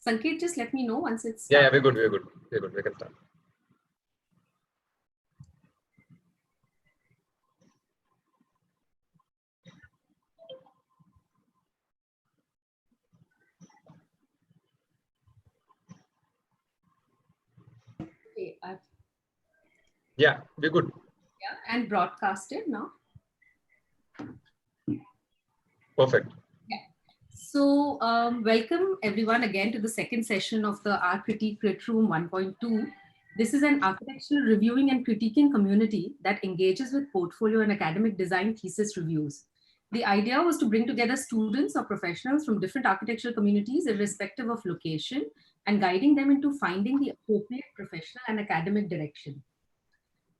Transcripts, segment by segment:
Sanket, just let me know once it's yeah, we're good. We can start. okay. Yeah, we're good. Yeah, and broadcasted now. Perfect. Yeah. So welcome everyone again to the second session of the AR.critique CritRoom 1.2. This is an architectural reviewing and critiquing community that engages with portfolio and academic design thesis reviews. The idea was to bring together students or professionals from different architectural communities irrespective of location and guiding them into finding the appropriate professional and academic direction.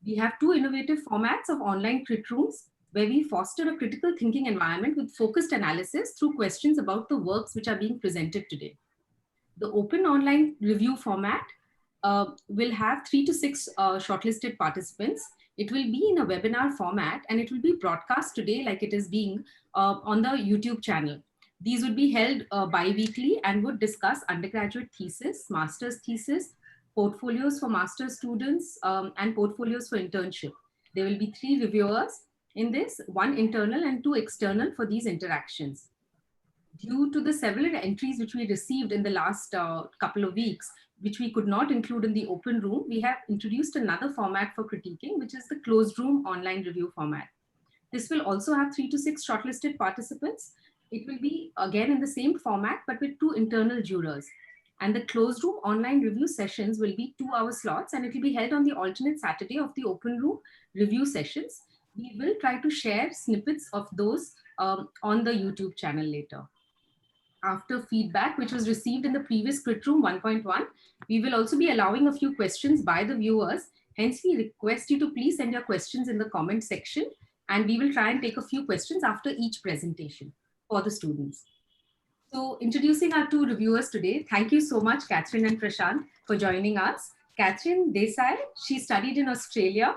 We have two innovative formats of online crit rooms where we foster a critical thinking environment with focused analysis through questions about the works which are being presented today. The open online review format will have 3 to 6 shortlisted participants. It will be in a webinar format and it will be broadcast today like it is being on the YouTube channel. These would be held bi-weekly and would discuss undergraduate thesis, master's thesis, portfolios for master's students, and portfolios for internship. There will be 3 reviewers in this, 1 internal and 2 external for these interactions. Due to the several entries which we received in the last couple of weeks, which we could not include in the open room, we have introduced another format for critiquing, which is the closed room online review format. This will also have 3 to 6 shortlisted participants. It will be again in the same format, but with 2 internal jurors. And the closed room online review sessions will be 2-hour slots and it will be held on the alternate Saturday of the open room review sessions. We will try to share snippets of those on the YouTube channel later. After feedback, which was received in the previous CritRoom 1.1, we will also be allowing a few questions by the viewers. Hence, we request you to please send your questions in the comment section and we will try and take a few questions after each presentation for the students. So introducing our 2 reviewers today, thank you so much, Cathrine and Prashant, for joining us. Cathrine Desai, she studied in Australia,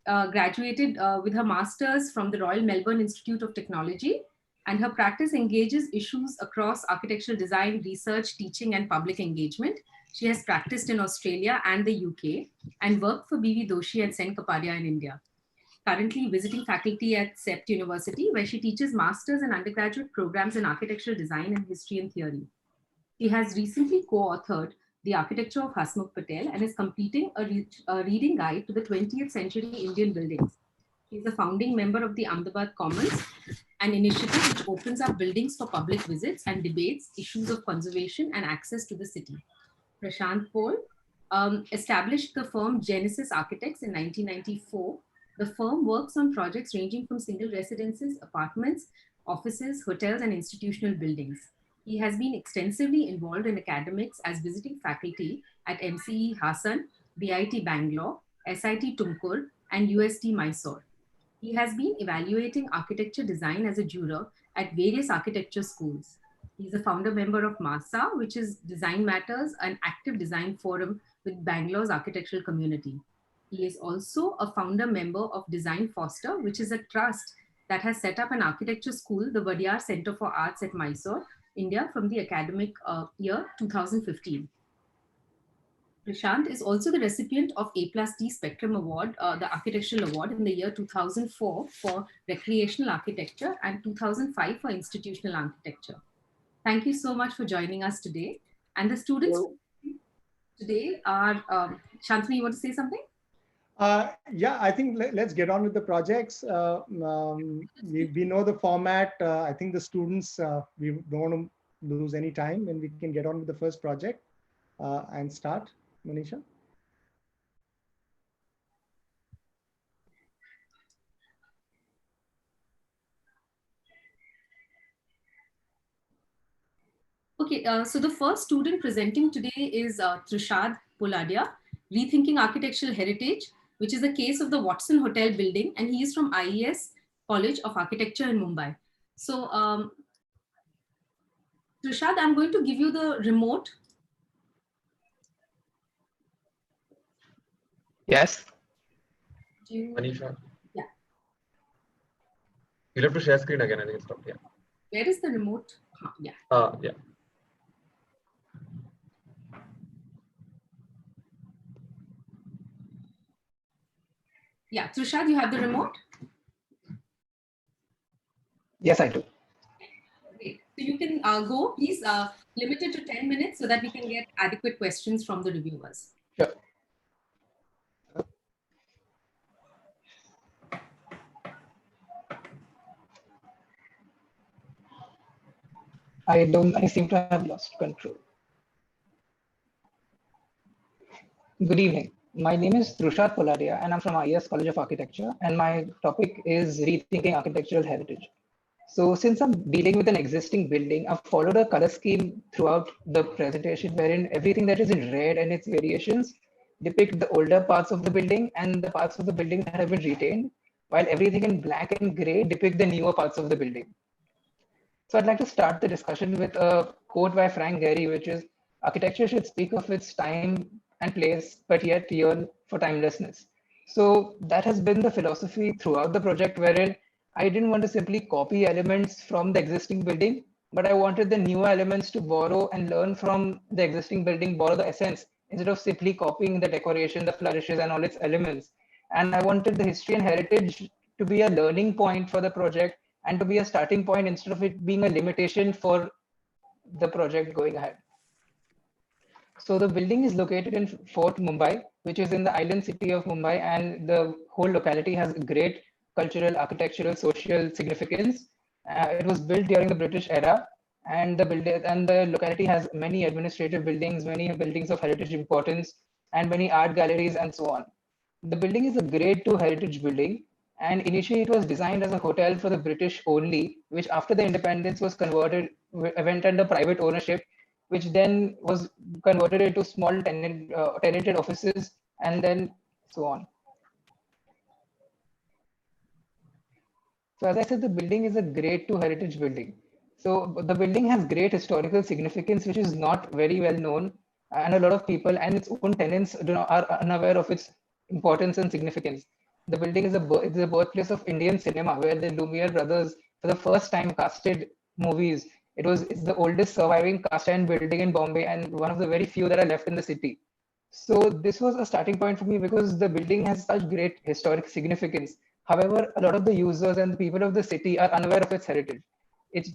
graduated with her master's from the Royal Melbourne Institute of Technology, and her practice engages issues across architectural design, research, teaching, and public engagement. She has practiced in Australia and the UK and worked for B.V. Doshi and Sen Kapadia in India. Currently visiting faculty at CEPT University, where she teaches master's and undergraduate programs in architectural design and history and theory. She has recently co-authored The Architecture of Hasmukh Patel and is completing a reading guide to the 20th century Indian buildings. She is a founding member of the Ahmedabad Commons, an initiative which opens up buildings for public visits and debates issues of conservation and access to the city. Prashant Pol established the firm Genesis Architects in 1994. The firm works on projects ranging from single residences, apartments, offices, hotels, and institutional buildings. He has been extensively involved in academics as visiting faculty at MCE Hassan, BIT Bangalore, SIT Tumkur, and UST Mysore. He has been evaluating architecture design as a juror at various architecture schools. He's a founder member of MASA, which is Design Matters, an active design forum with Bangalore's architectural community. He is also a founder member of Design Foster, which is a trust that has set up an architecture school, the Vadiyar Center for Arts at Mysore, India, from the academic year 2015. Prashant is also the recipient of A+D Spectrum Award, the Architectural Award in the year 2004 for Recreational Architecture and 2005 for Institutional Architecture. Thank you so much for joining us today. And the students today are, Shantanu, you want to say something? Yeah, I think let's get on with the projects. We know the format. I think the students, we don't want to lose any time and we can get on with the first project and start. Manisha? Okay, so the first student presenting today is Trushad Poladia, Rethinking Architectural Heritage, which is the case of the Watson Hotel building, and he is from IES College of Architecture in Mumbai. So, Trushad, I'm going to give you the remote. Yes. Manisha. Yeah. You'll have to share screen again. I think it's stopped. Yeah. Where is the remote? Yeah. Yeah. Yeah, Trushad, you have the remote? Yes, I do. Great. So you can go, please limit it to 10 minutes so that we can get adequate questions from the reviewers. Sure. I seem to have lost control. Good evening. My name is Trushad Poladia and I'm from IES College of Architecture, and my topic is rethinking architectural heritage. So since I'm dealing with an existing building, I've followed a color scheme throughout the presentation wherein everything that is in red and its variations depict the older parts of the building and the parts of the building that have been retained, while everything in black and gray depict the newer parts of the building. So I'd like to start the discussion with a quote by Frank Gehry, which is, architecture should speak of its time and place, but yet yearn for timelessness. So that has been the philosophy throughout the project, wherein I didn't want to simply copy elements from the existing building, but I wanted the newer elements to borrow and learn from the existing building, borrow the essence, instead of simply copying the decoration, the flourishes, and all its elements. And I wanted the history and heritage to be a learning point for the project and to be a starting point instead of it being a limitation for the project going ahead. So the building is located in Fort Mumbai, which is in the island city of Mumbai, and the whole locality has great cultural, architectural, social significance. It was built during the British era, and the locality has many administrative buildings, many buildings of heritage importance, and many art galleries, and so on. The building is a Grade 2 heritage building, and initially it was designed as a hotel for the British only, which after the independence was converted, went under private ownership, which then was converted into small tenanted offices, and then so on. So as I said, the building is a Grade 2 heritage building. So the building has great historical significance, which is not very well known, and a lot of people and its own tenants are unaware of its importance and significance. The building is it's the birthplace of Indian cinema, where the Lumiere brothers, for the first time, casted movies. It's the oldest surviving cast iron building in Bombay, and one of the very few that are left in the city. So this was a starting point for me because the building has such great historic significance. However, a lot of the users and the people of the city are unaware of its heritage. It's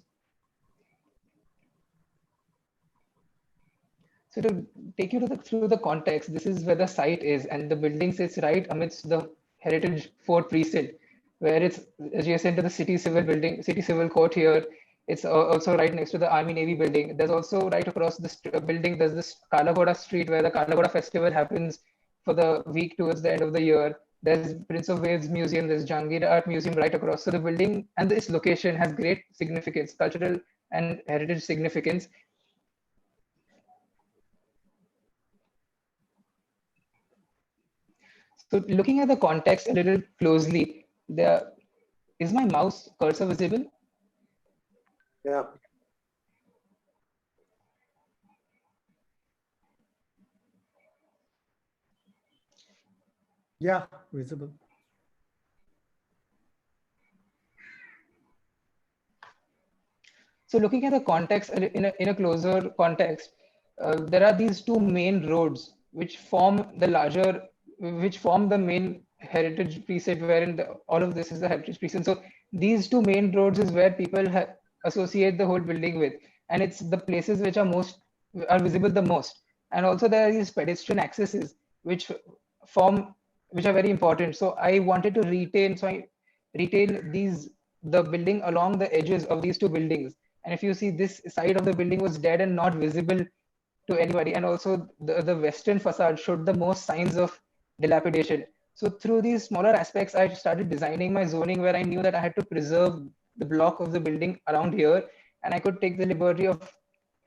So to take you through the context, this is where the site is, and the building sits right amidst the Heritage Fort Precinct, where it's adjacent to the City Civil Court here. It's also right next to the Army Navy building. There's also right across this building, there's this Kalagoda Street where the Kalagoda Festival happens for the week towards the end of the year. There's Prince of Wales Museum, there's Jangir Art Museum right across. So the building and this location has great significance, cultural and heritage significance. So looking at the context a little closely, is my mouse cursor visible? Yeah. Yeah, visible. So looking at the context in a closer context, there are these two main roads which form the main heritage precinct, wherein all of this is the heritage precinct. So these two main roads is where people associate the whole building with, and it's the places which are visible the most. And also there are these pedestrian accesses which which are very important. So I wanted to retain the building along the edges of these two buildings. And if you see, this side of the building was dead and not visible to anybody. And also the western facade showed the most signs of dilapidation. So through these smaller aspects, I started designing my zoning where I knew that I had to preserve the block of the building around here, and I could take the liberty of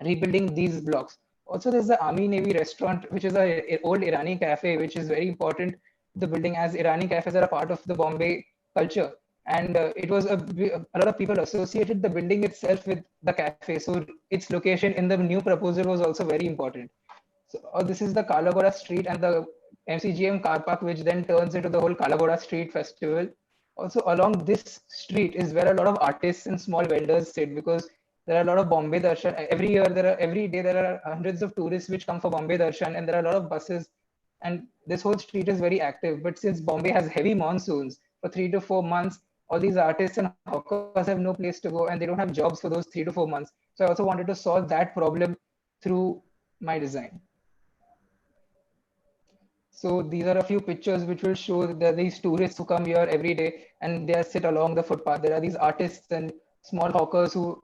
rebuilding these blocks. Also, there's the Army Navy restaurant, which is a old Irani cafe, which is very important. The building, as Irani cafes are a part of the Bombay culture, and it was a lot of people associated the building itself with the cafe. So its location in the new proposal was also very important. So this is the Kalagoda Street and the MCGM car park, which then turns into the whole Kalagoda Street Festival. Also, along this street is where a lot of artists and small vendors sit, because there are a lot of Bombay Darshan. Every day there are hundreds of tourists which come for Bombay Darshan, and there are a lot of buses and this whole street is very active. But since Bombay has heavy monsoons for 3 to 4 months, all these artists and hawkers have no place to go and they don't have jobs for those 3 to 4 months. So I also wanted to solve that problem through my design. So these are a few pictures which will show that there are these tourists who come here every day and they sit along the footpath. There are these artists and small hawkers who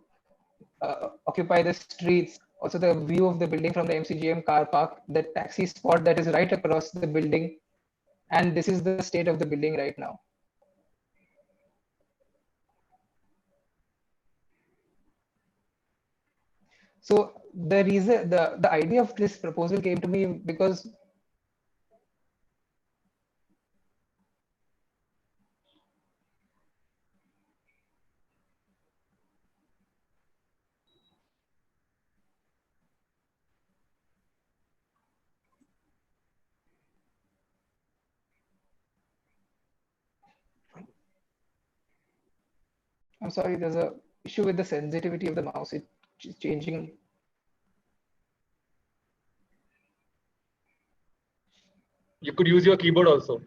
occupy the streets. Also the view of the building from the MCGM car park, the taxi spot that is right across the building. And this is the state of the building right now. So the reason, the idea of this proposal came to me because I'm sorry, there's a issue with the sensitivity of the mouse. It's changing. You could use your keyboard also.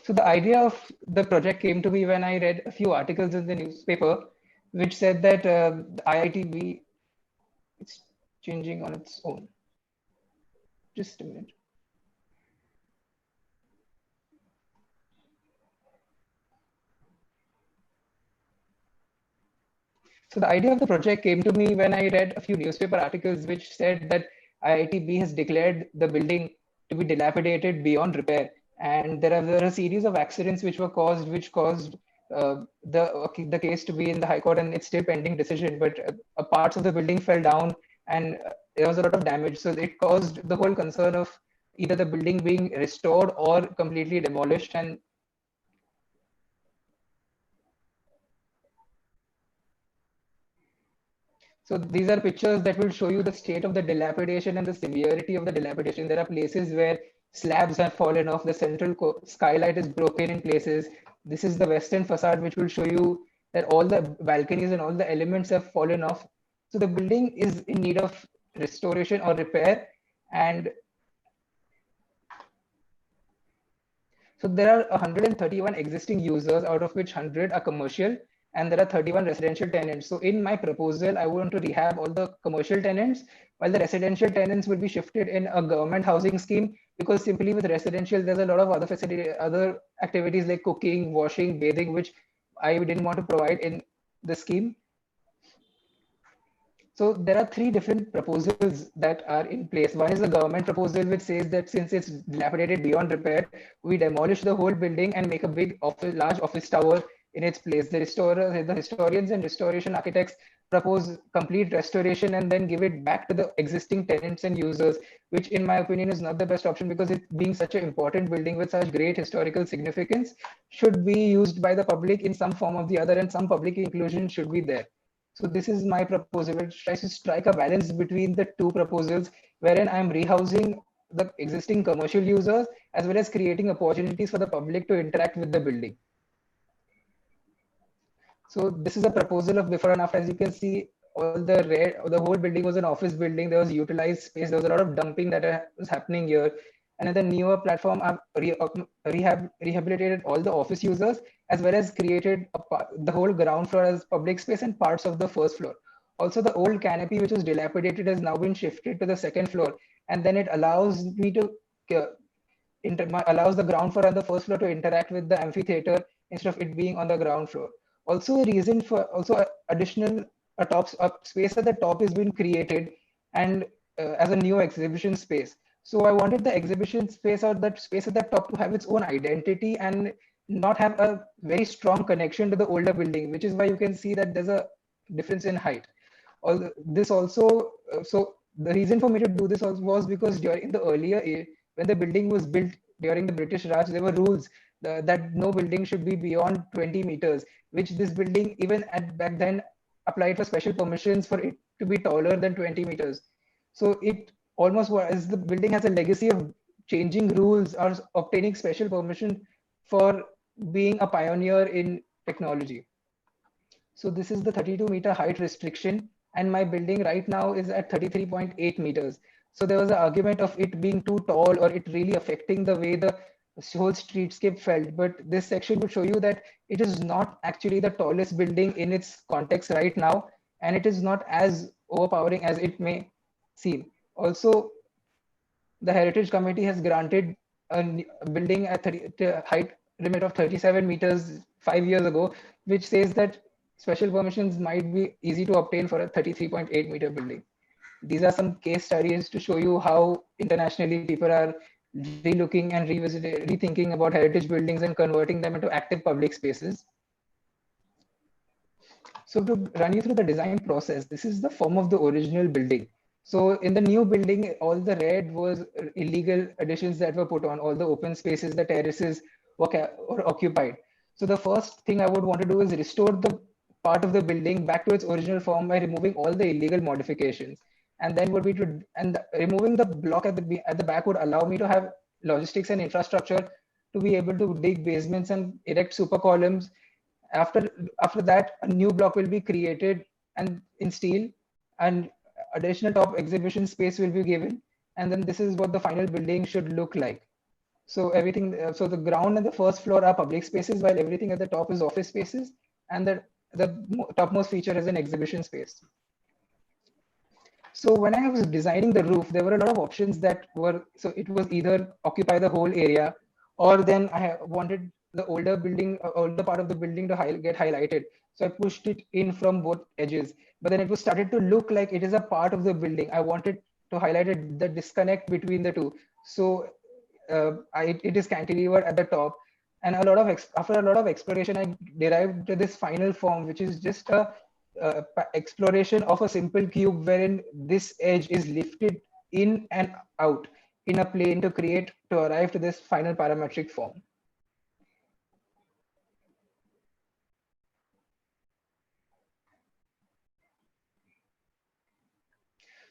So the idea of the project came to me when I read a few articles in the newspaper, which said that the IITB, it's changing on its own. Just a minute. So the idea of the project came to me when I read a few newspaper articles which said that IITB has declared the building to be dilapidated beyond repair. And there are a series of accidents which caused the case to be in the High Court, and it's still pending decision. But parts of the building fell down, and there was a lot of damage. So it caused the whole concern of either the building being restored or completely demolished. And so these are pictures that will show you the state of the dilapidation and the severity of the dilapidation. There are places where slabs have fallen off, the central skylight is broken in places. This is the western facade, which will show you that all the balconies and all the elements have fallen off. So the building is in need of restoration or repair. And so there are 131 existing users, out of which 100 are commercial, and there are 31 residential tenants. So in my proposal, I want to rehab all the commercial tenants, while the residential tenants will be shifted in a government housing scheme, because simply with residential, there's a lot of other facility, other activities like cooking, washing, bathing, which I didn't want to provide in the scheme. So there are three different proposals that are in place. One is the government proposal, which says that since it's dilapidated beyond repair, we demolish the whole building and make a big large office tower in its place. The historians and restoration architects propose complete restoration and then give it back to the existing tenants and users, which in my opinion is not the best option, because it being such an important building with such great historical significance should be used by the public in some form or the other, and some public inclusion should be there. So this is my proposal, which tries to strike a balance between the two proposals, wherein I'm rehousing the existing commercial users as well as creating opportunities for the public to interact with the building. So this is a proposal of before and after. As you can see, the whole building was an office building. There was utilized space. There was a lot of dumping that was happening here. And in the newer platform, I've rehabilitated all the office users, as well as created the whole ground floor as public space and parts of the first floor. Also, the old canopy, which was dilapidated, has now been shifted to the second floor. And then it allows me to allows the ground floor and the first floor to interact with the amphitheater instead of it being on the ground floor. Also, a reason for additional space at the top has been created, and as a new exhibition space. So I wanted the exhibition space or that space at the top to have its own identity and not have a very strong connection to the older building, which is why you can see that there's a difference in height. So the reason for me to do this was because during the earlier, when the building was built during the British Raj, there were rules that no building should be beyond 20 meters, which this building even at back then applied for special permissions for it to be taller than 20 meters. So it almost was, the building has a legacy of changing rules or obtaining special permission for being a pioneer in technology. So this is the 32-meter height restriction, and my building right now is at 33.8 meters. So there was an argument of it being too tall or it really affecting the way the whole streetscape felt. But this section would show you that it is not actually the tallest building in its context right now, and it is not as overpowering as it may seem. Also, the Heritage Committee has granted a building at height limit of 37 meters 5 years ago, which says that special permissions might be easy to obtain for a 33.8-meter building. These are some case studies to show you how internationally people are relooking and revisiting, rethinking about heritage buildings and converting them into active public spaces. So to run you through the design process, this is the form of the original building. So in the new building, all the red was illegal additions that were put on, all the open spaces, the terraces were occupied. So the first thing I would want to do is restore the part of the building back to its original form by removing all the illegal modifications. And then would be to, and removing the block at the back would allow me to have logistics and infrastructure to be able to dig basements and erect super columns. After that, a new block will be created and in steel, and additional top exhibition space will be given. And then this is what the final building should look like. So everything, so the ground and the first floor are public spaces, while everything at the top is office spaces, and the topmost feature is an exhibition space. So when I was designing the roof, there were a lot of options that were, so it was either occupy the whole area, or then I wanted the older building, older part of the building to get highlighted. So I pushed it in from both edges, but then it was started to look like it is a part of the building. I wanted to highlight the disconnect between the two. So it is cantilevered at the top. And after a lot of exploration, I derived this final form, which is just a exploration of a simple cube wherein this edge is lifted in and out in a plane to arrive to this final parametric form.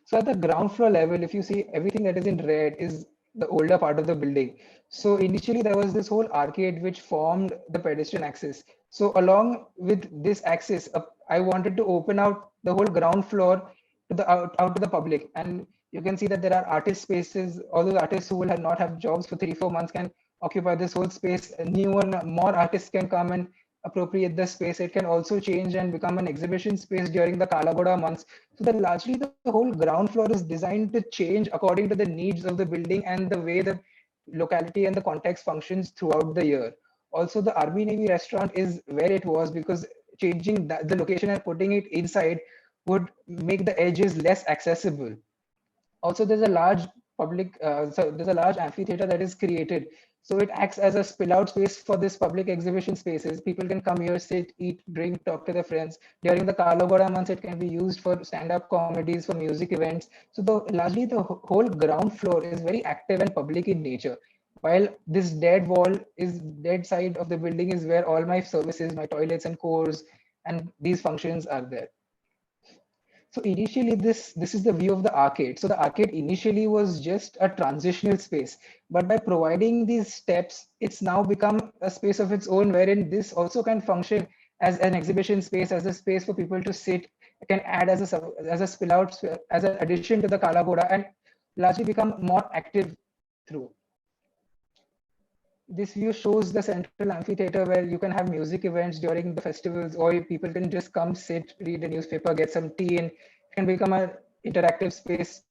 So at the ground floor level, if you see, everything that is in red is the older part of the building. So initially there was this whole arcade which formed the pedestrian axis. So along with this axis, I wanted to open out the whole ground floor to the out to the public. And you can see that there are artist spaces. All those artists who will not have jobs for 3-4 months can occupy this whole space. New and more artists can come and appropriate the space. It can also change and become an exhibition space during the Kalagoda months. So that largely the whole ground floor is designed to change according to the needs of the building and the way the locality and the context functions throughout the year. Also, the Army Navy restaurant is where it was because changing the location and putting it inside would make the edges less accessible. Also, there's a large so there's a large amphitheater that is created. So it acts as a spill out space for this public exhibition spaces. People can come here, sit, eat, drink, talk to their friends. During the Kalagoda months, it can be used for stand-up comedies, for music events. So largely the whole ground floor is very active and public in nature. While this dead side of the building is where all my services, my toilets and cores and these functions are there. So initially, this is the view of the arcade. So the arcade initially was just a transitional space, but by providing these steps, it's now become a space of its own, wherein this also can function as an exhibition space, as a space for people to sit. It can add as a spill out, as an addition to the Kalagoda, and largely become more active through. This view shows the central amphitheater where you can have music events during the festivals, or people can just come, sit, read a newspaper, get some tea, and it can become an interactive space.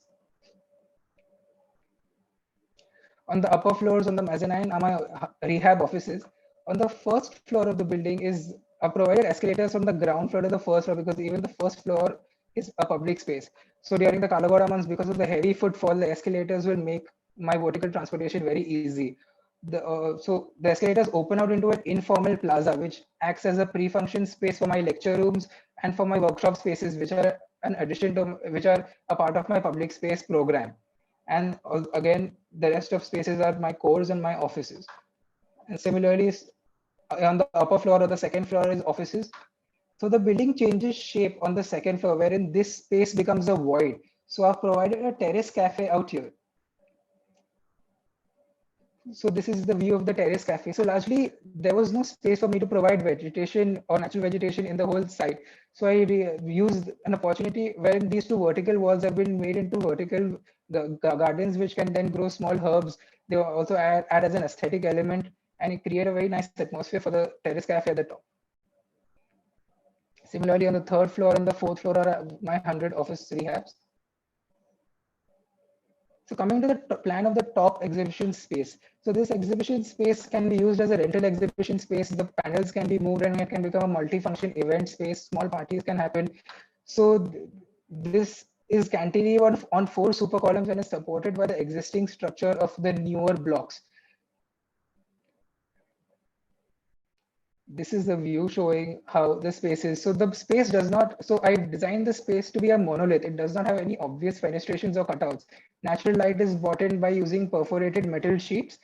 On the upper floors, on the mezzanine, are my rehab offices. On the first floor of the building is provided escalators from the ground floor to the first floor, because even the first floor is a public space. So during the Kalagoda months, because of the heavy footfall, the escalators will make my vertical transportation very easy. So the escalators open out into an informal plaza, which acts as a pre-function space for my lecture rooms and for my workshop spaces, which are an addition to, which are a part of my public space program. And again, the rest of spaces are my cores and my offices. And similarly, on the upper floor or the second floor is offices. So the building changes shape on the second floor, wherein this space becomes a void. So I've provided a terrace cafe out here. So this is the view of the terrace cafe. So largely there was no space for me to provide vegetation or natural vegetation in the whole site. So I used an opportunity where these two vertical walls have been made into vertical gardens, which can then grow small herbs. They also add as an aesthetic element and it create a very nice atmosphere for the terrace cafe at the top. Similarly, on the third floor and the fourth floor are my 100 office rehabs. So coming to the plan of the top exhibition space. So this exhibition space can be used as a rental exhibition space. The panels can be moved and it can become a multi-function event space. Small parties can happen. So this is cantilever on 4 super columns and is supported by the existing structure of the newer blocks. This is the view showing how the space is. So the space does not, so I designed the space to be a monolith. It does not have any obvious fenestrations or cutouts. Natural light is brought in by using perforated metal sheets.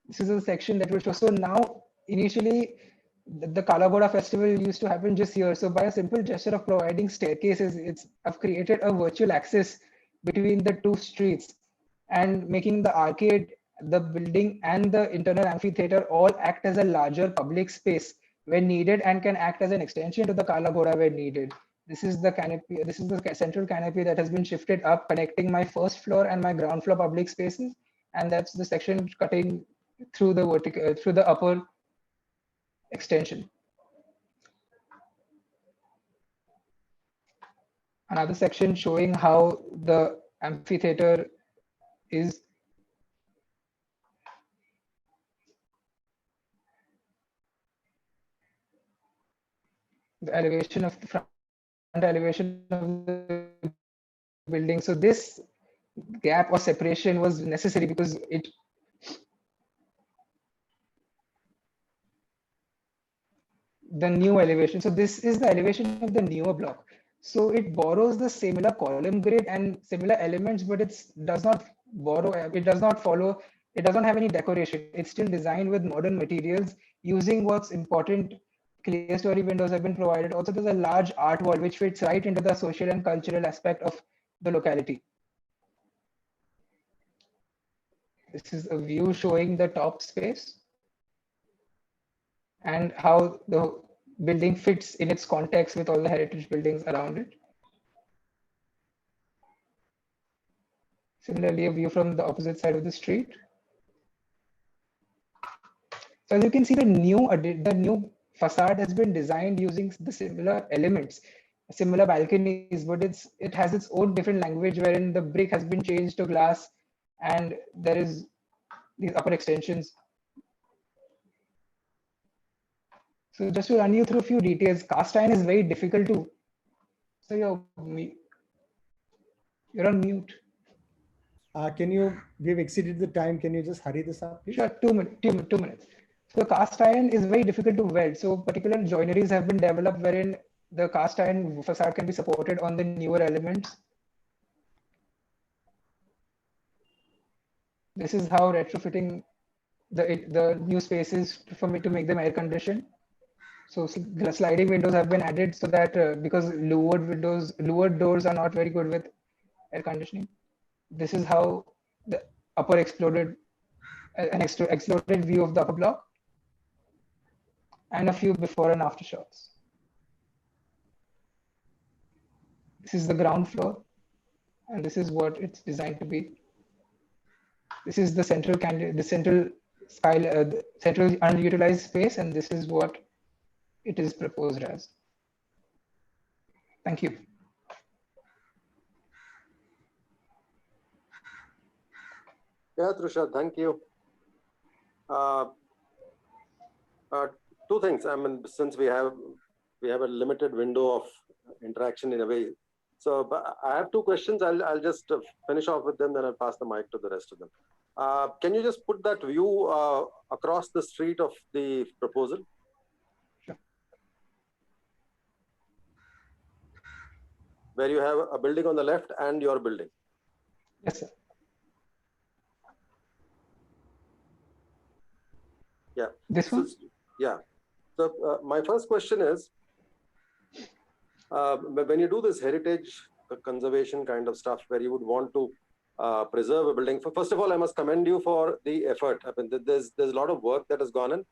This is a section that will show. So now, initially, the Kalagoda festival used to happen just here. So by a simple gesture of providing staircases, I've created a virtual access between the two streets and making the arcade, the building and the internal amphitheater all act as a larger public space when needed and can act as an extension to the Kalagoda when needed. This is the canopy. This is the central canopy that has been shifted up, connecting my first floor and my ground floor public spaces. And that's the section cutting through the vertical, through the upper extension. Another section showing how the amphitheater is the elevation of the front elevation of the building. So this gap or separation was necessary because the new elevation. So this is the elevation of the newer block. So it borrows the similar column grid and similar elements, but it does not borrow, it does not follow, it doesn't have any decoration. It's still designed with modern materials using what's important. Clear story windows have been provided. Also, there's a large art wall which fits right into the social and cultural aspect of the locality. This is a view showing the top space and how the building fits in its context with all the heritage buildings around it. Similarly, a view from the opposite side of the street. So as you can see, the new facade has been designed using the similar elements, similar balconies, but it has its own different language wherein the brick has been changed to glass and there is these upper extensions. So just to run you through a few details, cast iron is very difficult to. So you're on mute. We've exceeded the time. Can you just hurry this up, please? Sure, 2 minutes. 2 minutes. So cast iron is very difficult to weld. So particular joineries have been developed wherein the cast iron facade can be supported on the newer elements. This is how retrofitting the new spaces for me to make them air conditioned. So the sliding windows have been added so that because louvered doors are not very good with air conditioning. This is how the upper exploded view of the upper block and a few before and after shots. This is the ground floor and this is what it's designed to be. This is the central central unutilized space, and this is what it is proposed as. Thank you. Yeah, Trushad, thank you. Two things. I mean, since we have a limited window of interaction in a way. So but I have two questions. I'll just finish off with them, then I'll pass the mic to the rest of them. Can you just put that view across the street of the proposal? Sure. Where you have a building on the left and your building. Yes, sir. Yeah. This one? Yeah. So my first question is, when you do this heritage conservation kind of stuff where you would want to preserve a building. First of all, I must commend you for the effort. I mean, there's a lot of work that has gone in.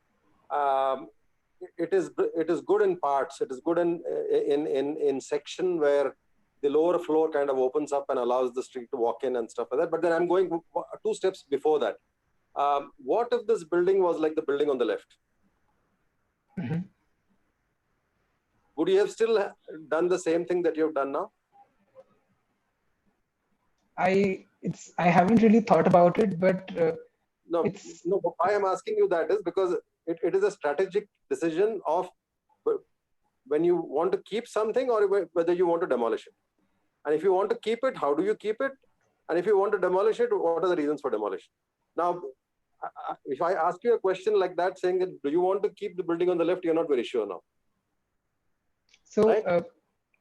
It is good in parts. It is good in section where the lower floor kind of opens up and allows the street to walk in and stuff like that. But then I'm going 2 steps before that. What if this building was like the building on the left? Mm-hmm. Would you have still done the same thing that you've done now? I haven't really thought about it, but No. Why I'm asking you that is because it is a strategic decision of when you want to keep something or whether you want to demolish it. And if you want to keep it, how do you keep it? And if you want to demolish it, what are the reasons for demolition? Now, if I ask you a question like that, saying that, do you want to keep the building on the left? You're not very sure now. So right?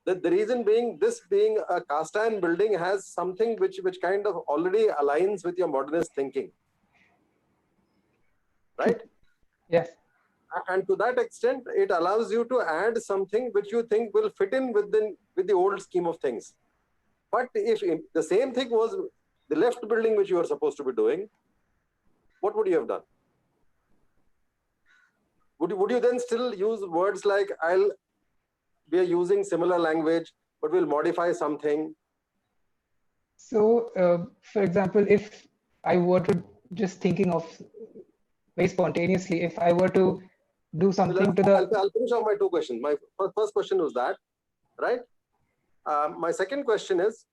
The reason being, this being a cast iron building has something which kind of already aligns with your modernist thinking. Right? Yes. And to that extent, it allows you to add something which you think will fit in with the old scheme of things. But if the same thing was the left building which you were supposed to be doing, what would you have done? Would you then still use words like, we are using similar language, but we'll modify something? So, for example, if I were to just thinking of very spontaneously, if I were to do something to the... I'll finish off my 2 questions. My first question was that, right? My second question is,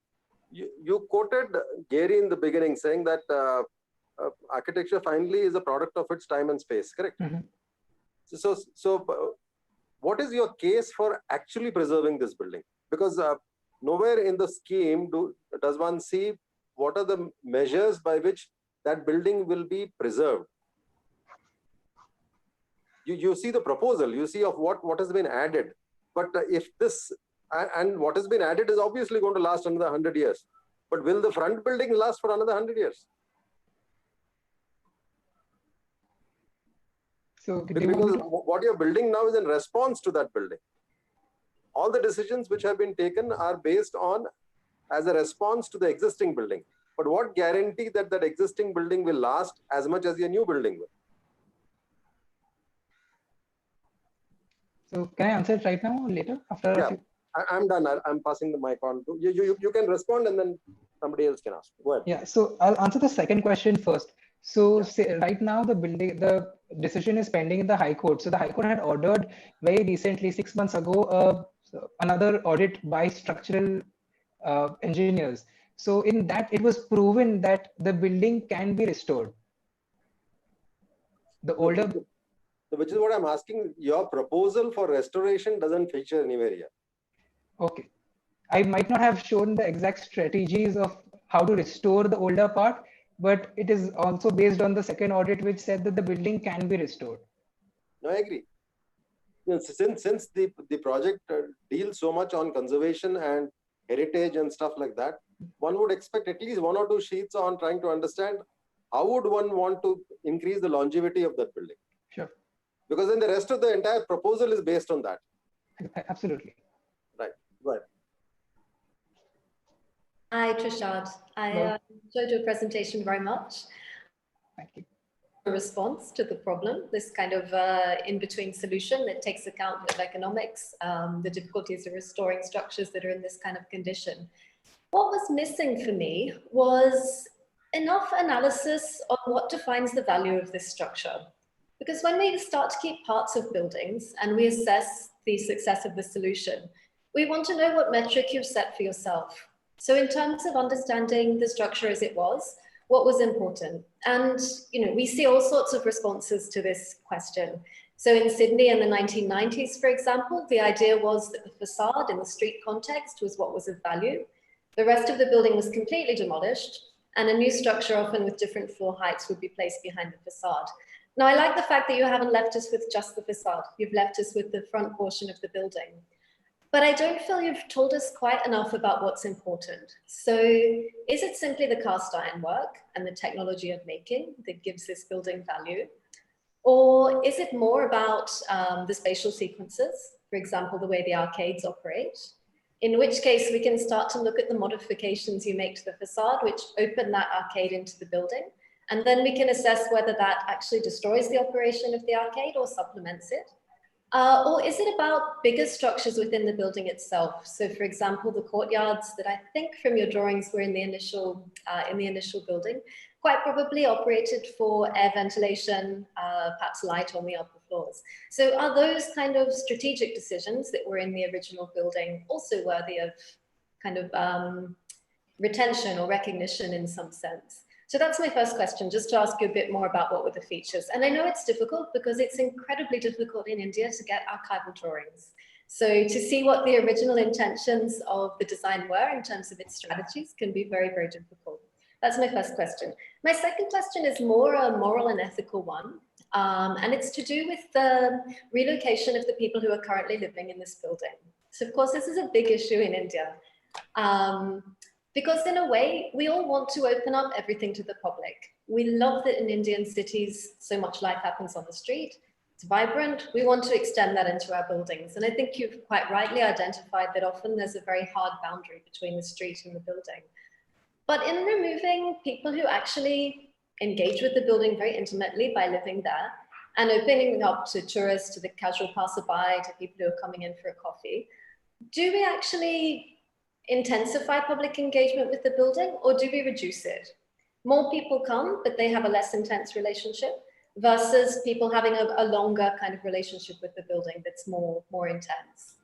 you quoted Gary in the beginning saying that architecture finally is a product of its time and space, correct? Mm-hmm. So what is your case for actually preserving this building? Because nowhere in the scheme does one see what are the measures by which that building will be preserved. You see the proposal, you see of what has been added. But if this, and what has been added is obviously going to last another 100 years. But will the front building last for another 100 years? So because what you're building now is in response to that building. All the decisions which have been taken are based on as a response to the existing building. But what guarantee that that existing building will last as much as your new building will? So can I answer it right now or later? After yeah, I'm done. I'm passing the mic on to you. You can respond and then somebody else can ask. Go ahead. Yeah, so I'll answer the second question first. So right now the decision is pending in the High Court. So the High Court had ordered very recently, 6 months ago, another audit by structural engineers. So in that, it was proven that the building can be restored. The older... Which is what I'm asking. Your proposal for restoration doesn't feature anywhere here. Okay. I might not have shown the exact strategies of how to restore the older part, but it is also based on the second audit, which said that the building can be restored. No, I agree. Since the project deals so much on conservation and heritage and stuff like that, one would expect at least 1 or 2 sheets on trying to understand how would one want to increase the longevity of that building. Sure. Because then the rest of the entire proposal is based on that. Absolutely. Right. Go ahead. Hi, Trushad. I enjoyed your presentation very much. Thank you. A response to the problem, this kind of in-between solution that takes account of economics, the difficulties of restoring structures that are in this kind of condition. What was missing for me was enough analysis on what defines the value of this structure. Because when we start to keep parts of buildings and we assess the success of the solution, we want to know what metric you've set for yourself. So in terms of understanding the structure as it was, what was important? And we see all sorts of responses to this question. So in Sydney in the 1990s, for example, the idea was that the facade in the street context was what was of value. The rest of the building was completely demolished, and a new structure, often with different floor heights, would be placed behind the facade. Now, I like the fact that you haven't left us with just the facade. You've left us with the front portion of the building. But I don't feel you've told us quite enough about what's important. So is it simply the cast iron work and the technology of making that gives this building value? Or is it more about the spatial sequences, for example, the way the arcades operate? in which case we can start to look at the modifications you make to the facade, which open that arcade into the building. And then we can assess whether that actually destroys the operation of the arcade or supplements it. Or is it about bigger structures within the building itself? So for example, the courtyards that I think from your drawings were in the initial building, quite probably operated for air ventilation, perhaps light on the upper floors. So are those kind of strategic decisions that were in the original building also worthy of kind of retention or recognition in some sense? So that's my first question, just to ask you a bit more about what were the features. And I know it's difficult because it's incredibly difficult in India to get archival drawings. So to see what the original intentions of the design were in terms of its strategies can be very, very difficult. That's my first question. My second question is more a moral and ethical one. And it's to do with the relocation of the people who are currently living in this building. So of course, this is a big issue in India. Because in a way, we all want to open up everything to the public. We love that in Indian cities, so much life happens on the street. It's vibrant. We want to extend that into our buildings. And I think you've quite rightly identified that often there's a very hard boundary between the street and the building. But in removing people who actually engage with the building very intimately by living there and opening up to tourists, to the casual passerby, to people who are coming in for a coffee, do we actually intensify public engagement with the building, or do we reduce it? More people come, but they have a less intense relationship versus people having a longer kind of relationship with the building that's more intense.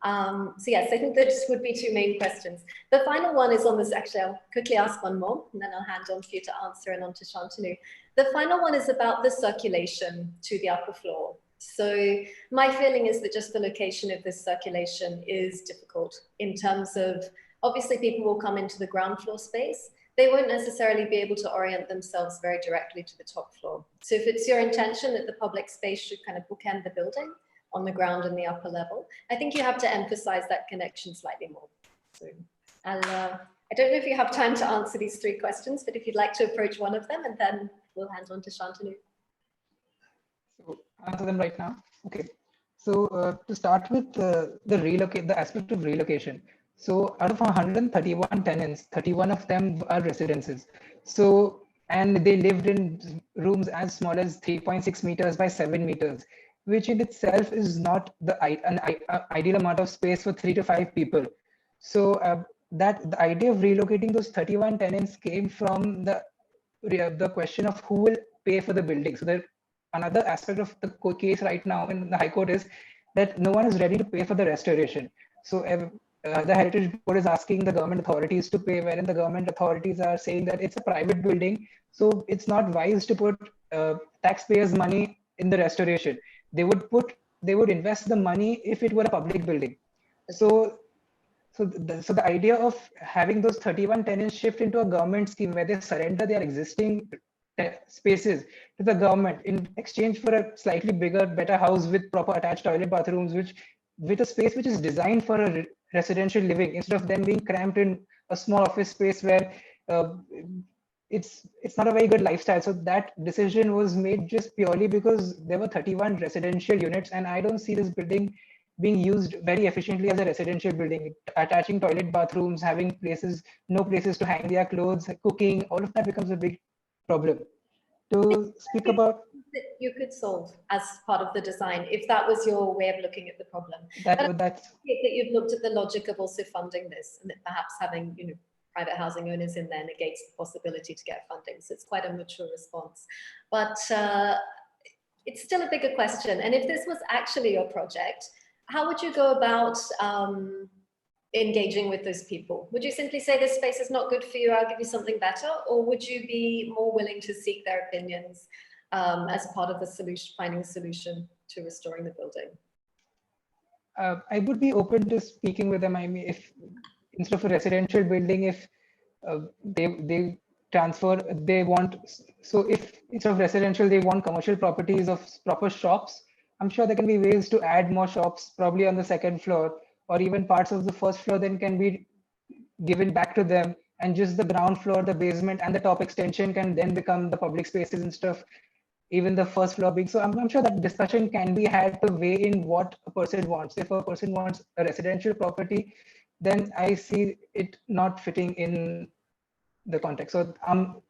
So yes, I think those would be two main questions. The final one is on this, actually, I'll quickly ask one more and then I'll hand on for you to answer and on to Shantanu. The final one is about the circulation to the upper floor. So my feeling is that just the location of this circulation is difficult in terms of, obviously people will come into the ground floor space. They won't necessarily be able to orient themselves very directly to the top floor. So if it's your intention that the public space should kind of bookend the building on the ground and the upper level, I think you have to emphasize that connection slightly more. So I don't know if you have time to answer these three questions, but if you'd like to approach one of them, and then we'll hand on to Shantanu. So answer them right now. Okay. So to start with the aspect of relocation. So out of 131 tenants, 31 of them are residences. So, and they lived in rooms as small as 3.6 meters by 7 meters, which in itself is not an ideal amount of space for 3 to 5 people. So that the idea of relocating those 31 tenants came from the question of who will pay for the building. So there, another aspect of the case right now in the High Court is that no one is ready to pay for the restoration. So the Heritage Board is asking the government authorities to pay, wherein the government authorities are saying that it's a private building, so it's not wise to put taxpayers' money in the restoration. They would invest the money if it were a public building. So the idea of having those 31 tenants shift into a government scheme where they surrender their existing spaces to the government in exchange for a slightly bigger, better house with proper attached toilet bathrooms, with a space which is designed for a residential living, instead of them being cramped in a small office space where it's not a very good lifestyle. So that decision was made just purely because there were 31 residential units, and I don't see this building being used very efficiently as a residential building. Attaching toilet bathrooms, having no places to hang their clothes, cooking, all of that becomes a big problem. To speak about that you could solve as part of the design, if that was your way of looking at the problem. that's that you've looked at the logic of also funding this, and that perhaps having private housing owners in there negates the possibility to get funding. So it's quite a mature response, but it's still a bigger question. And if this was actually your project, how would you go about engaging with those people? Would you simply say this space is not good for you, I'll give you something better? Or would you be more willing to seek their opinions as part of the solution, finding a solution to restoring the building? I would be open to speaking with them. I mean, if instead of a residential building, if they transfer, they want, so if instead of residential, they want commercial properties of proper shops, I'm sure there can be ways to add more shops, probably on the second floor, or even parts of the first floor then can be given back to them, and just the ground floor, the basement, and the top extension can then become the public spaces instead of even the first floor being. So I'm sure that discussion can be had to weigh in what a person wants. If a person wants a residential property, then I see it not fitting in the context. So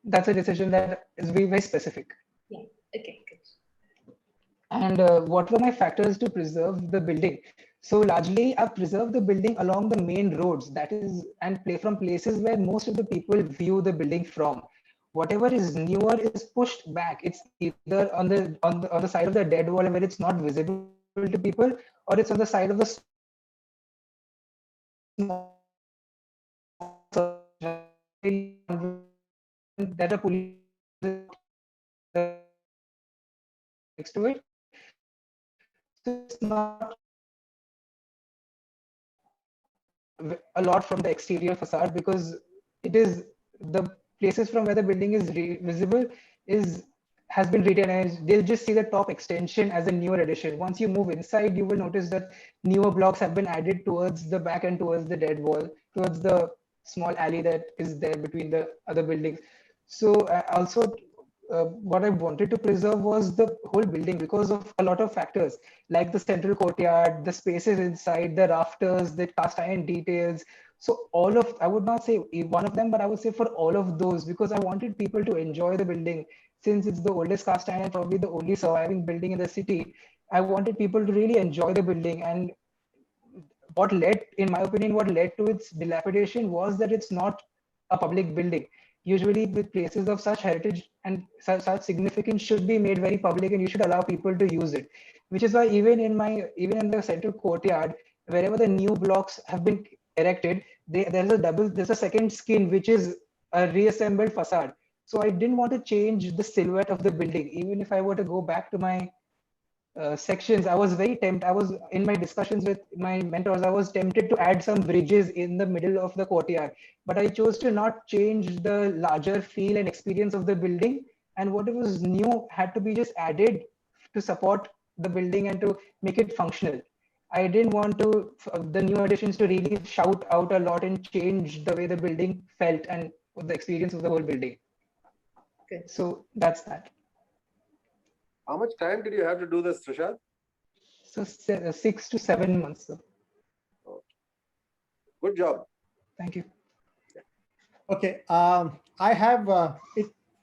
that's a decision that is very specific. Yeah. Okay. Good. And what were my factors to preserve the building? So largely, I've preserved the building along the main roads. That is, and play from places where most of the people view the building from. Whatever is newer is pushed back. It's either on the side of the dead wall where it's not visible to people, or it's on the side of the small that a police next to it. So it's not a lot from the exterior facade because it is the places from where the building is visible is has been retained. They'll just see the top extension as a newer addition. Once you move inside, you will notice that newer blocks have been added towards the back and towards the dead wall, towards the small alley that is there between the other buildings. So also what I wanted to preserve was the whole building because of a lot of factors like the central courtyard, the spaces inside, the rafters, the cast iron details. So all of, I would not say one of them, but I would say for all of those, because I wanted people to enjoy the building since it's the oldest cast iron and probably the only surviving building in the city. I wanted people to really enjoy the building. And what led, in my opinion, what led to its dilapidation was that it's not a public building. Usually with places of such heritage and such significance should be made very public and you should allow people to use it. Which is why even in the central courtyard, wherever the new blocks have been erected, there's a second skin, which is a reassembled facade. So I didn't want to change the silhouette of the building. Even if I were to go back to my sections, I was very tempted. I was in my discussions with my mentors, I was tempted to add some bridges in the middle of the courtyard, but I chose to not change the larger feel and experience of the building. And whatever was new had to be just added to support the building and to make it functional. I didn't want to the new additions to really shout out a lot and change the way the building felt and the experience of the whole building. Good. So that's that. How much time did you have to do this, Trushad? So 6 to 7 months. So. Good job. Thank you. Okay, I have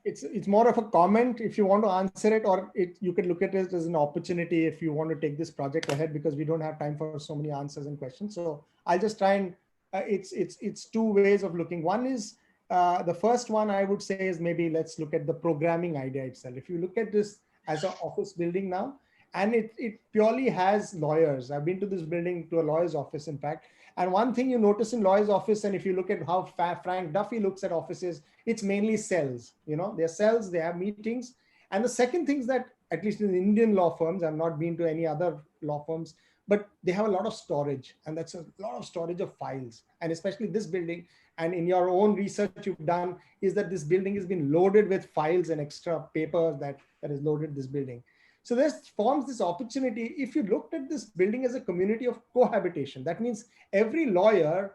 it's more of a comment if you want to answer it, or you could look at it as an opportunity if you want to take this project ahead, because we don't have time for so many answers and questions. So I'll just try and it's two ways of looking. One is the first one I would say is maybe let's look at the programming idea itself. If you look at this as an office building now, and it purely has lawyers. I've been to this building, to a lawyer's office, in fact. And one thing you notice in lawyer's office, and if you look at how Frank Duffy looks at offices, it's mainly cells. You know, they're cells, they have meetings. And the second thing is that, at least in Indian law firms, I've not been to any other law firms, but they have a lot of storage, and that's a lot of storage of files. And especially this building, and in your own research you've done, is that this building has been loaded with files and extra paper that is loaded this building. So this forms this opportunity. If you looked at this building as a community of cohabitation, that means every lawyer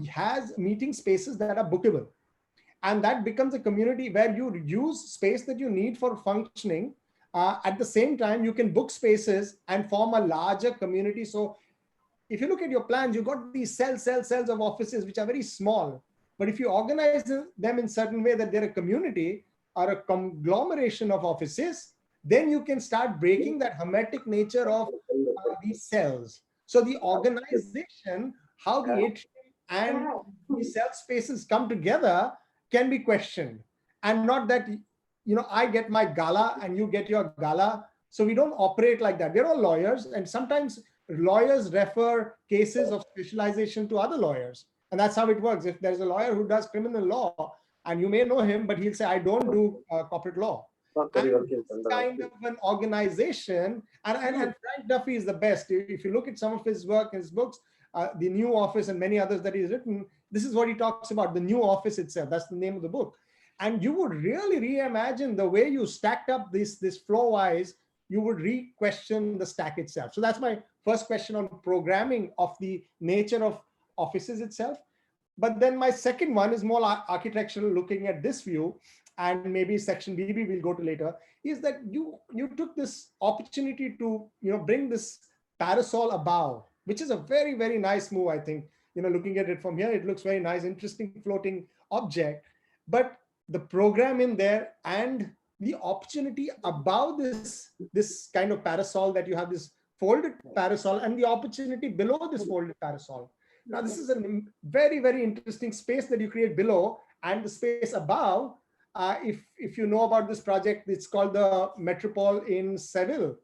has meeting spaces that are bookable. And that becomes a community where you use space that you need for functioning. At the same time, you can book spaces and form a larger community. So if you look at your plans, you've got these cells of offices, which are very small. But if you organize them in certain way that they're a community or a conglomeration of offices, then you can start breaking that hermetic nature of these cells. So the organization, how the atrium and the cell spaces come together can be questioned. And not that, you know, I get my gala and you get your gala. So we don't operate like that. We're all lawyers, and sometimes lawyers refer cases of specialization to other lawyers. And that's how it works. If there's a lawyer who does criminal law, and you may know him, but he'll say, I don't do corporate law. And this kind of an organization, and Frank Duffy is the best. If you look at some of his work, his books, The New Office and many others that he's written, this is what he talks about, the new office itself. That's the name of the book. And you would really reimagine the way you stacked up this flow-wise, you would re-question the stack itself. So that's my first question on programming of the nature of offices itself. But then my second one is more architectural, looking at this view, and maybe section BB we'll go to later, is that you took this opportunity to bring this parasol above, which is a very, very nice move, I think. looking at it from here, it looks very nice, interesting floating object. But the program in there and the opportunity above this kind of parasol, that you have this folded parasol, and the opportunity below this folded parasol. Now, this is a very, very interesting space that you create below, and the space above. If you know about this project, it's called the Metropole in Seville.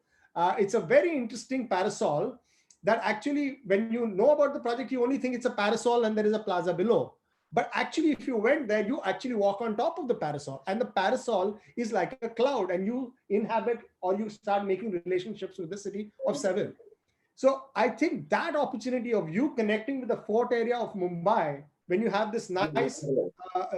It's a very interesting parasol that actually, when you know about the project, you only think it's a parasol and there is a plaza below. But actually, if you went there, you actually walk on top of the parasol, and the parasol is like a cloud, and you inhabit or you start making relationships with the city of Seville. So I think that opportunity of you connecting with the fort area of Mumbai, when you have this nice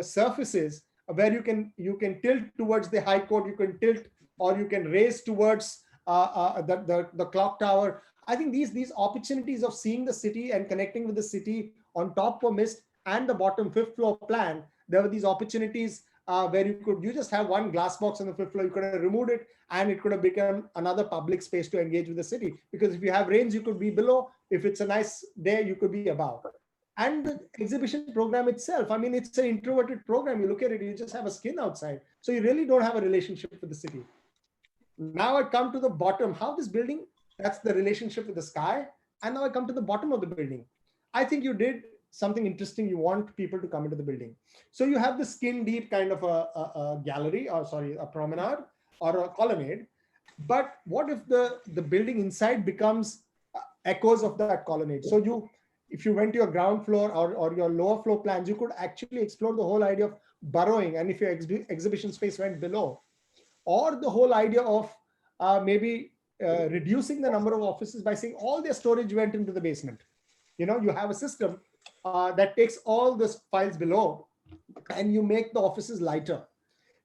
surfaces where you can tilt towards the High Court, you can tilt or you can raise towards the clock tower. I think these opportunities of seeing the city and connecting with the city on top of mist and the bottom 5th floor plan, there were these opportunities where you just have one glass box on the 5th floor. You could have removed it, and it could have become another public space to engage with the city. Because if you have rains, you could be below. If it's a nice day, you could be above. And the exhibition program itself, I mean, it's an introverted program. You look at it, you just have a skin outside. So you really don't have a relationship with the city. Now I come to the bottom, how this building, that's the relationship with the sky. And now I come to the bottom of the building. I think you did something interesting. You want people to come into the building. So you have the skin deep kind of a gallery, or sorry, a promenade or a colonnade. But what if the building inside becomes echoes of that colonnade? So if you went to your ground floor or your lower floor plans, you could actually explore the whole idea of burrowing. And if your exhibition space went below, or the whole idea of maybe reducing the number of offices by saying all their storage went into the basement. You have a system that takes all the files below and you make the offices lighter.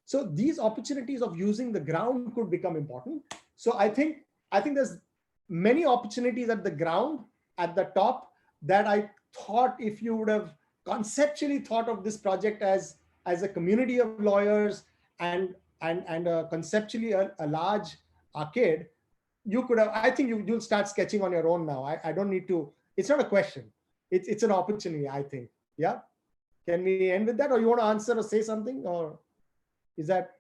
So these opportunities of using the ground could become important. So I think there's many opportunities at the ground, at the top, that I thought if you would have conceptually thought of this project as a community of lawyers and conceptually a large arcade, you could have, I think you'll start sketching on your own now. I don't need to, it's not a question. It's an opportunity, I think. Yeah. Can we end with that, or you want to answer or say something, or is that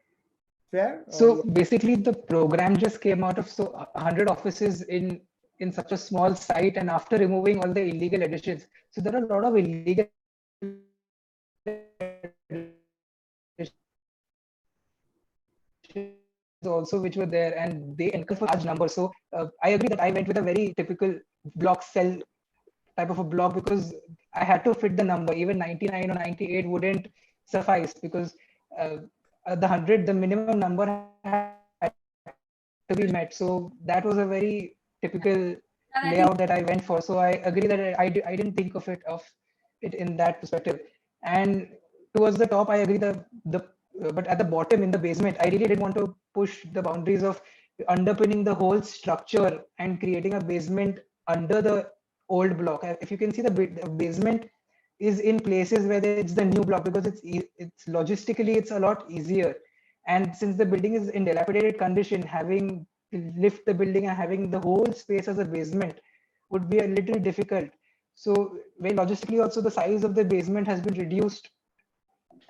fair? So basically the program just came out of 100 offices in such a small site, and after removing all the illegal additions. So there are a lot of illegal also which were there, and they encumber for large numbers. So I agree that I went with a very typical block cell type of a block, because I had to fit the number. Even 99 or 98 wouldn't suffice, because the 100, the minimum number had to be met. So that was a very typical layout that I went for. So I agree that I didn't think of it in that perspective. And towards the top, I agree that but at the bottom in the basement, I really didn't want to push the boundaries of underpinning the whole structure and creating a basement under the old block. If you can see, the basement is in places where it's the new block, because it's logistically it's a lot easier. And since the building is in dilapidated condition, having to lift the building and having the whole space as a basement would be a little difficult. So very logistically also, the size of the basement has been reduced.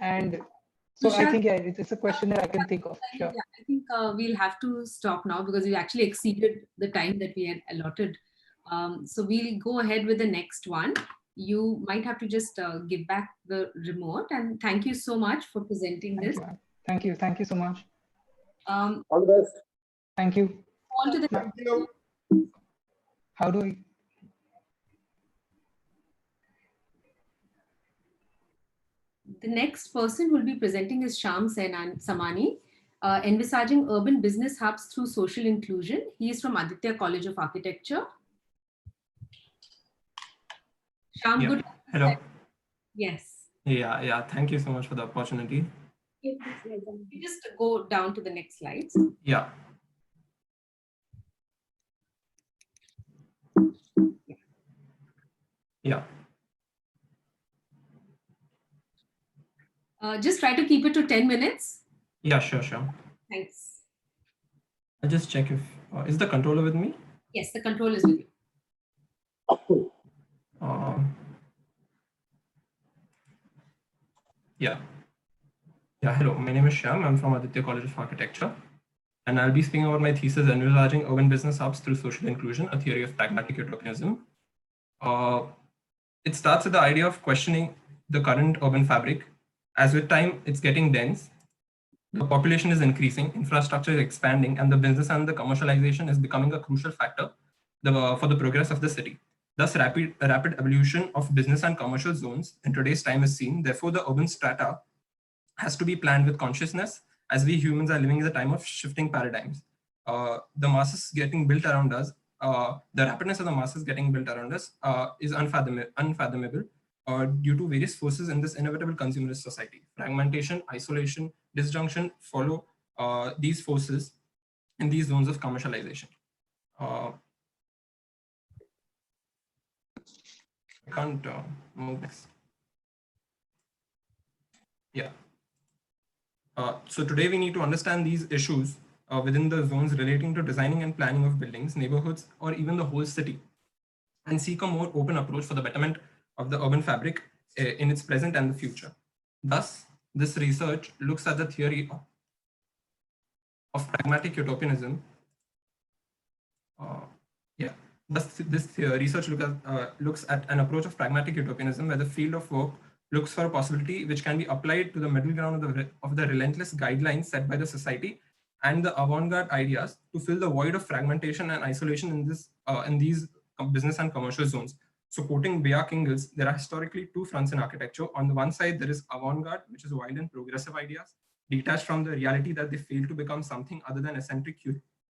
And so I think, yeah, it's a question that I can think of. Sure. Yeah, I think we'll have to stop now, because we actually exceeded the time that we had allotted. So we'll go ahead with the next one. You might have to just give back the remote, and thank you so much for presenting this. Thank you so much. All the best. Thank you. On to the Thank you. How do we? The next person who will be presenting is Shyam Samani, envisaging urban business hubs through social inclusion. He is from Aditya College of Architecture. Shyam, yeah. good. Hello. Yes. Yeah. Thank you so much for the opportunity. You just go down to the next slides. Yeah. Yeah. Just try to keep it to 10 minutes. Yeah, sure. Thanks. I'll just check if, is the controller with me? Yes, the control is with you. Yeah. Yeah, hello. My name is Shyam. I'm from Advaith College of Architecture. And I'll be speaking about my thesis, Envisaging Urban Business Hubs Through Social Inclusion, a Theory of Pragmatic Utopianism. It starts with the idea of questioning the current urban fabric. As with time, it's getting dense. The population is increasing, infrastructure is expanding, and the business and the commercialization is becoming a crucial factor for the progress of the city. Thus, rapid evolution of business and commercial zones in today's time is seen. Therefore, the urban strata has to be planned with consciousness, as we humans are living in the time of shifting paradigms. The masses getting built around us, the rapidness of the masses getting built around us is unfathomable due to various forces in this inevitable consumerist society. Fragmentation, isolation, disjunction follow these forces in these zones of commercialization. I can't move next. Yeah. So today we need to understand these issues within the zones relating to designing and planning of buildings, neighborhoods, or even the whole city, and seek a more open approach for the betterment of the urban fabric in its present and the future. Thus, this research looks at the theory of pragmatic utopianism. This research looks at an approach of pragmatic utopianism where the field of work looks for a possibility which can be applied to the middle ground of the relentless guidelines set by the society and the avant-garde ideas to fill the void of fragmentation and isolation in these business and commercial zones. So quoting Bea Kingles, there are historically two fronts in architecture. On the one side, there is avant-garde, which is wild and progressive ideas, detached from the reality that they fail to become something other than eccentric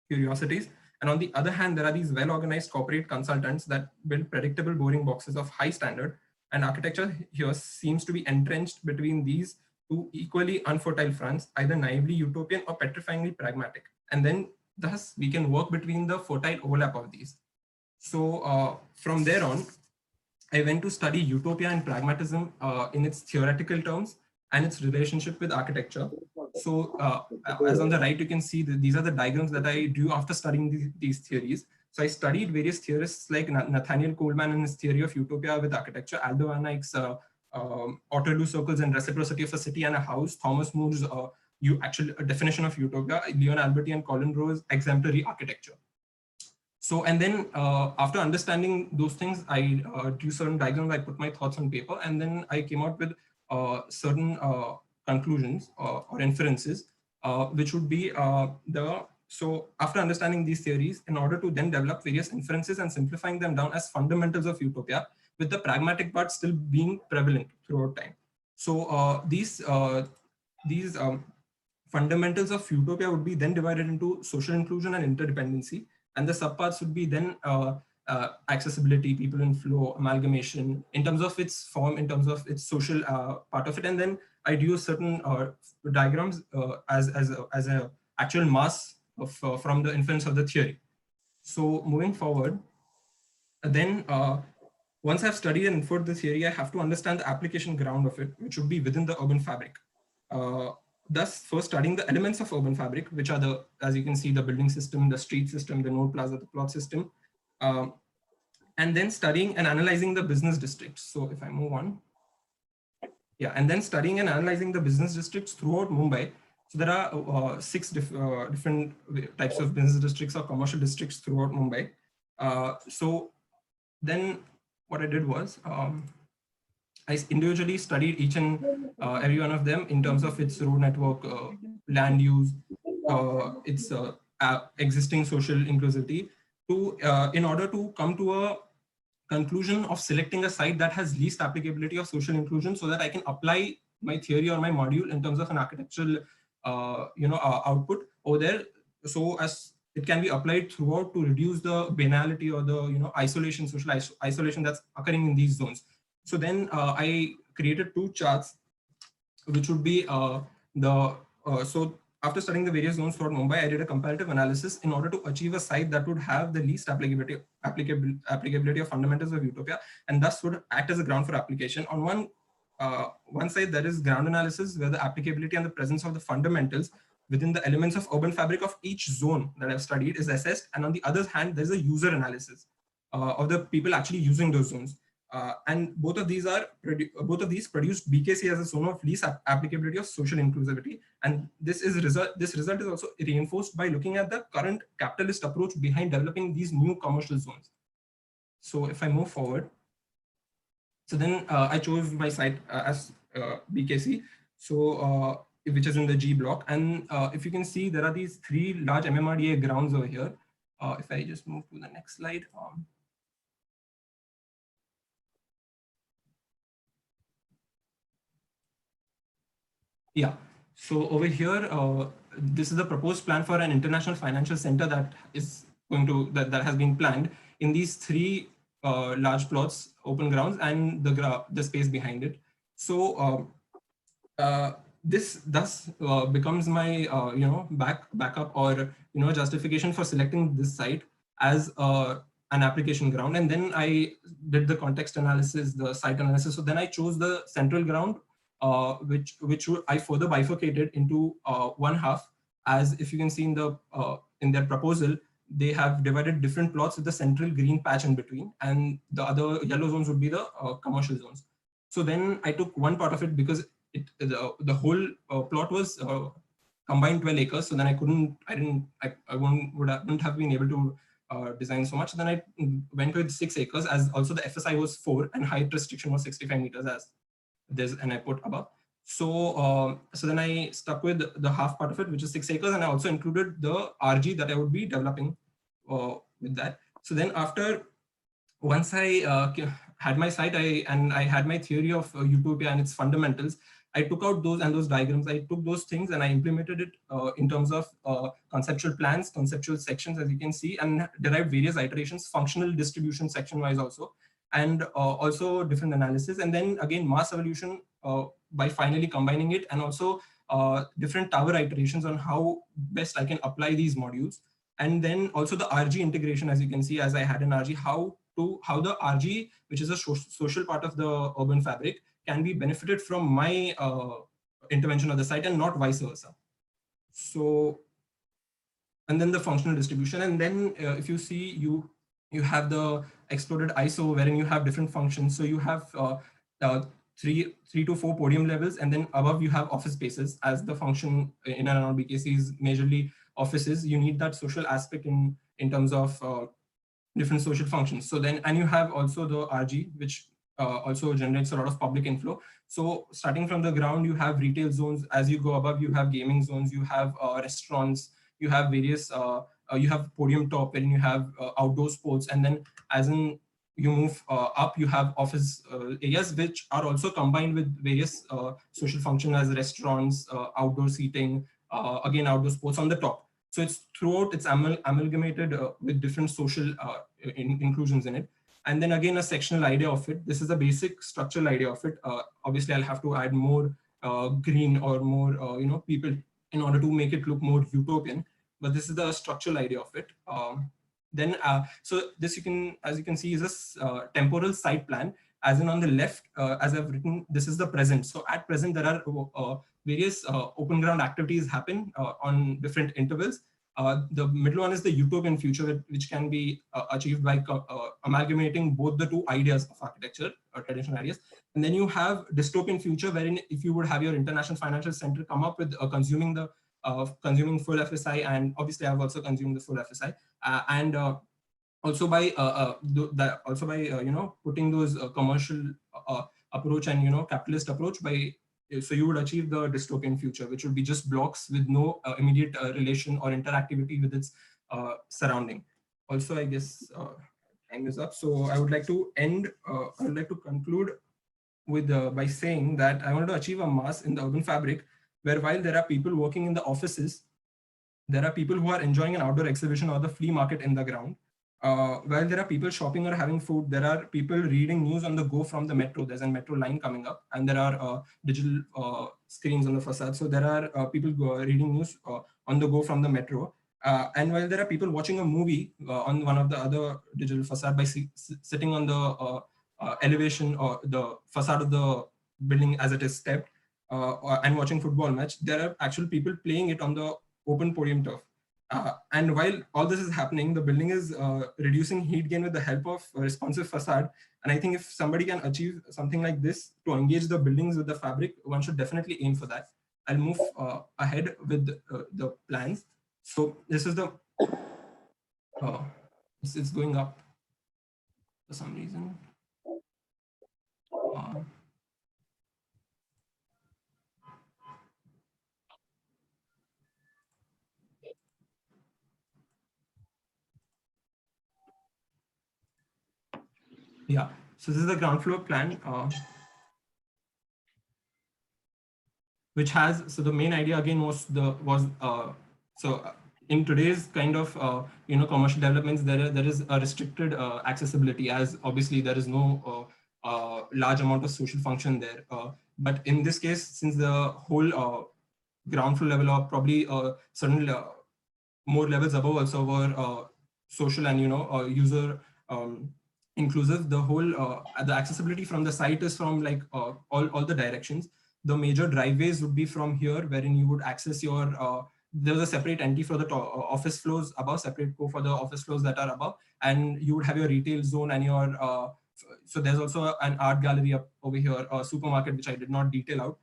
curiosities. And on the other hand, there are these well-organized corporate consultants that build predictable, boring boxes of high standard. And architecture here seems to be entrenched between these two equally unfertile fronts, either naively utopian or petrifyingly pragmatic. And then thus we can work between the fertile overlap of these. So from there on, I went to study utopia and pragmatism in its theoretical terms and its relationship with architecture. So as on the right, you can see that these are the diagrams that I drew after studying these theories. So I studied various theorists like Nathaniel Coleman and his theory of utopia with architecture, Aldo van Eyck's Waterloo circles and reciprocity of a city and a house, Thomas More's actual definition of utopia, Leon Alberti and Colin Rowe's exemplary architecture. So, and then after understanding those things, I drew certain diagrams, I put my thoughts on paper, and then I came out with certain conclusions or inferences, which would be so after understanding these theories, in order to then develop various inferences and simplifying them down as fundamentals of utopia, with the pragmatic part still being prevalent throughout time. So these fundamentals of utopia would be then divided into social inclusion and interdependency, and the subparts would be then accessibility, people in flow, amalgamation, in terms of its form, in terms of its social part of it, and then I drew certain diagrams as a actual mass of from the inference of the theory. So moving forward, then once I've studied and inferred the theory, I have to understand the application ground of it, which would be within the urban fabric. Thus, first studying the elements of urban fabric, which are the, as you can see, the building system, the street system, the node plaza, the plot system, and then studying and analyzing the business districts. So if I move on, yeah, and then studying and analyzing the business districts throughout Mumbai. So there are 6 different types of business districts or commercial districts throughout Mumbai. So then what I did was, I individually studied each and every one of them in terms of its road network, land use, its existing social inclusivity, in order to come to a conclusion of selecting a site that has least applicability of social inclusion, so that I can apply my theory or my module in terms of an architectural output over there, so as it can be applied throughout to reduce the banality or the isolation, social isolation that's occurring in these zones. So then I created 2 charts, which would be so after studying the various zones throughout Mumbai, I did a comparative analysis in order to achieve a site that would have the least applicability of fundamentals of utopia, and thus would act as a ground for application. On one side, there is ground analysis, where the applicability and the presence of the fundamentals within the elements of urban fabric of each zone that I've studied is assessed. And on the other hand, there's a user analysis of the people actually using those zones. And both of these produced BKC as a zone of least applicability of social inclusivity. And this result is also reinforced by looking at the current capitalist approach behind developing these new commercial zones. So if I move forward, so then I chose my site as BKC, so which is in the G block. And if you can see, there are these 3 large MMRDA grounds over here. If I just move to the next slide. Yeah, so over here, this is the proposed plan for an international financial center that is going to, that has been planned in these 3 large plots, open grounds, and the space behind it. So this thus becomes my backup or justification for selecting this site as an application ground. And then I did the context analysis, the site analysis. So then I chose the central ground, which I further bifurcated into one half. As if you can see in their proposal, they have divided different plots with the central green patch in between, and the other yellow zones would be the commercial zones. So then I took one part of it because the whole plot was combined 12 acres. So then I wouldn't have been able to design so much. Then I went with 6 acres, as also the FSI was 4 and height restriction was 65 meters as there's an airport above. So so then I stuck with the half part of it, which is 6 acres, and I also included the RG that I would be developing with that. So then once I had my site, and I had my theory of utopia and its fundamentals, I took out those diagrams. I took those things and I implemented it in terms of conceptual plans, conceptual sections, as you can see, and derived various iterations, functional distribution section wise also, and also different analysis. And then again, mass evolution by finally combining it, and also different tower iterations on how best I can apply these modules. And then also the RG integration, as you can see, as I had an RG, how the RG, which is a social part of the urban fabric, can be benefited from my intervention of the site and not vice versa. So, and then the functional distribution. And then if you see, you have the exploded ISO, wherein you have different functions. So you have 3 to 4 podium levels, and then above you have office spaces, as the function in and around BKC is majorly offices. You need that social aspect in terms of different social functions. So then, and you have also the RG, which also generates a lot of public inflow. So starting from the ground, you have retail zones. As you go above, you have gaming zones, you have restaurants, you have various, you have podium top, wherein you have outdoor sports. And then as in you move up, you have office areas, which are also combined with various social functions as restaurants, outdoor seating, again, outdoor sports on the top. So it's throughout, it's amalgamated with different social inclusions in it. And then again, a sectional idea of it. This is a basic structural idea of it. Obviously, I'll have to add more green or more people in order to make it look more utopian. But this is the structural idea of it. Then, so this as you can see, is a temporal site plan. As in on the left, as I've written, this is the present. So at present, there are various open ground activities happen on different intervals. The middle one is the utopian future, which can be achieved by amalgamating both the 2 ideas of architecture, or traditional ideas. And then you have dystopian future, wherein if you would have your international financial center come up with consuming full FSI, and obviously I've also consumed the full FSI, and also by putting those commercial approach and capitalist approach so you would achieve the dystopian future, which would be just blocks with no immediate relation or interactivity with its surrounding. Also, I guess time is up. So I would like to conclude with by saying that I wanted to achieve a mass in the urban fabric, where while there are people working in the offices, there are people who are enjoying an outdoor exhibition or the flea market in the ground. While there are people shopping or having food, there are people reading news on the go from the metro. There's a metro line coming up, and there are digital screens on the facade. So there are people reading news on the go from the metro. And while there are people watching a movie on one of the other digital facade by sitting on the elevation or the facade of the building as it is stepped, and watching football match, there are actual people playing it on the open podium turf. And while all this is happening, the building is reducing heat gain with the help of a responsive facade. And I think if somebody can achieve something like this to engage the buildings with the fabric, one should definitely aim for that. I'll move ahead with the plans. So this is the, it's going up for some reason. Yeah, so this is the ground floor plan, which has, so the main idea again was in today's kind of commercial developments, there is a restricted accessibility, as obviously there is no large amount of social function there. But in this case, since the whole ground floor level, or probably certain more levels above also were social and user inclusive, the whole the accessibility from the site is from like all the directions. The major driveways would be from here, wherein you would access your there's a separate entry for the office floors above, separate core for the office floors that are above, and you would have your retail zone and your so there's also an art gallery up over here, a supermarket which I did not detail out,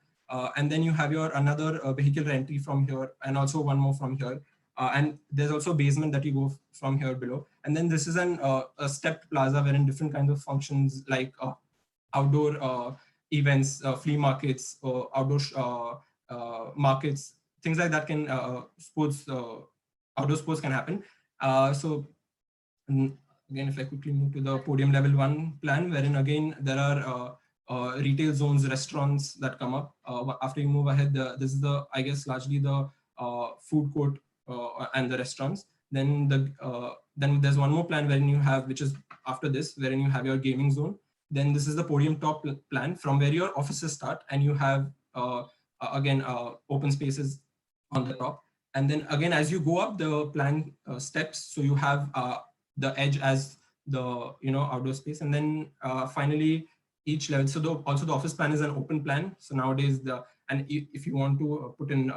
and then you have your another vehicular entry from here, and also one more from here. And there's also a basement that you go from here below. And then this is a stepped plaza wherein different kinds of functions like outdoor events, flea markets, or outdoor markets, things like that can, outdoor sports can happen. So again, if I quickly move to the podium level 1 plan, wherein again, there are retail zones, restaurants that come up. After you move ahead, this is the, I guess, largely the food court and the restaurants. Then then there's one more plan wherein you have, which is after this, wherein you have your gaming zone. Then this is the podium top plan from where your offices start, and you have again open spaces on the top. And then again, as you go up the plan steps, so you have the edge as the outdoor space, and then finally each level. So also the office plan is an open plan. So nowadays if you want to put in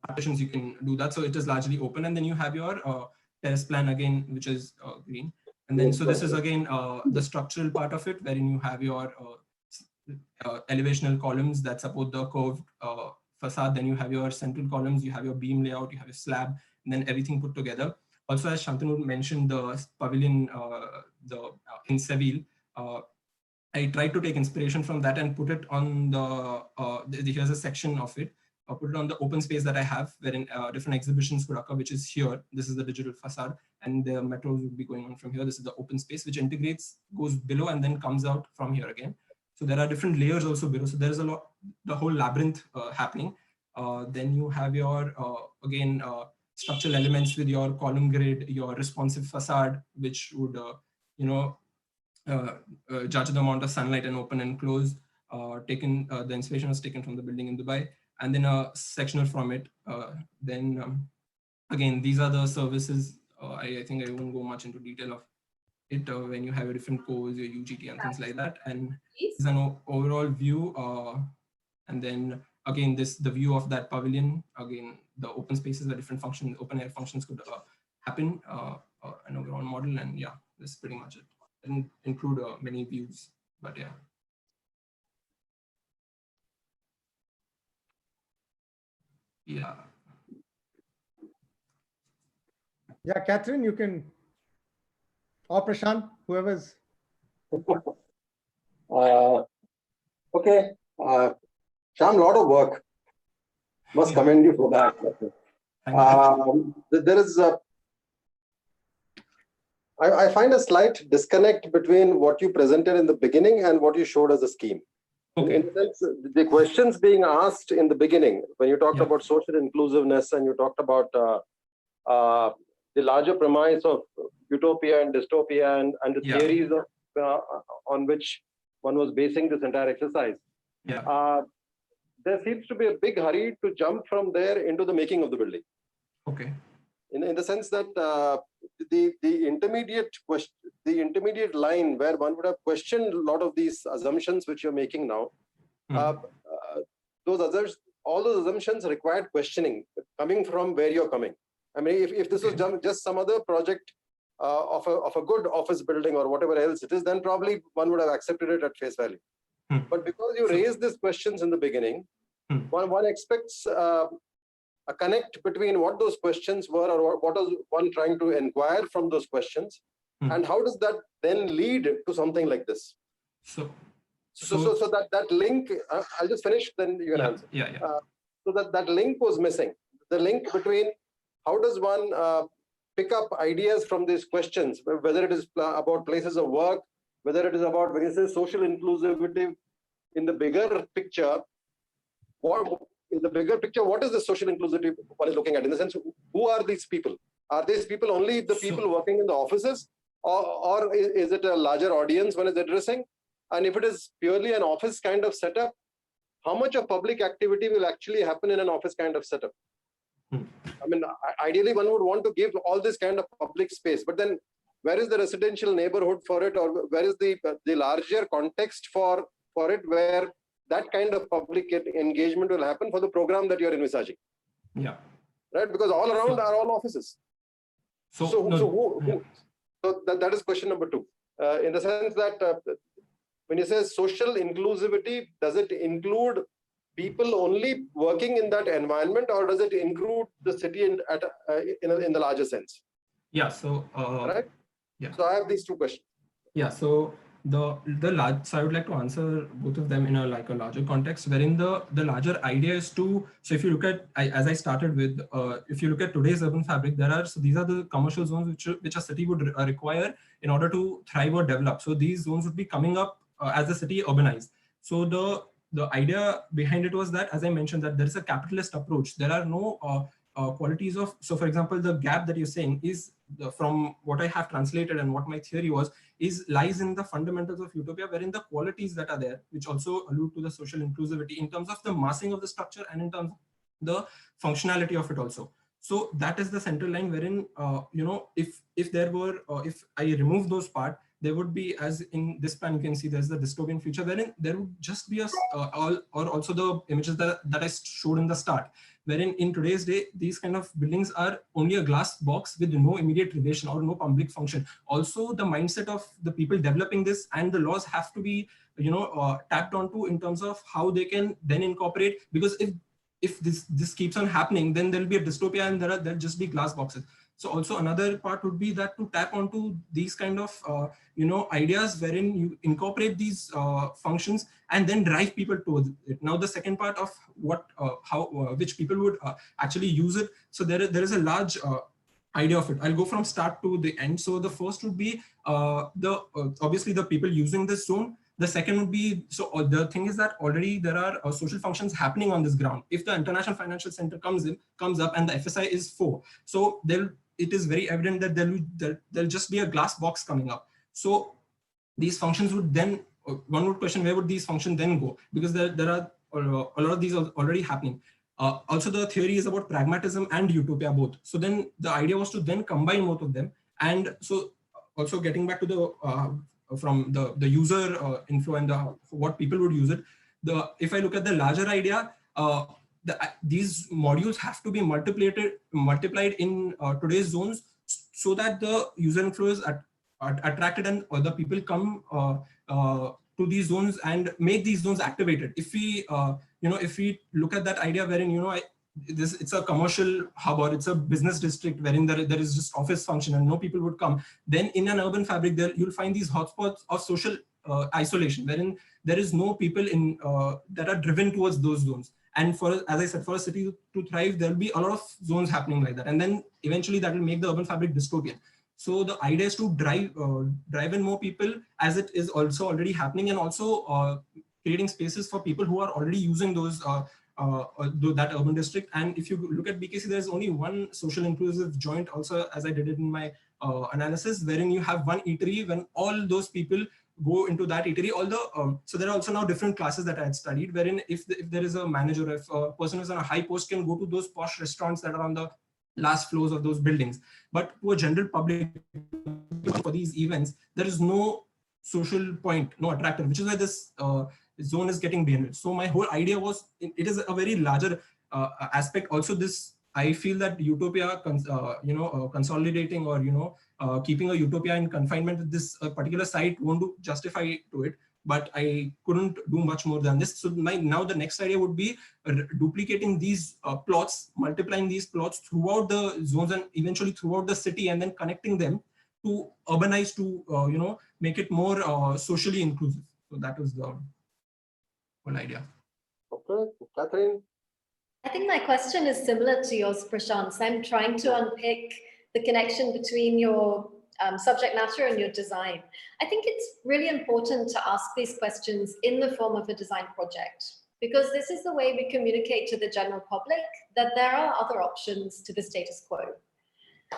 partitions, you can do that. So it is largely open. And then you have your terrace plan again, which is green. And then so this is again the structural part of it, wherein you have your elevational columns that support the curved facade. Then you have your central columns, you have your beam layout, you have your slab, and then everything put together. Also, as Shantanu mentioned, the pavilion in Seville, I tried to take inspiration from that and put it on here's a section of it. I'll put it on the open space that I have, wherein different exhibitions could occur, which is here. This is the digital facade, and the metros would be going on from here. This is the open space, which integrates, goes below, and then comes out from here again. So there are different layers also below. So there's the whole labyrinth happening. Then you have your, again, structural elements with your column grid, your responsive facade, which would, judge the amount of sunlight and open and close. The inspiration was taken from the building in Dubai. And then a sectional from it. Again, these are the services. I think I won't go much into detail of it when you have your different cores, your UGT and things like that. And it's an overall view. And then again, the view of that pavilion, again, the open spaces, the different functions, open air functions could happen, an overall model. And yeah, that's pretty much it. And include many views, but yeah. Yeah. Yeah, Cathrine, you can, or Prashant, whoever's. Okay. Shyam, lot of work. Must commend you for that. There is I find a slight disconnect between what you presented in the beginning and what you showed as a scheme. Okay. In the sense, the questions being asked in the beginning, when you talked about social inclusiveness and you talked about the larger premise of utopia and dystopia and the theories of, on which one was basing this entire exercise. There seems to be a big hurry to jump from there into the making of the building. Okay. In the sense that the intermediate line where one would have questioned a lot of these assumptions which you're making now, all those assumptions required questioning, coming from where you're coming. I mean, if this was just some other project of a good office building or whatever else it is, then probably one would have accepted it at face value. But because you raised these questions in the beginning, one expects a connect between what those questions were or what was one trying to inquire from those questions, and how does that then lead to something like this? So that link, I'll just finish, then you can answer. So that link was missing. The link between how does one pick up ideas from these questions, whether it is about places of work, whether it is about, when you say social inclusivity in the bigger picture, what is the social inclusivity one is looking at? In the sense, who are these people? Are these people only the people working in the offices, or is it a larger audience one is addressing? And if it is purely an office kind of setup, how much of public activity will actually happen in an office kind of setup? I mean, ideally one would want to give all this kind of public space, but then where is the residential neighborhood for it, or where is the larger context for it, where that kind of public engagement will happen for the program that you're envisaging? Yeah. Right? Because all around are all offices. So that is question number 2. In the sense that when you say social inclusivity, does it include people only working in that environment, or does it include the city in the larger sense? Yeah. So right. Yeah. So I have these 2 questions. Yeah. So so I would like to answer both of them in a larger context, wherein the larger idea is to, so if you look at, as I started with, if you look at today's urban fabric, these are the commercial zones which a city would require in order to thrive or develop. So these zones would be coming up as the city urbanized. So the idea behind it was that, as I mentioned, that there is a capitalist approach. There are no qualities of, so for example, the gap that you're saying is, from what I have translated and what my theory was, lies in the fundamentals of utopia, wherein the qualities that are there, which also allude to the social inclusivity in terms of the massing of the structure and in terms of the functionality of it also. So that is the central line wherein, if there were, if I remove those parts, there would be, as in this plan, you can see there's the dystopian future wherein there would just be also the images that I showed in the start, wherein in today's day, these kind of buildings are only a glass box with no immediate relation or no public function. Also, the mindset of the people developing this and the laws have to be, tapped onto in terms of how they can then incorporate, because if this keeps on happening, then there'll be a dystopia and there'll just be glass boxes. So also another part would be that to tap onto these kind of ideas wherein you incorporate these functions and then drive people towards it. Now the second part of which people would actually use it. So there is a large idea of it. I'll go from start to the end. So the first would be obviously the people using this zone. The second would be, so the thing is that already there are social functions happening on this ground. If the International Financial Center comes up and the FSI is 4, so it is very evident that there'll just be a glass box coming up. So these functions would then, one would question, where would these functions then go? Because there are a lot of these are already happening. Also, the theory is about pragmatism and utopia both. So then the idea was to then combine both of them. And so also getting back to the from the user inflow and what people would use it. If I look at the larger idea, these modules have to be multiplied in today's zones so that the user inflow is attracted and other people come to these zones and make these zones activated. If we if we look at that idea wherein it's a commercial hub or it's a business district wherein there is just office function and no people would come, then in an urban fabric you'll find these hotspots of social isolation wherein there is no people in that are driven towards those zones. And as I said, for a city to thrive, there'll be a lot of zones happening like that, and then eventually that will make the urban fabric dystopian. So the idea is to drive in more people, as it is also already happening, and also creating spaces for people who are already using those that urban district. And if you look at BKC, there's only one social inclusive joint also, as I did it in my analysis, wherein you have one eatery when all those people go into that eatery. So there are also now different classes that I had studied, wherein if there is a manager, if a person who's on a high post can go to those posh restaurants that are on the last floors of those buildings. But to a general public, for these events, there is no social point, no attractor, which is why this zone is getting banded. So my whole idea was, it is a very larger aspect. Also, this I feel that utopia, consolidating or keeping a utopia in confinement with this particular site won't justify to it. But I couldn't do much more than this. So now the next idea would be duplicating these plots, multiplying these plots throughout the zones and eventually throughout the city, and then connecting them to urbanize to make it more socially inclusive. So that was the whole idea. Okay, Cathrine. I think my question is similar to yours, Prashant. So I'm trying to unpick the connection between your subject matter and your design. I think it's really important to ask these questions in the form of a design project, because this is the way we communicate to the general public that there are other options to the status quo.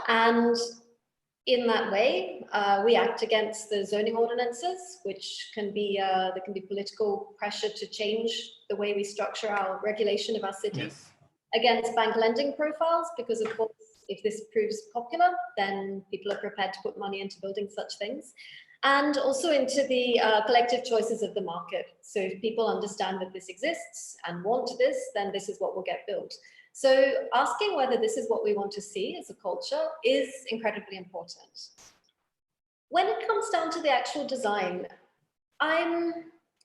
And in that way, we act against the zoning ordinances, which can be, there can be political pressure to change the way we structure our regulation of our city. Yes. Against bank lending profiles, because of course, if this proves popular, then people are prepared to put money into building such things. And also into the collective choices of the market. So if people understand that this exists and want this, then this is what will get built. So asking whether this is what we want to see as a culture is incredibly important. When it comes down to the actual design, I'm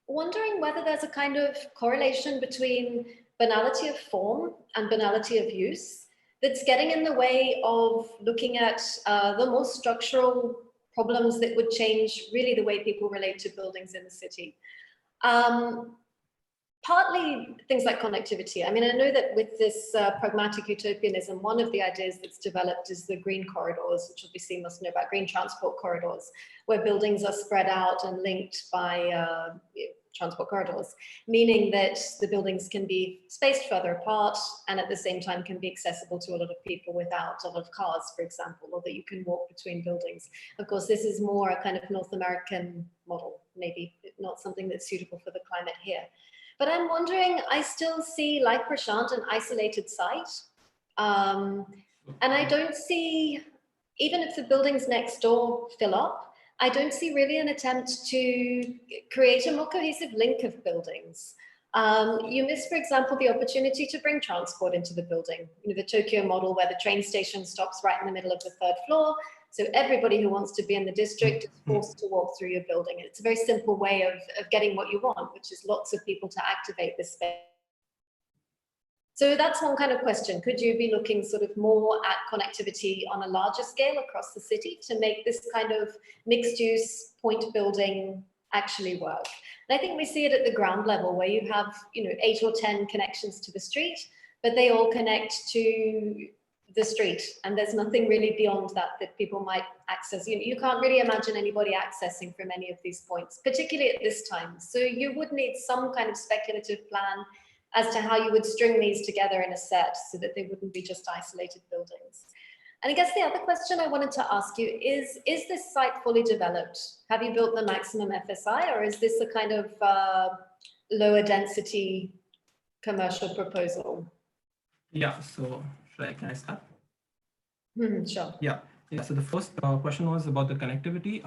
wondering whether there's a kind of correlation between banality of form and banality of use that's getting in the way of looking at the more structural problems that would change really the way people relate to buildings in the city. Partly things like connectivity. I mean, I know that with this pragmatic utopianism, one of the ideas that's developed is the green corridors, which obviously you must know about, green transport corridors, where buildings are spread out and linked by transport corridors, meaning that the buildings can be spaced further apart and at the same time can be accessible to a lot of people without a lot of cars, for example, or that you can walk between buildings. Of course, this is more a kind of North American model, maybe not something that's suitable for the climate here. But I'm wondering, I still see, like Prashant, an isolated site. And I don't see, even if the buildings next door fill up, I don't see really an attempt to create a more cohesive link of buildings. You miss, for example, the opportunity to bring transport into the building. You know, the Tokyo model where the train station stops right in the middle of the third floor. So everybody who wants to be in the district is forced to walk through your building. And it's a very simple way of getting what you want, which is lots of people to activate this space. So that's one kind of question. Could you be looking sort of more at connectivity on a larger scale across the city to make this kind of mixed use point building actually work? And I think we see it at the ground level where you have, 8 or 10 connections to the street, but they all connect to the street. And there's nothing really beyond that people might access. You can't really imagine anybody accessing from any of these points, particularly at this time. So you would need some kind of speculative plan as to how you would string these together in a set so that they wouldn't be just isolated buildings. And I guess the other question I wanted to ask you is this site fully developed? Have you built the maximum FSI, or is this a kind of lower density commercial proposal? Yeah, so can I start? Sure. Yeah. So the first question was about the connectivity.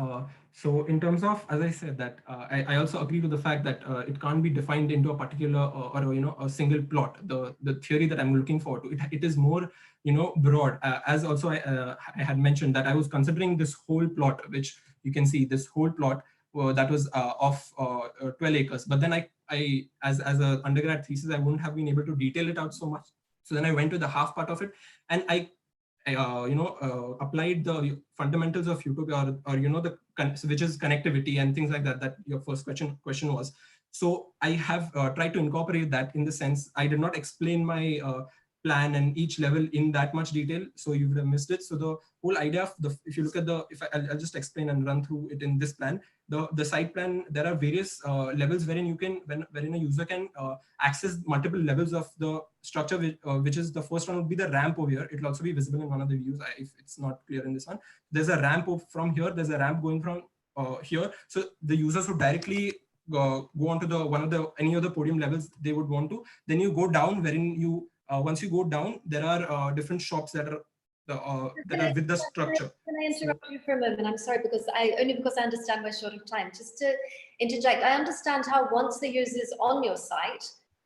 So in terms of, as I said, that I also agree to the fact that it can't be defined into a particular or a single plot. The theory that I'm looking forward to, it is more broad. As also I had mentioned that I was considering this whole plot, which you can see this whole plot that was of 12 acres. But then I as an undergrad thesis, I wouldn't have been able to detail it out so much. So then I went to the half part of it, and I applied the fundamentals of utopia, or which is connectivity and things like that. That your first question was. So I have tried to incorporate that in the sense I did not explain my plan and each level in that much detail, so you would have missed it. So the whole idea of if you look at I'll just explain and run through it in this plan. The site plan, there are various levels wherein a user can access multiple levels of the structure, which is the first one would be the ramp over here. It will also be visible in one of the views if it's not clear in this one. There's a ramp from here. There's a ramp going from here. So the users would directly go onto any of the podium levels they would want to. Then you go down, wherein you once you go down, there are different shops that are with the structure. Can I interrupt you for a moment? I'm sorry, because I understand we're short of time. Just to interject, I understand how once the user is on your site,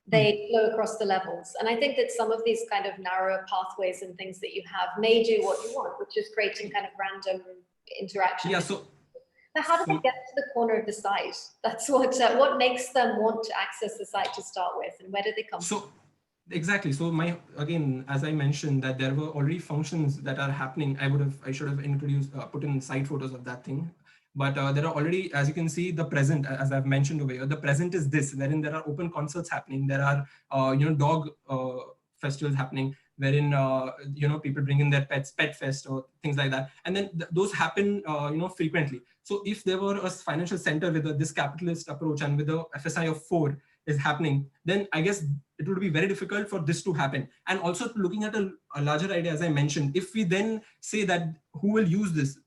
they flow across the levels. And I think that some of these kind of narrower pathways and things that you have may do what you want, which is creating kind of random interaction. Yeah, so but how do they get to the corner of the site? That's what makes them want to access the site to start with, and where do they come from? Exactly. So again, as I mentioned, that there were already functions that are happening. I should have introduced, put in side photos of that thing. But there are already, as you can see, the present, as I've mentioned over here, the present is this, wherein there are open concerts happening. There are, dog festivals happening, wherein, people bring in their pets, pet fest or things like that. And then those happen, frequently. So if there were a financial center with this capitalist approach and with a FSI of 4 is happening, then I guess it would be very difficult for this to happen. And also looking at a larger idea, as I mentioned, if we then say that who will use this,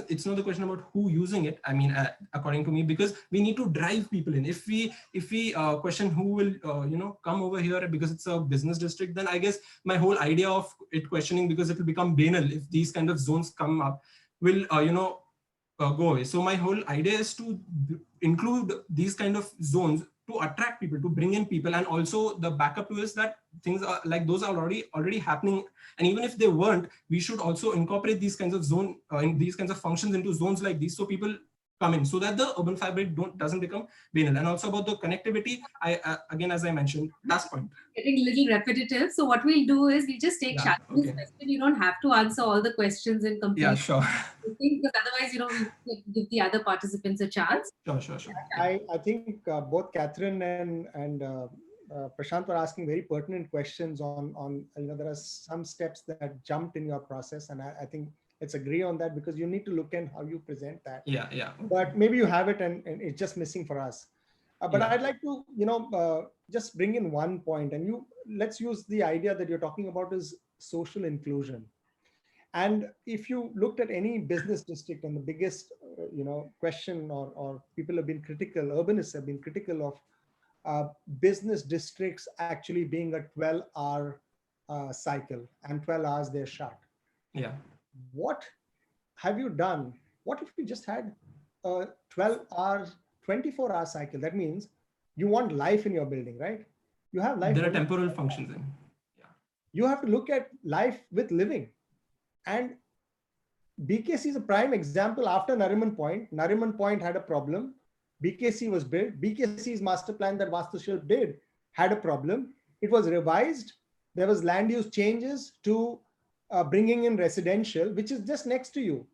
it's not the question about who using it. I mean, according to me, because we need to drive people in. If we question who will come over here because it's a business district, then I guess my whole idea of it questioning, because it will become banal if these kind of zones come up, will go away. So my whole idea is to include these kind of zones to attract people, to bring in people, and also the backup to is that things are like those are already happening. And even if they weren't, we should also incorporate these kinds of these kinds of functions into zones like these, so people come in, so that the urban fabric doesn't become banal. And also about the connectivity, again, as I mentioned, last point. Getting a little repetitive. So what we'll do is we'll just take Shantanu's question. You don't have to answer all the questions in complete. Yeah, sure. Because otherwise, we give the other participants a chance. Sure. I think both Cathrine and Prashant were asking very pertinent questions on there are some steps that jumped in your process, and I think let's agree on that, because you need to look at how you present that. Yeah. But maybe you have it and it's just missing for us. But I'd like to just bring in one point, and let's use the idea that you're talking about is social inclusion. And if you looked at any business district, and the biggest question or people have been critical, urbanists have been critical of business districts actually being a 12-hour cycle, and 12 hours they're shut. Yeah. What have you done? What if you just had a 12-hour, 24-hour cycle? That means you want life in your building, right? You have life. There are temporal functions in. Yeah. You have to look at life with living. And BKC is a prime example. After Nariman Point had a problem. BKC was built. BKC's master plan that Vastushilp did had a problem. It was revised. There was land use changes to bringing in residential, which is just next to you.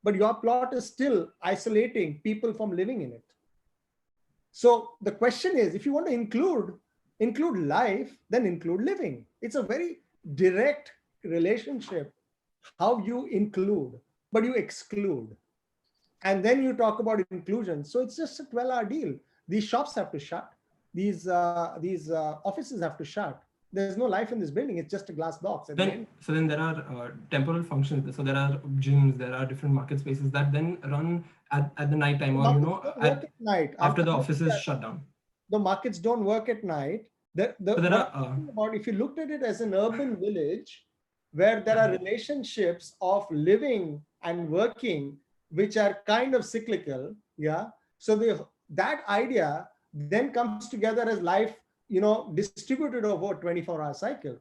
But your plot is still isolating people from living in it. So the question is, if you want to include life, then include living. It's a very direct relationship. How you include, but you exclude. And then you talk about inclusion. So it's just a 12-hour deal. These shops have to shut. These offices have to shut. There's no life in this building. It's just a glass box. So then there are temporal functions. So there are gyms, there are different market spaces that then run at the night time, or at night after the office is shut down. The markets don't work at night. If you looked at it as an urban village, where there are relationships of living and working, which are kind of cyclical. Yeah. So that idea then comes together as life, distributed over a 24-hour cycle.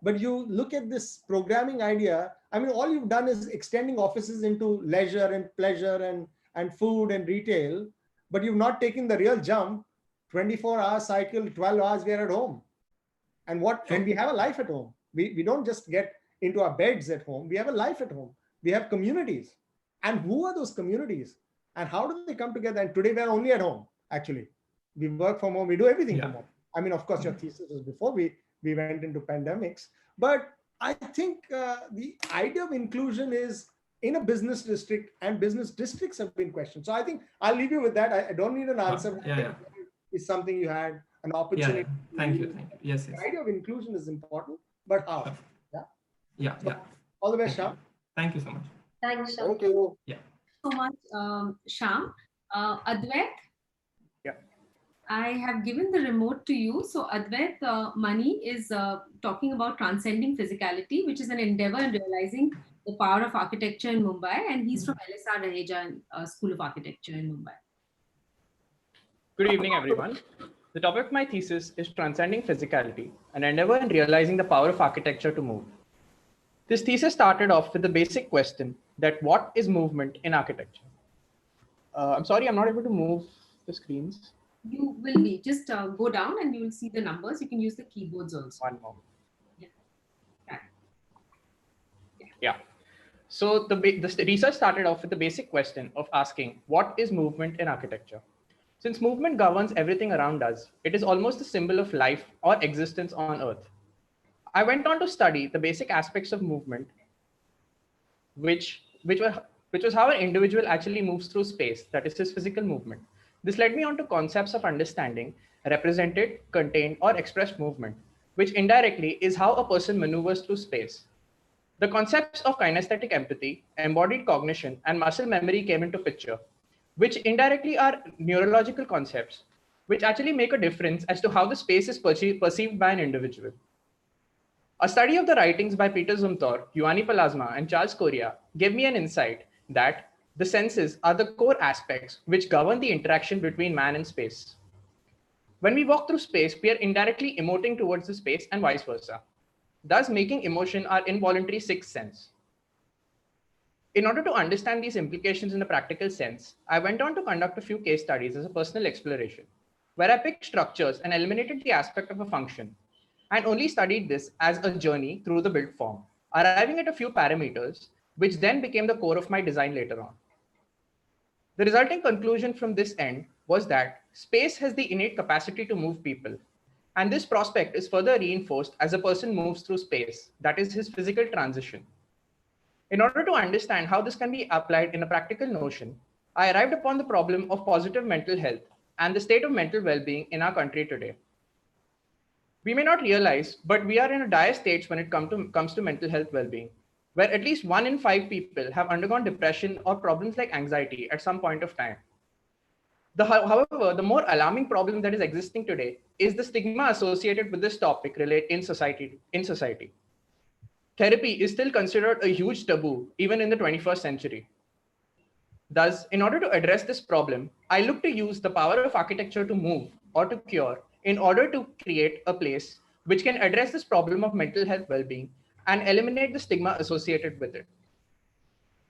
But you look at this programming idea, I mean, all you've done is extending offices into leisure and pleasure and food and retail, but you've not taken the real jump. 24-hour cycle, 12 hours we are at home. And we have a life at home. We don't just get into our beds at home. We have a life at home. We have communities. And who are those communities? And how do they come together? And today we're only at home, actually. We work from home. We do everything from home. I mean, of course, your thesis was before we went into pandemics. But I think the idea of inclusion is in a business district, and business districts have been questioned. So I think I'll leave you with that. I don't need an answer. It's something you had an opportunity. Thank you. Yes. The idea of inclusion is important, but how? Yeah. All the best, Shyam. Thank you so much. Thanks, Shyam. Thank you. So much, Shyam. Advaith? Yeah. I have given the remote to you. So Advaith Mani is talking about transcending physicality, which is an endeavor in realizing the power of architecture in Mumbai. And he's from LSR Raheja School of Architecture in Mumbai. Good evening, everyone. The topic of my thesis is Transcending Physicality, an endeavor in realizing the power of architecture to move. This thesis started off with the basic question that what is movement in architecture? I'm sorry, I'm not able to move the screens. You will be. Just go down and you will see the numbers. You can use the keyboards also. One more. Yeah. Yeah. So the research started off with the basic question of asking, what is movement in architecture? Since movement governs everything around us, it is almost a symbol of life or existence on Earth. I went on to study the basic aspects of movement, which was how an individual actually moves through space, that is his physical movement. This led me on to concepts of understanding represented, contained, or expressed movement, which indirectly is how a person maneuvers through space. The concepts of kinesthetic empathy, embodied cognition, and muscle memory came into picture, which indirectly are neurological concepts, which actually make a difference as to how the space is perceived by an individual. A study of the writings by Peter Zumthor, Ioannis Palamas, and Charles Correa gave me an insight that the senses are the core aspects which govern the interaction between man and space. When we walk through space, we are indirectly emoting towards the space and vice versa, thus making emotion our involuntary sixth sense. In order to understand these implications in a practical sense, I went on to conduct a few case studies as a personal exploration, where I picked structures and eliminated the aspect of a function, and only studied this as a journey through the built form, arriving at a few parameters, which then became the core of my design later on. The resulting conclusion from this end was that space has the innate capacity to move people, and this prospect is further reinforced as a person moves through space, that is his physical transition. In order to understand how this can be applied in a practical notion, I arrived upon the problem of positive mental health and the state of mental well-being in our country today. We may not realize, but we are in a dire state when it comes to mental health well-being, where at least 1 in 5 people have undergone depression or problems like anxiety at some point of time. However, the more alarming problem that is existing today is the stigma associated with this topic in society. Therapy is still considered a huge taboo, even in the 21st century. Thus, in order to address this problem, I look to use the power of architecture to move or to cure in order to create a place which can address this problem of mental health well-being and eliminate the stigma associated with it.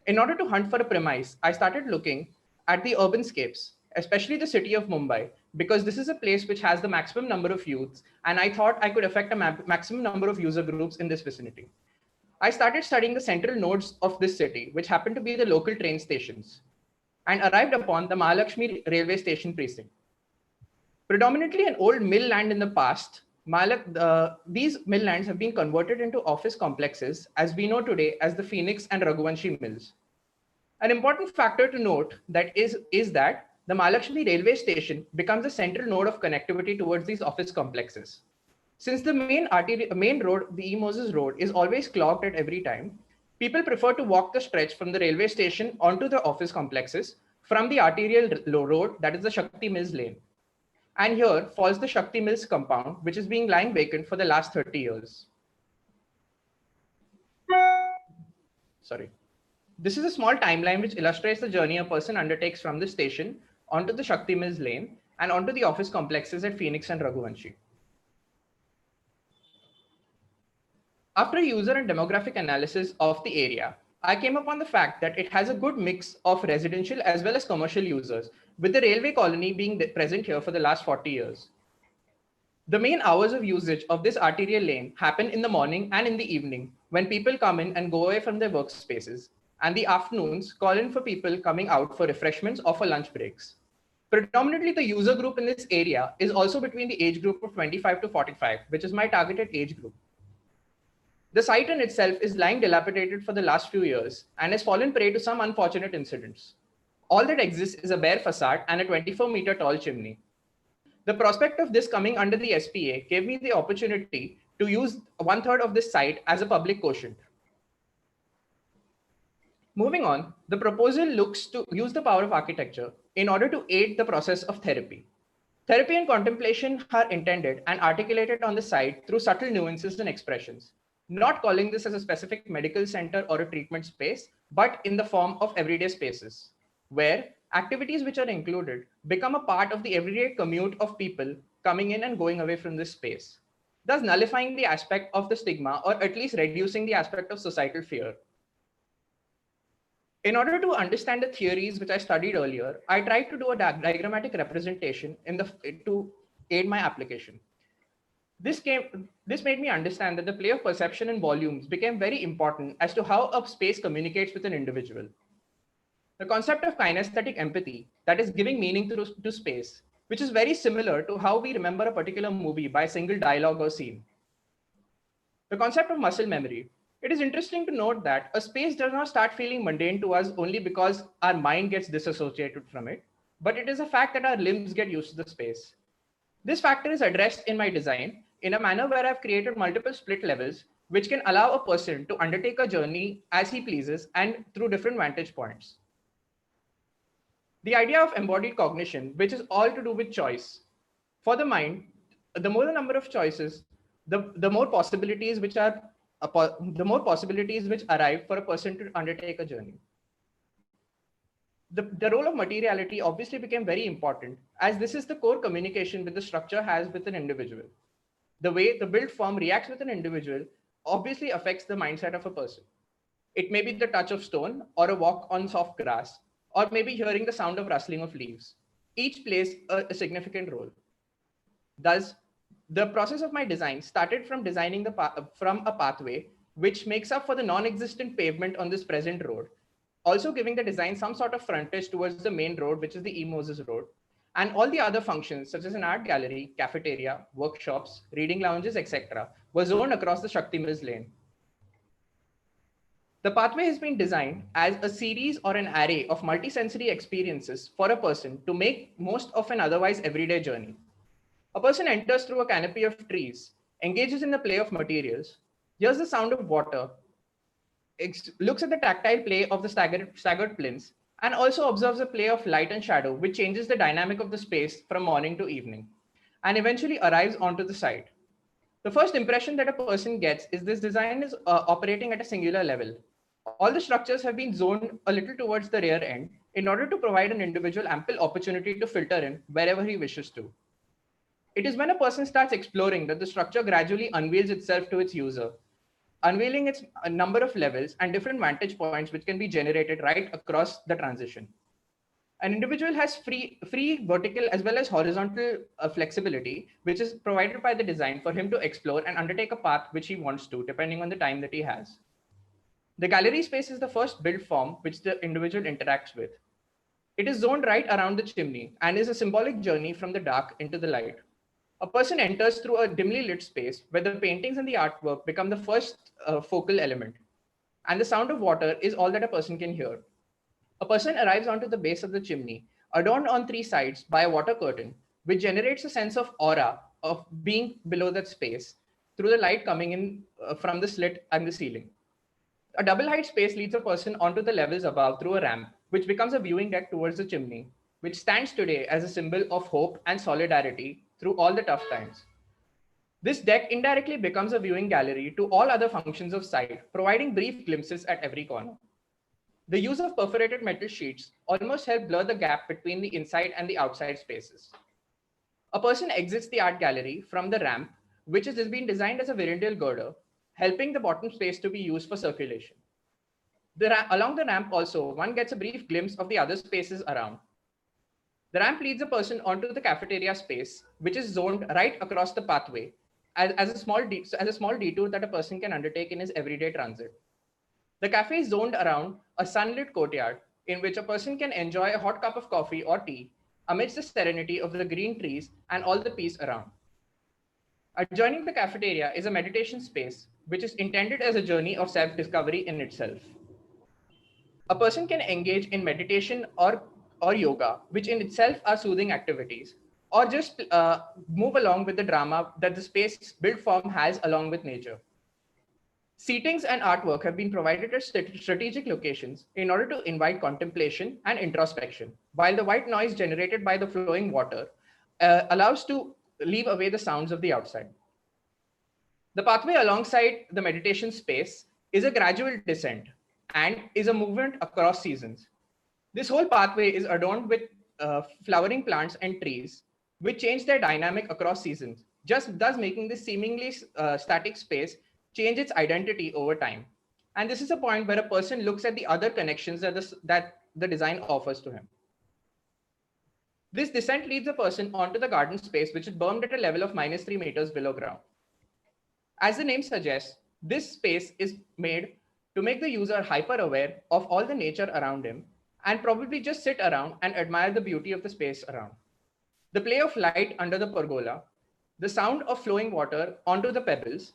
In order to hunt for a premise, I started looking at the urbanscapes, especially the city of Mumbai, because this is a place which has the maximum number of youths, and I thought I could affect a maximum number of user groups in this vicinity. I started studying the central nodes of this city, which happened to be the local train stations, and arrived upon the Mahalakshmi railway station precinct. Predominantly an old mill land in the past, these mill lands have been converted into office complexes, as we know today as the Phoenix and Raghuvanshi mills. An important factor to note that is that the Mahalakshmi railway station becomes a central node of connectivity towards these office complexes. Since the main road, the E. Moses Road, is always clogged at every time, people prefer to walk the stretch from the railway station onto the office complexes from the arterial road, that is the Shakti Mills lane. And here falls the Shakti Mills compound, which is being lying vacant for the last 30 years. Sorry. This is a small timeline which illustrates the journey a person undertakes from the station onto the Shakti Mills lane and onto the office complexes at Phoenix and Raghuvanshi. After a user and demographic analysis of the area, I came upon the fact that it has a good mix of residential as well as commercial users, with the railway colony being present here for the last 40 years. The main hours of usage of this arterial lane happen in the morning and in the evening when people come in and go away from their workspaces, and the afternoons call in for people coming out for refreshments or for lunch breaks. Predominantly, the user group in this area is also between the age group of 25 to 45, which is my targeted age group. The site in itself is lying dilapidated for the last few years and has fallen prey to some unfortunate incidents. All that exists is a bare facade and a 24-meter tall chimney. The prospect of this coming under the SPA gave me the opportunity to use 1/3 of this site as a public quotient. Moving on, the proposal looks to use the power of architecture in order to aid the process of therapy. Therapy and contemplation are intended and articulated on the site through subtle nuances and expressions, not calling this as a specific medical center or a treatment space, but in the form of everyday spaces, where activities which are included become a part of the everyday commute of people coming in and going away from this space, thus nullifying the aspect of the stigma or at least reducing the aspect of societal fear. In order to understand the theories which I studied earlier, I tried to do a diagrammatic representation to aid my application. This made me understand that the play of perception and volumes became very important as to how a space communicates with an individual. The concept of kinesthetic empathy, that is giving meaning to space, which is very similar to how we remember a particular movie by a single dialogue or scene. The concept of muscle memory. It is interesting to note that a space does not start feeling mundane to us only because our mind gets disassociated from it, but it is a fact that our limbs get used to the space. This factor is addressed in my design in a manner where I've created multiple split levels, which can allow a person to undertake a journey as he pleases and through different vantage points. The idea of embodied cognition, which is all to do with choice. For the mind, the more the number of choices, the more possibilities which arrive for a person to undertake a journey. The role of materiality obviously became very important, as this is the core communication that the structure has with an individual. The way the built form reacts with an individual obviously affects the mindset of a person. It may be the touch of stone or a walk on soft grass, or maybe hearing the sound of rustling of leaves. Each plays a significant role. Thus, the process of my design started from designing from a pathway which makes up for the non-existent pavement on this present road, also giving the design some sort of frontage towards the main road, which is the E. Moses Road, and all the other functions such as an art gallery, cafeteria, workshops, reading lounges, etc. were zoned across the Shakti Mills lane. The pathway has been designed as a series or an array of multisensory experiences for a person to make most of an otherwise everyday journey. A person enters through a canopy of trees, engages in the play of materials, hears the sound of water, looks at the tactile play of the staggered plinths, and also observes the play of light and shadow, which changes the dynamic of the space from morning to evening, and eventually arrives onto the site. The first impression that a person gets is this design is operating at a singular level. All the structures have been zoned a little towards the rear end in order to provide an individual ample opportunity to filter in wherever he wishes to. It is when a person starts exploring that the structure gradually unveils itself to its user, unveiling a number of levels and different vantage points which can be generated right across the transition. An individual has free vertical as well as horizontal flexibility, which is provided by the design for him to explore and undertake a path which he wants to, depending on the time that he has. The gallery space is the first built form which the individual interacts with. It is zoned right around the chimney and is a symbolic journey from the dark into the light. A person enters through a dimly lit space where the paintings and the artwork become the first focal element, and the sound of water is all that a person can hear. A person arrives onto the base of the chimney, adorned on three sides by a water curtain, which generates a sense of aura of being below that space through the light coming in from the slit and the ceiling. A double height space leads a person onto the levels above through a ramp, which becomes a viewing deck towards the chimney, which stands today as a symbol of hope and solidarity through all the tough times. This deck indirectly becomes a viewing gallery to all other functions of site, providing brief glimpses at every corner. The use of perforated metal sheets almost help blur the gap between the inside and the outside spaces. A person exits the art gallery from the ramp, which has been designed as a virindal girder, helping the bottom space to be used for circulation. Along the ramp also, one gets a brief glimpse of the other spaces around. The ramp leads a person onto the cafeteria space, which is zoned right across the pathway as a small detour that a person can undertake in his everyday transit. The cafe is zoned around a sunlit courtyard in which a person can enjoy a hot cup of coffee or tea amidst the serenity of the green trees and all the peace around. Adjoining the cafeteria is a meditation space, which is intended as a journey of self-discovery in itself. A person can engage in meditation or yoga, which in itself are soothing activities, or just move along with the drama that the space built form has along with nature. Seatings and artwork have been provided at strategic locations in order to invite contemplation and introspection, while the white noise generated by the flowing water allows to leave away the sounds of the outside. The pathway alongside the meditation space is a gradual descent and is a movement across seasons. This whole pathway is adorned with flowering plants and trees, which change their dynamic across seasons, just thus making this seemingly static space change its identity over time. And this is a point where a person looks at the other connections that the design offers to him. This descent leads a person onto the garden space, which is bermed at a level of -3 meters below ground. As the name suggests, this space is made to make the user hyper-aware of all the nature around him and probably just sit around and admire the beauty of the space around. The play of light under the pergola, the sound of flowing water onto the pebbles,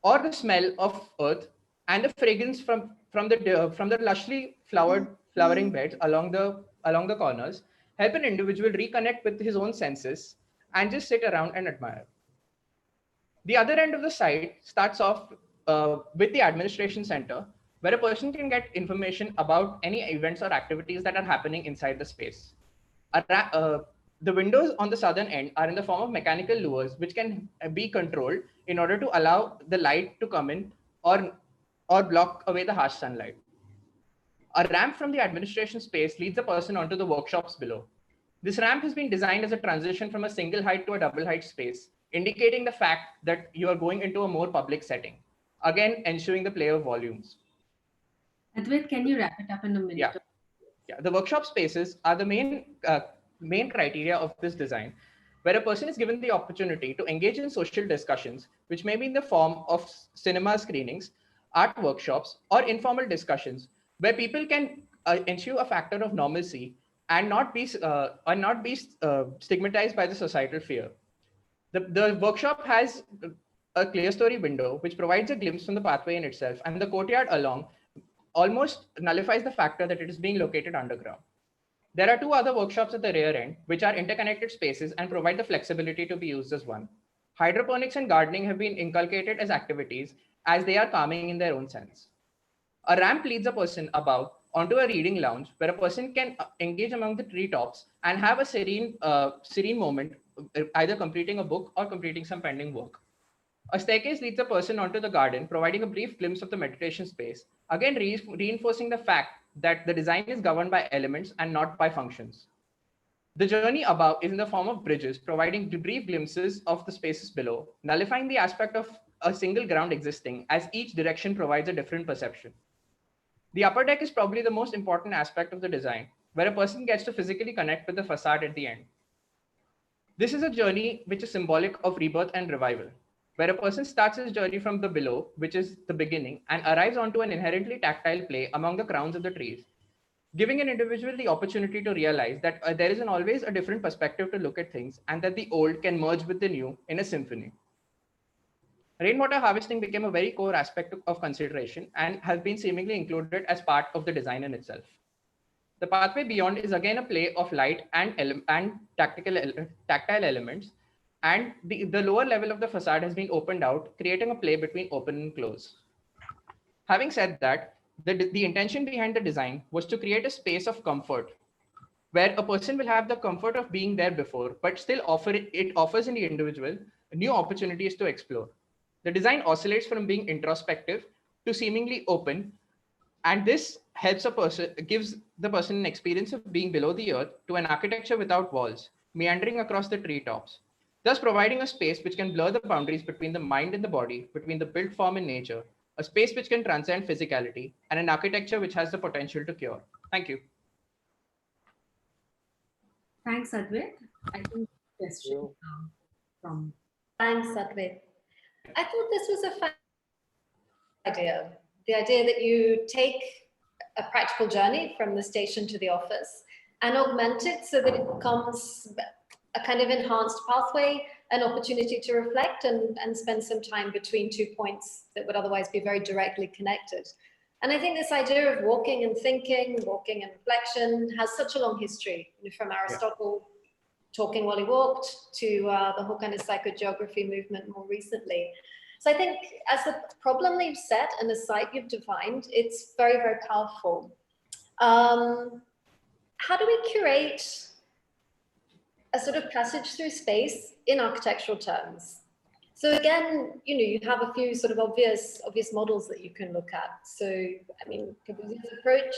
or the smell of earth and the fragrance from the lushly flowering beds along the corners help an individual reconnect with his own senses and just sit around and admire. The other end of the site starts off with the administration center, where a person can get information about any events or activities that are happening inside the space. The windows on the southern end are in the form of mechanical luvers, which can be controlled in order to allow the light to come in or block away the harsh sunlight. A ramp from the administration space leads the person onto the workshops below. This ramp has been designed as a transition from a single height to a double height space, indicating the fact that you are going into a more public setting, again ensuring the play of volumes. Advaith, can you wrap it up in a minute? Yeah. The workshop spaces are the main criteria of this design, where a person is given the opportunity to engage in social discussions, which may be in the form of cinema screenings, art workshops, or informal discussions, where people can ensure a factor of normalcy and not be stigmatized by the societal fear. The workshop has a clear story window, which provides a glimpse from the pathway in itself, and the courtyard along almost nullifies the factor that it is being located underground. There are two other workshops at the rear end, which are interconnected spaces and provide the flexibility to be used as one. Hydroponics and gardening have been inculcated as activities as they are calming in their own sense. A ramp leads a person above onto a reading lounge where a person can engage among the treetops and have a serene moment, either completing a book or completing some pending work. A staircase leads a person onto the garden, providing a brief glimpse of the meditation space, again reinforcing the fact that the design is governed by elements and not by functions. The journey above is in the form of bridges, providing brief glimpses of the spaces below, nullifying the aspect of a single ground existing, as each direction provides a different perception. The upper deck is probably the most important aspect of the design, where a person gets to physically connect with the facade at the end. This is a journey which is symbolic of rebirth and revival, where a person starts his journey from the below, which is the beginning, and arrives onto an inherently tactile play among the crowns of the trees, giving an individual the opportunity to realize that there is always a different perspective to look at things, and that the old can merge with the new in a symphony. Rainwater harvesting became a very core aspect of consideration and has been seemingly included as part of the design in itself. The pathway beyond is again a play of light and tactile elements, and the lower level of the facade has been opened out, creating a play between open and close. Having said that, the intention behind the design was to create a space of comfort, where a person will have the comfort of being there before, but still offers in the individual new opportunities to explore. The design oscillates from being introspective to seemingly open, and this gives the person an experience of being below the earth to an architecture without walls, meandering across the treetops, thus providing a space which can blur the boundaries between the mind and the body, between the built form and nature, a space which can transcend physicality, and an architecture which has the potential to cure. Thank you. Thanks, Advaith. I think question from. Thanks, Advaith. I thought this was a fun idea. The idea that you take a practical journey from the station to the office and augment it so that it becomes a kind of enhanced pathway, an opportunity to reflect and spend some time between 2 points that would otherwise be very directly connected. And I think this idea of walking and thinking, walking and reflection has such a long history, from Aristotle talking while he walked to the whole kind of psychogeography movement more recently. So I think as the problem you've set and the site you've defined, it's very, very powerful. How do we curate a sort of passage through space in architectural terms? So again, you have a few sort of obvious models that you can look at. So, I mean, Corbusio's approach,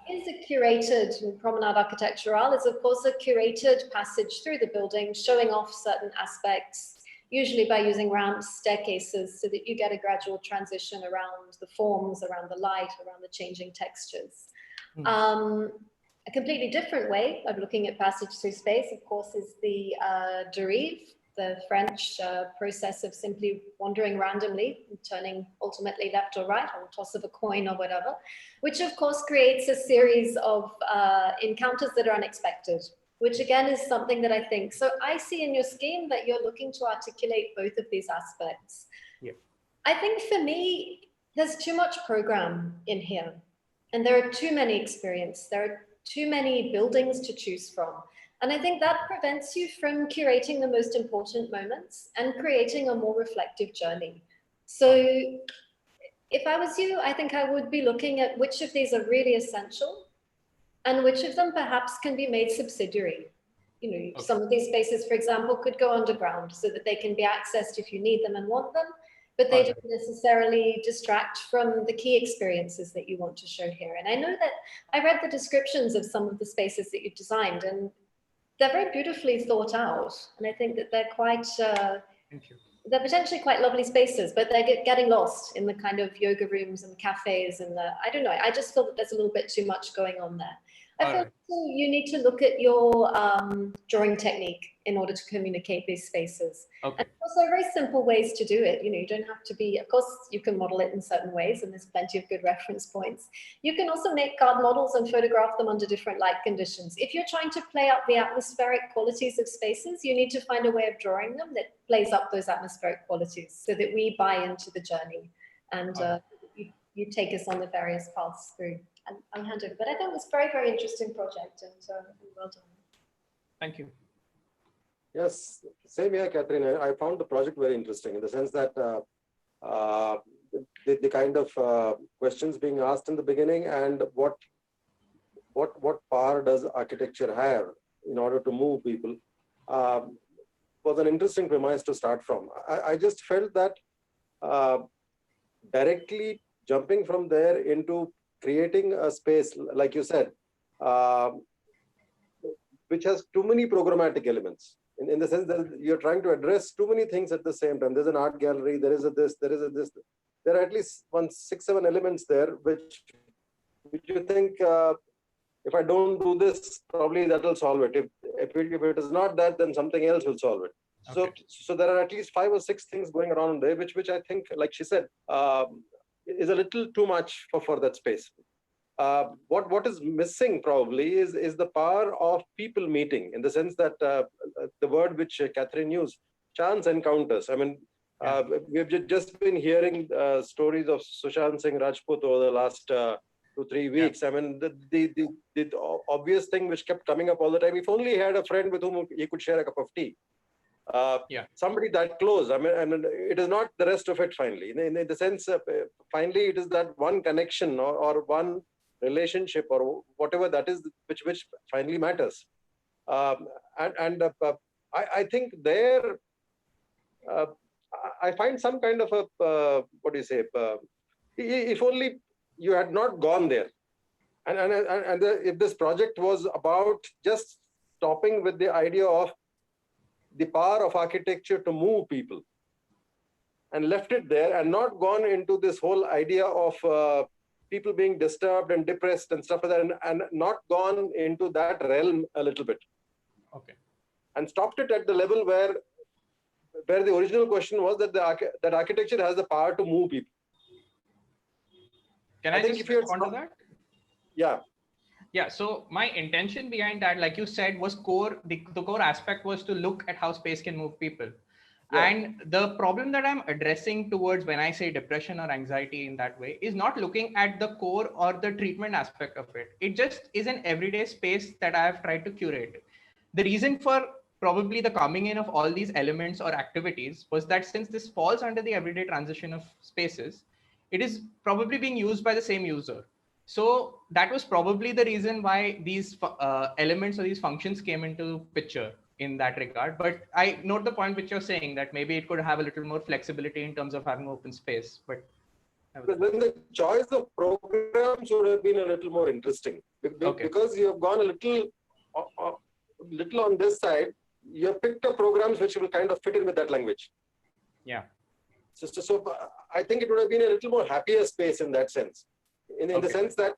is a curated promenade architectural is of course a curated passage through the building, showing off certain aspects, usually by using ramps, staircases, so that you get a gradual transition around the forms, around the light, around the changing textures. A completely different way of looking at passage through space, of course, is the derive, the French process of simply wandering randomly and turning ultimately left or right on the toss of a coin or whatever, which of course creates a series of encounters that are unexpected, which again is something that I think, so I see in your scheme that you're looking to articulate both of these aspects. Yeah. I think for me, there's too much program in here, and there are too many experiences. There are too many buildings to choose from. And I think that prevents you from curating the most important moments and creating a more reflective journey. So if I was you, I think I would be looking at which of these are really essential and which of them perhaps can be made subsidiary. You know, some of these spaces, for example, could go underground so that they can be accessed if you need them and want them, but they don't necessarily distract from the key experiences that you want to show here. And I know that I read the descriptions of some of the spaces that you've designed, and they're very beautifully thought out. And I think that they're quite, they're potentially quite lovely spaces, but they're getting lost in the kind of yoga rooms and cafes and the, I don't know, I just feel that there's a little bit too much going on there. I feel you need to look at your drawing technique in order to communicate these spaces. And also very simple ways to do it. You know, you don't have to be, of course, you can model it in certain ways, and there's plenty of good reference points. You can also make card models and photograph them under different light conditions. If you're trying to play up the atmospheric qualities of spaces, you need to find a way of drawing them that plays up those atmospheric qualities so that we buy into the journey and you take us on the various paths through. I'll hand over, but I thought it was a very, very interesting project, and well done. Thank you. Yes, same here, Catherine. I found the project very interesting in the sense that the kind of questions being asked in the beginning and what power does architecture have in order to move people was an interesting premise to start from. I just felt that directly jumping from there into creating a space, like you said, which has too many programmatic elements, in the sense that you're trying to address too many things at the same time. There's an art gallery, there is a this, there is a this. There are at least 6, 7 elements there, which you think, if I don't do this, probably that will solve it. If it is not that, then something else will solve it. So there are at least 5 or 6 things going around there, which I think, like she said, is a little too much for that space. What is missing probably is the power of people meeting, in the sense that the word which Catherine used, chance encounters. I mean, we've just been hearing stories of Sushant Singh Rajput over the last 2-3 weeks. I mean, the obvious thing which kept coming up all the time, if only he had a friend with whom he could share a cup of tea. Somebody that close. I mean, it is not the rest of it finally. In the sense, finally, it is that one connection or one relationship or whatever that is, which finally matters. I think there, I find some kind of a, what do you say, if only you had not gone there. And if this project was about just stopping with the idea of the power of architecture to move people, and left it there and not gone into this whole idea of people being disturbed and depressed and stuff like that, and not gone into that realm a little bit. And stopped it at the level where the original question was that that architecture has the power to move people. Can I just respond to that? Yeah, so my intention behind that, like you said, was the core aspect was to look at how space can move people. And the problem that I'm addressing towards when I say depression or anxiety in that way is not looking at the core or the treatment aspect of it. It just is an everyday space that I have tried to curate. The reason for probably the coming in of all these elements or activities was that since this falls under the everyday transition of spaces, it is probably being used by the same user. So that was probably the reason why these elements or these functions came into picture in that regard. But I note the point which you're saying that maybe it could have a little more flexibility in terms of having open space. But Then the choice of programs would have been a little more interesting. Because you have gone a little on this side, you have picked up programs which will kind of fit in with that language. Yeah. So I think it would have been a little more happier space in that sense. In the sense that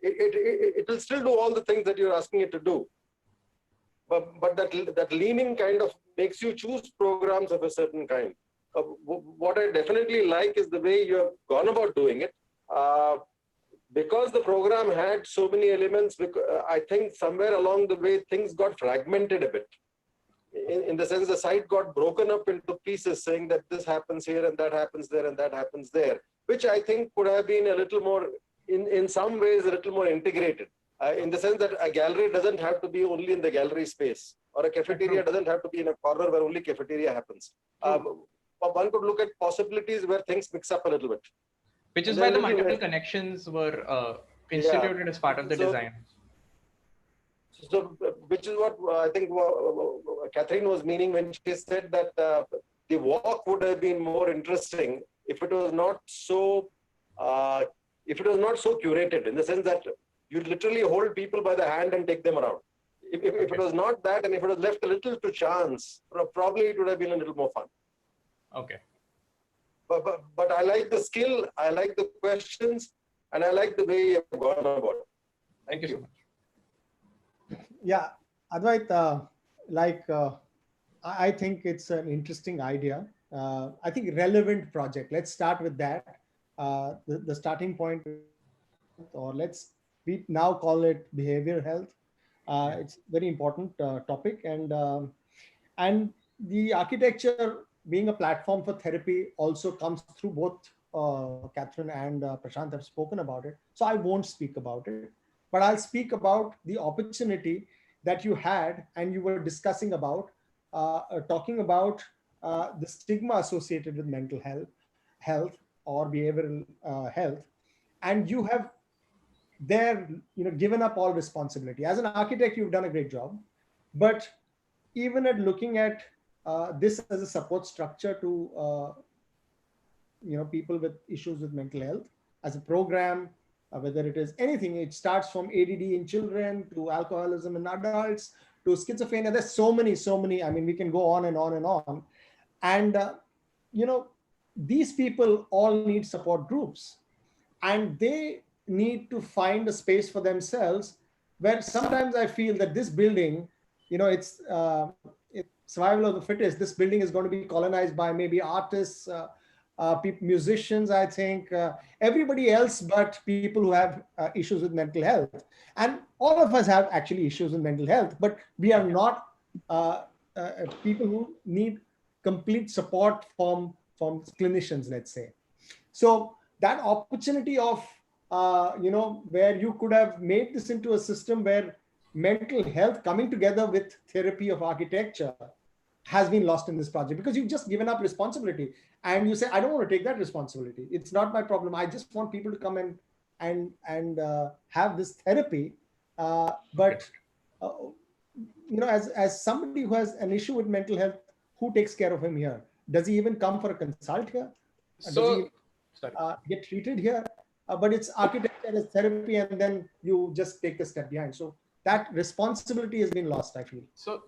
it will still do all the things that you're asking it to do. But that leaning kind of makes you choose programs of a certain kind. What I definitely like is the way you have gone about doing it. Because the program had so many elements, I think somewhere along the way, things got fragmented a bit. In the sense the site got broken up into pieces saying that this happens here and that happens there and that happens there, which I think could have been a little more, in some ways, a little more integrated. In the sense that a gallery doesn't have to be only in the gallery space, or a cafeteria doesn't have to be in a corner where only cafeteria happens. One could look at possibilities where things mix up a little bit. Which is why the multiple connections were instituted as part of the design. So, which is what I think Cathrine was meaning when she said that the walk would have been more interesting if it was not so curated, in the sense that you literally hold people by the hand and take them around. If it was not that, and if it was left a little to chance, probably it would have been a little more fun. Okay. But I like the skill, I like the questions, and I like the way you have gone about it. Thank you so much. Yeah, Advaith, I think it's an interesting idea. I think relevant project. Let's start with that. The starting point, or we now call it behavior health. It's very important topic, and the architecture being a platform for therapy also comes through both Cathrine and Prashant have spoken about it. So I won't speak about it, but I'll speak about the opportunity that you had and you were discussing about, talking about the stigma associated with mental health or behavioral health. And you have given up all responsibility. As an architect, you've done a great job, but even at looking at this as a support structure to people with issues with mental health as a program, whether it is anything, it starts from ADD in children to alcoholism in adults to schizophrenia. There's so many. I mean, we can go on and on and on. And these people all need support groups, and they need to find a space for themselves. Where sometimes I feel that this building, it's survival of the fittest. This building is going to be colonized by maybe artists, musicians, I think, everybody else but people who have issues with mental health. And all of us have actually issues with mental health, but we are not people who need complete support from clinicians, let's say. So that opportunity of, where you could have made this into a system where mental health coming together with therapy of architecture has been lost in this project, because you've just given up responsibility and you say, I don't want to take that responsibility. It's not my problem. I just want people to come in and have this therapy. As somebody who has an issue with mental health, who takes care of him here? Does he even come for a consult here? Does he get treated here? But it's architecture as therapy, and then you just take a step behind. So that responsibility has been lost, I feel. So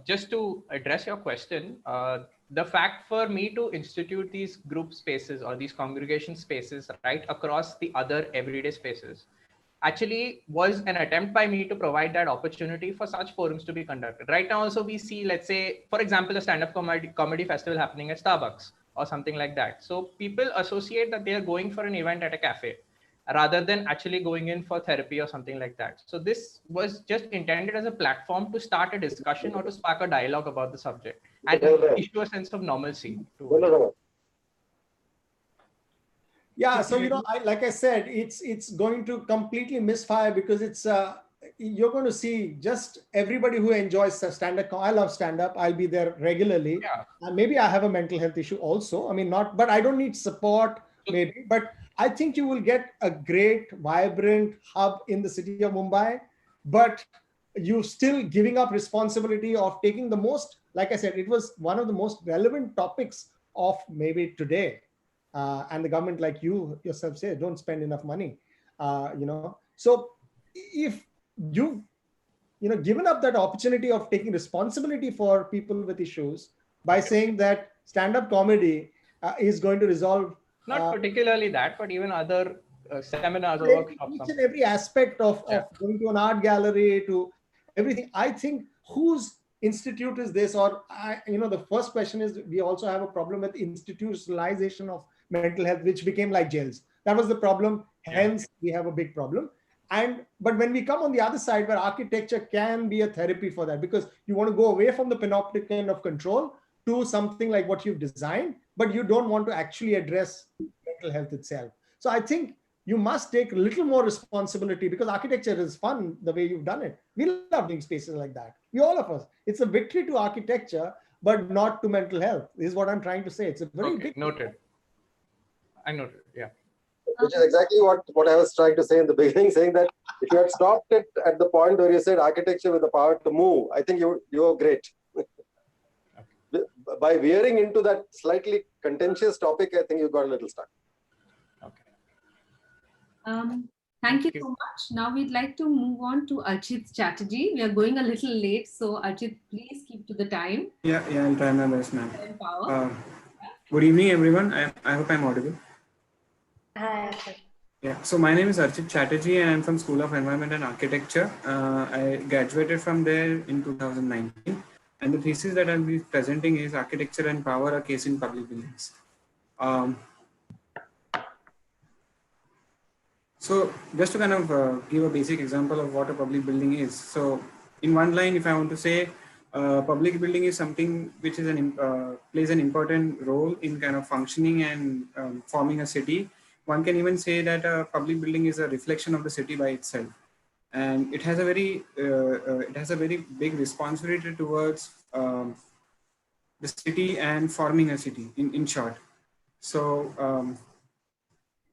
just to address your question, the fact for me to institute these group spaces or these congregation spaces right across the other everyday spaces actually was an attempt by me to provide that opportunity for such forums to be conducted. Right now also we see, let's say, for example, a stand-up comedy festival happening at Starbucks or something like that. So people associate that they are going for an event at a cafe rather than actually going in for therapy or something like that. So this was just intended as a platform to start a discussion or to spark a dialogue about the subject and issue a sense of normalcy. Yeah, so like I said, it's going to completely misfire, because it's you're going to see just everybody who enjoys stand-up. I love stand-up. I'll be there regularly. Yeah. Maybe I have a mental health issue also. I mean, but I don't need support maybe. But I think you will get a great, vibrant hub in the city of Mumbai, but you still giving up responsibility of taking the most, like I said, it was one of the most relevant topics of maybe today. and the government, like you yourself say, don't spend enough money. So if given up that opportunity of taking responsibility for people with issues by saying that stand-up comedy is going to resolve not particularly that, but even other seminars or workshops. Each and every aspect of going to an art gallery, to everything. I think whose institute is this? Or the first question is, we also have a problem with institutionalization of mental health, which became like jails. That was the problem. Hence, we have a big problem. But when we come on the other side, where architecture can be a therapy for that, because you want to go away from the panopticon of control to something like what you've designed, but you don't want to actually address mental health itself. So I think you must take a little more responsibility, because architecture is fun the way you've done it. We love doing spaces like that. We, all of us. It's a victory to architecture, but not to mental health. This is what I'm trying to say. It's a very big. Noted. I noted. Yeah. Which is exactly what I was trying to say in the beginning, saying that if you had stopped it at the point where you said architecture with the power to move, I think you were great. By veering into that slightly contentious topic, I think you got a little stuck. Thank you so much. Now we'd like to move on to Arjit Chatterjee. We are going a little late, so Arjit, please keep to the time. Yeah, I'll try my best, ma'am. Good evening, everyone. I hope I'm audible. Hi. Yeah, so my name is Arjit Chatterjee and I'm from School of Environment and Architecture. I graduated from there in 2019, and the thesis that I'll be presenting is Architecture and Power, a Case in Public Buildings. So just to kind of give a basic example of what a public building is. So in one line, if I want to say, public building is something which is plays an important role in kind of functioning and forming a city. One can even say that a public building is a reflection of the city by itself, and it has a very big responsibility towards the city and forming a city. In short, so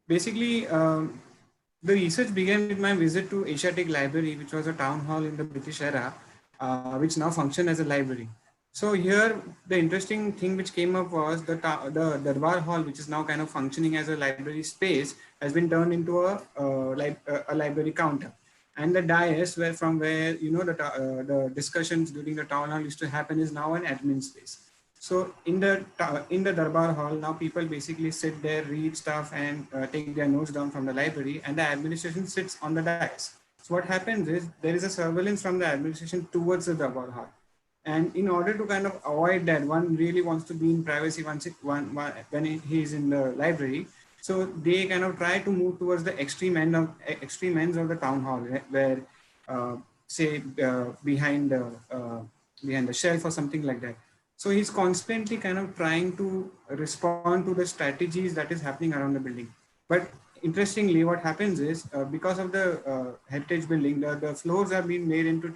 basically. The research began with my visit to Asiatic Library, which was a town hall in the British era, which now functions as a library. So here, the interesting thing which came up was the Darbar Hall, which is now kind of functioning as a library space, has been turned into a library counter. And the dais, where the discussions during the town hall used to happen, is now an admin space. So in the Darbar Hall, now people basically sit there, read stuff, and take their notes down from the library, and the administration sits on the dais. So what happens is there is a surveillance from the administration towards the Darbar Hall. And in order to kind of avoid that, one really wants to be in privacy when he is in the library. So they kind of try to move towards the extreme ends of the town hall, where say behind the shelf or something like that. So he's constantly kind of trying to respond to the strategies that is happening around the building. But interestingly, what happens is because of the heritage building, the floors are being made into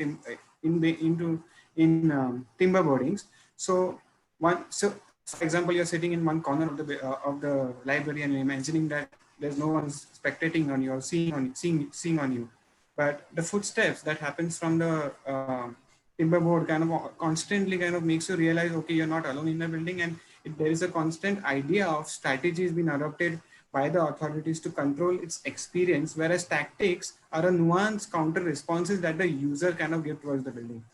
timber boardings. So for example, you're sitting in one corner of the library and imagining that there's no one spectating on you or seeing on you, but the footsteps that happens from the timber board kind of constantly kind of makes you realize, okay, you're not alone in the building, and there is a constant idea of strategies being adopted by the authorities to control its experience, whereas tactics are a nuanced counter responses that the user kind of give towards the building.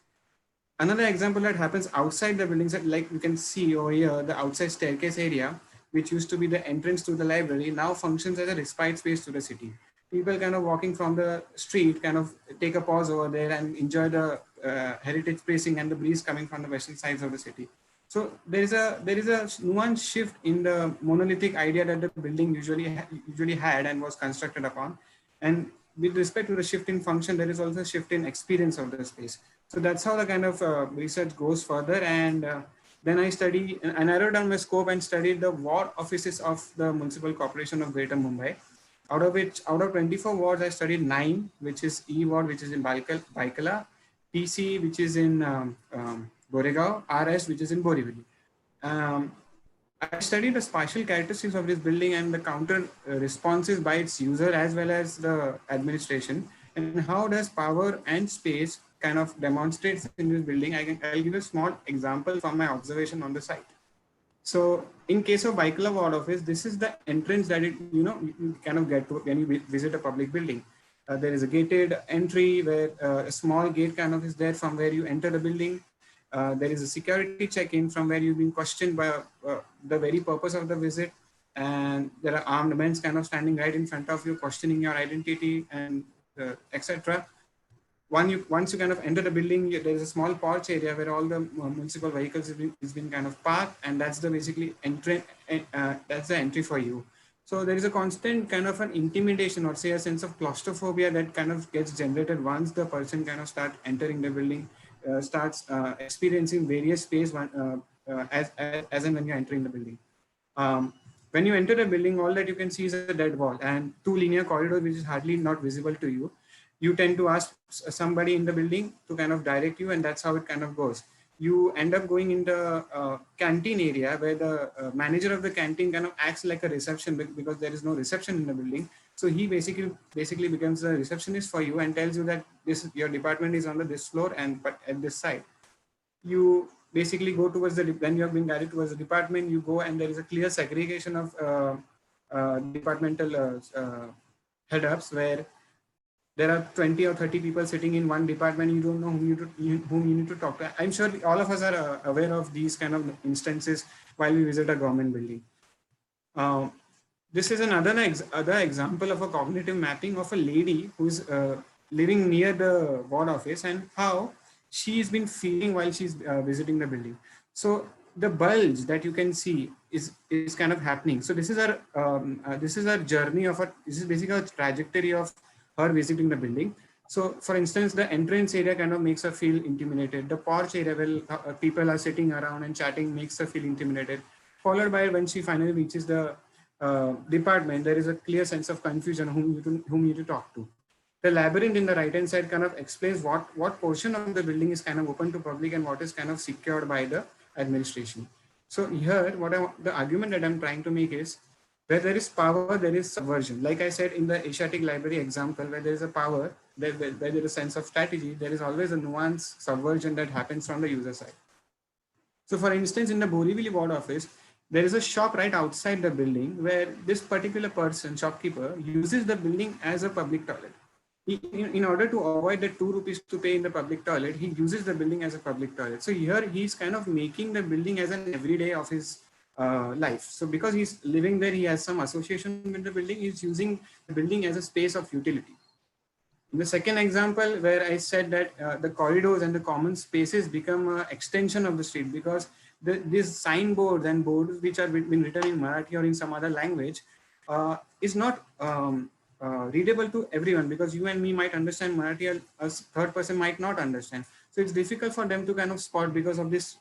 Another example that happens outside the buildings, like you can see over here, the outside staircase area, which used to be the entrance to the library, now functions as a respite space to the city. People kind of walking from the street kind of take a pause over there and enjoy the heritage placing and the breeze coming from the western sides of the city. So there is a nuanced shift in the monolithic idea that the building usually had and was constructed upon. And with respect to the shift in function, there is also a shift in experience of the space. So that's how the kind of research goes further. And then I narrowed down my scope and studied the ward offices of the Municipal Corporation of Greater Mumbai. Out of 24 wards, I studied 9, which is E ward, which is in Baikala, PC, which is in Goregaon, RS, which is in Borivali. I studied the spatial characteristics of this building and the counter responses by its user as well as the administration, and how does power and space kind of demonstrates in this building. I'll give a small example from my observation on the site. So in case of Baikala ward office, this is the entrance that you kind of get to when you visit a public building. There is a gated entry where a small gate kind of is there from where you enter the building. There is a security check-in from where you've been questioned by the very purpose of the visit. And there are armed men kind of standing right in front of you, questioning your identity and etc. Once you kind of enter the building, there is a small porch area where all the municipal vehicles is been kind of parked, and that's the basically entry. That's the entry for you. So there is a constant kind of an intimidation, or say a sense of claustrophobia, that kind of gets generated once the person kind of start entering the building, starts experiencing various space as and when you're entering the building. When you enter the building, all that you can see is a dead wall and two linear corridors, which is hardly not visible to you. You tend to ask somebody in the building to kind of direct you, and that's how it kind of goes. You end up going in the canteen area where the manager of the canteen kind of acts like a reception, because there is no reception in the building. So he basically becomes a receptionist for you and tells you that your department is on this floor and but at this side. You basically go towards when you have been guided towards the department, you go and there is a clear segregation of departmental head-ups where there are 20 or 30 people sitting in one department. You don't know whom you need to talk to. I'm sure all of us are aware of these kind of instances while we visit a government building. This is another example of a cognitive mapping of a lady who is living near the ward office and how she's been feeling while she's visiting the building. So the bulge that you can see is kind of happening. So this is our journey of this is basically a trajectory of her visiting the building. So for instance, the entrance area kind of makes her feel intimidated. The porch area where people are sitting around and chatting makes her feel intimidated. Followed by when she finally reaches the department, there is a clear sense of confusion whom you to talk to. The labyrinth in the right hand side kind of explains what portion of the building is kind of open to public and what is kind of secured by the administration. So here, the argument that I'm trying to make is, where there is power, there is subversion. Like I said in the Asiatic Library example, where there is a power, where there is a sense of strategy, there is always a nuance subversion that happens from the user side. So for instance, in the Borivali ward office, there is a shop right outside the building where this particular person, shopkeeper, uses the building as a public toilet. In order to avoid the 2 rupees to pay in the public toilet, he uses the building as a public toilet. So here he's kind of making the building as an everyday of his life. So because he's living there, he has some association with the building, he's using the building as a space of utility. In the second example, where I said that the corridors and the common spaces become an extension of the street, because these signboards and boards which are been written in Marathi or in some other language is not readable to everyone, because you and me might understand Marathi, a third person might not understand. So it's difficult for them to kind of spot because of this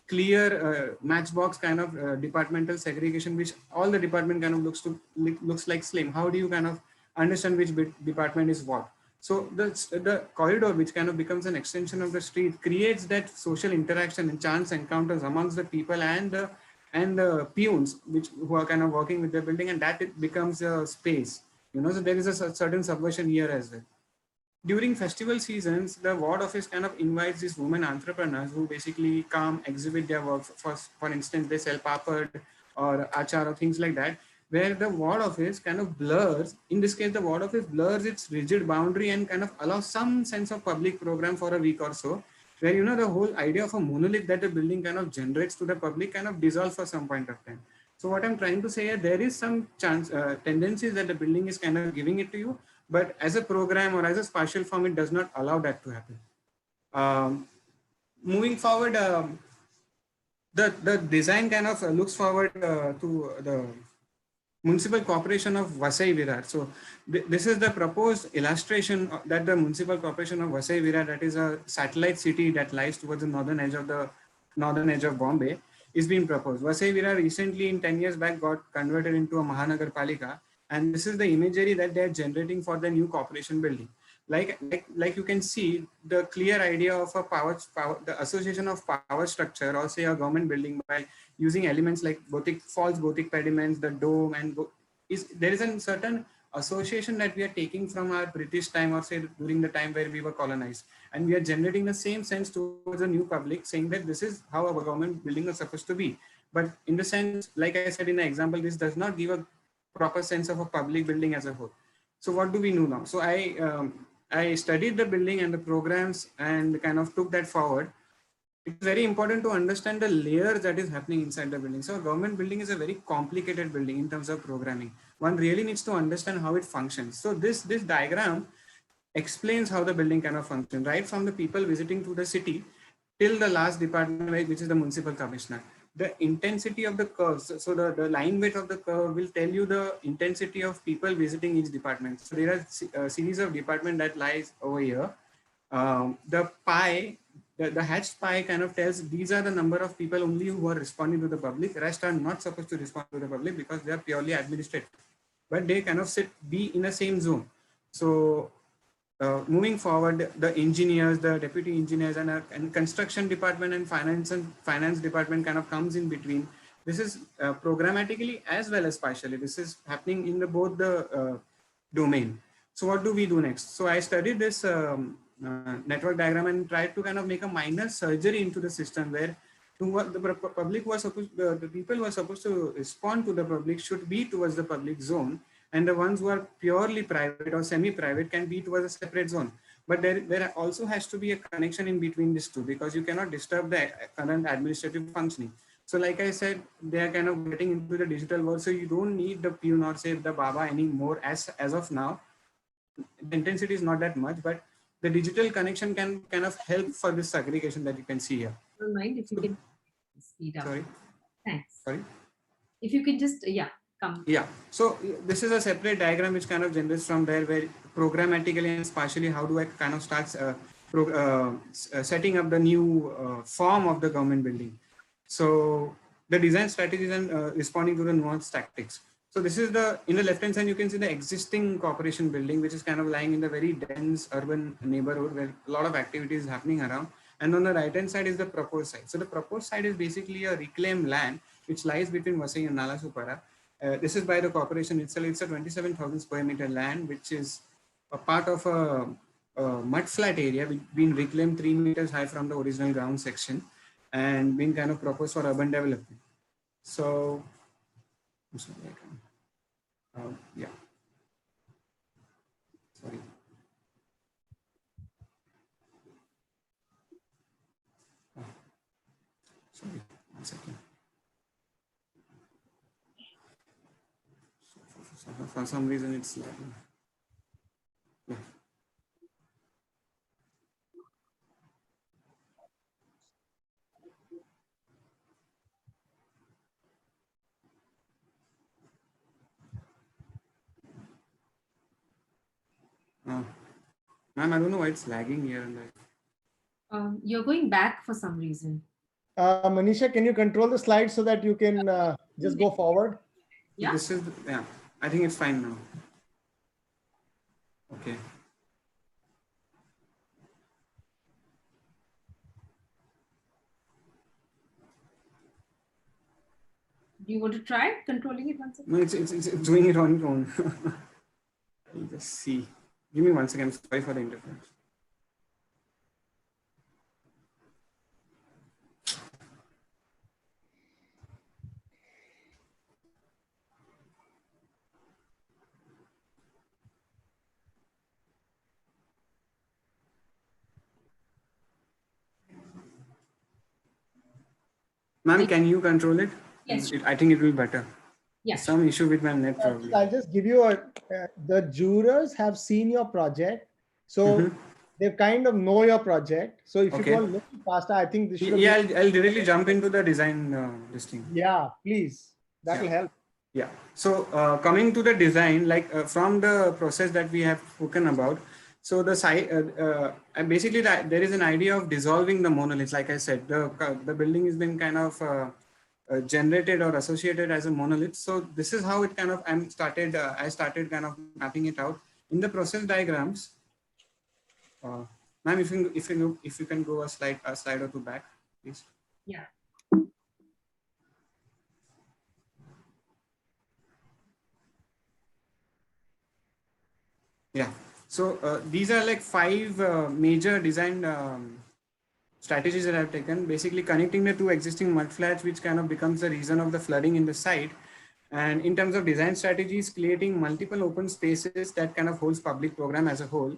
clear matchbox kind of departmental segregation, which all the department kind of looks like slim. How do you kind of understand which department is what? So the corridor, which kind of becomes an extension of the street, creates that social interaction and chance encounters amongst the people and the peons, who are kind of working with the building, and that it becomes a space. So there is a certain subversion here as well. During festival seasons, the ward office kind of invites these women entrepreneurs who basically come exhibit their work. For instance, they sell papad or achar or things like that, where the ward office kind of blurs. In this case, the ward office blurs its rigid boundary and kind of allows some sense of public program for a week or so, where the whole idea of a monolith that the building kind of generates to the public kind of dissolves for some point of time. So what I'm trying to say here, there is some tendencies that the building is kind of giving it to you, but as a program or as a spatial form, it does not allow that to happen. Moving forward, the design kind of looks forward to the Municipal Corporation of Vasai Virar. So this is the proposed illustration that the Municipal Corporation of Vasai Virar, that is a satellite city that lies towards the northern edge of Bombay, is being proposed. Vasai Virar recently, in 10 years back, got converted into a Mahanagar Palika, and this is the imagery that they are generating for the new corporation building. Like you can see, the clear idea of a the association of power structure, or say a government building, by using elements like false Gothic pediments, the dome, and there is a certain association that we are taking from our British time, or say during the time where we were colonized, and we are generating the same sense towards the new public, saying that this is how our government building is supposed to be. But in the sense, like I said in the example, this does not give a proper sense of a public building as a whole. So what do we know now? So I studied the building and the programs and kind of took that forward. It's very important to understand the layers that is happening inside the building. So a government building is a very complicated building in terms of programming. One really needs to understand how it functions. So this diagram explains how the building kind of functions, right from the people visiting to the city till the last department, which is the municipal commissioner. The intensity of the curves, so the line weight of the curve will tell you the intensity of people visiting each department. So there are a series of departments that lies over here. The pie, the hatched pie kind of tells these are the number of people only who are responding to the public. Rest are not supposed to respond to the public because they are purely administrative, but they kind of be in the same zone. So moving forward, the engineers, the deputy engineers, and construction department and finance department kind of comes in between. This is programmatically as well as partially. This is happening in both the domain. So what do we do next? So I studied this network diagram and tried to kind of make a minor surgery into the system where the public was supposed, the people who are supposed to respond to the public should be towards the public zone, and the ones who are purely private or semi-private can be towards a separate zone. But there also has to be a connection in between these two, because you cannot disturb the current administrative functioning. So like I said, they are kind of getting into the digital world. So you don't need the peon or say the Baba anymore as of now. The intensity is not that much, but the digital connection can kind of help for this segregation that you can see here. Don't mind if you can speed up. Sorry. Thanks. Sorry. If you can just, come. Yeah. So this is a separate diagram which kind of generates from there, where programmatically and partially how do I kind of start setting up the new form of the government building. So the design strategies and responding to the nuanced tactics. So this is in the left hand side, you can see the existing corporation building, which is kind of lying in the very dense urban neighborhood where a lot of activity is happening around. And on the right hand side is the proposed site. So the proposed site is basically a reclaimed land which lies between Vasai and Nalasupara. This is by the corporation itself. It's a 27,000 square meter land, which is a part of a mud flat area, which been reclaimed 3 meters high from the original ground section and been kind of proposed for urban development. So, yeah. Sorry. Sorry, 1 second. For some reason it's lagging. Yeah. Ma'am, I don't know why it's lagging here and there. You're going back for some reason. Manisha, can you control the slides so that you can just go forward? Yeah. This is, yeah, I think it's fine now. Okay. Do you want to try controlling it once again? No, it's doing it on its own. I'll just see. Give me 1 second. Sorry for the interference. Ma'am, can you control it? Yes. I think it will be better. Yes. Some issue with my net probably. I'll just give you the jurors have seen your project. So they kind of know your project. So if you go a little faster, I think this should Yeah, I'll directly jump into the design listing. Yeah, please. That will help. Yeah. So coming to the design, like from the process that we have spoken about, so the site, basically there is an idea of dissolving the monoliths. Like I said, the building has been kind of generated or associated as a monolith. So this is how it kind of I started kind of mapping it out in the process diagrams. Ma'am, if you can go a slide or two back, please. Yeah. Yeah. So these are like 5 major design strategies that I've taken, basically connecting the two existing mud flats, which kind of becomes the reason of the flooding in the site. And in terms of design strategies, creating multiple open spaces that kind of holds public program as a whole.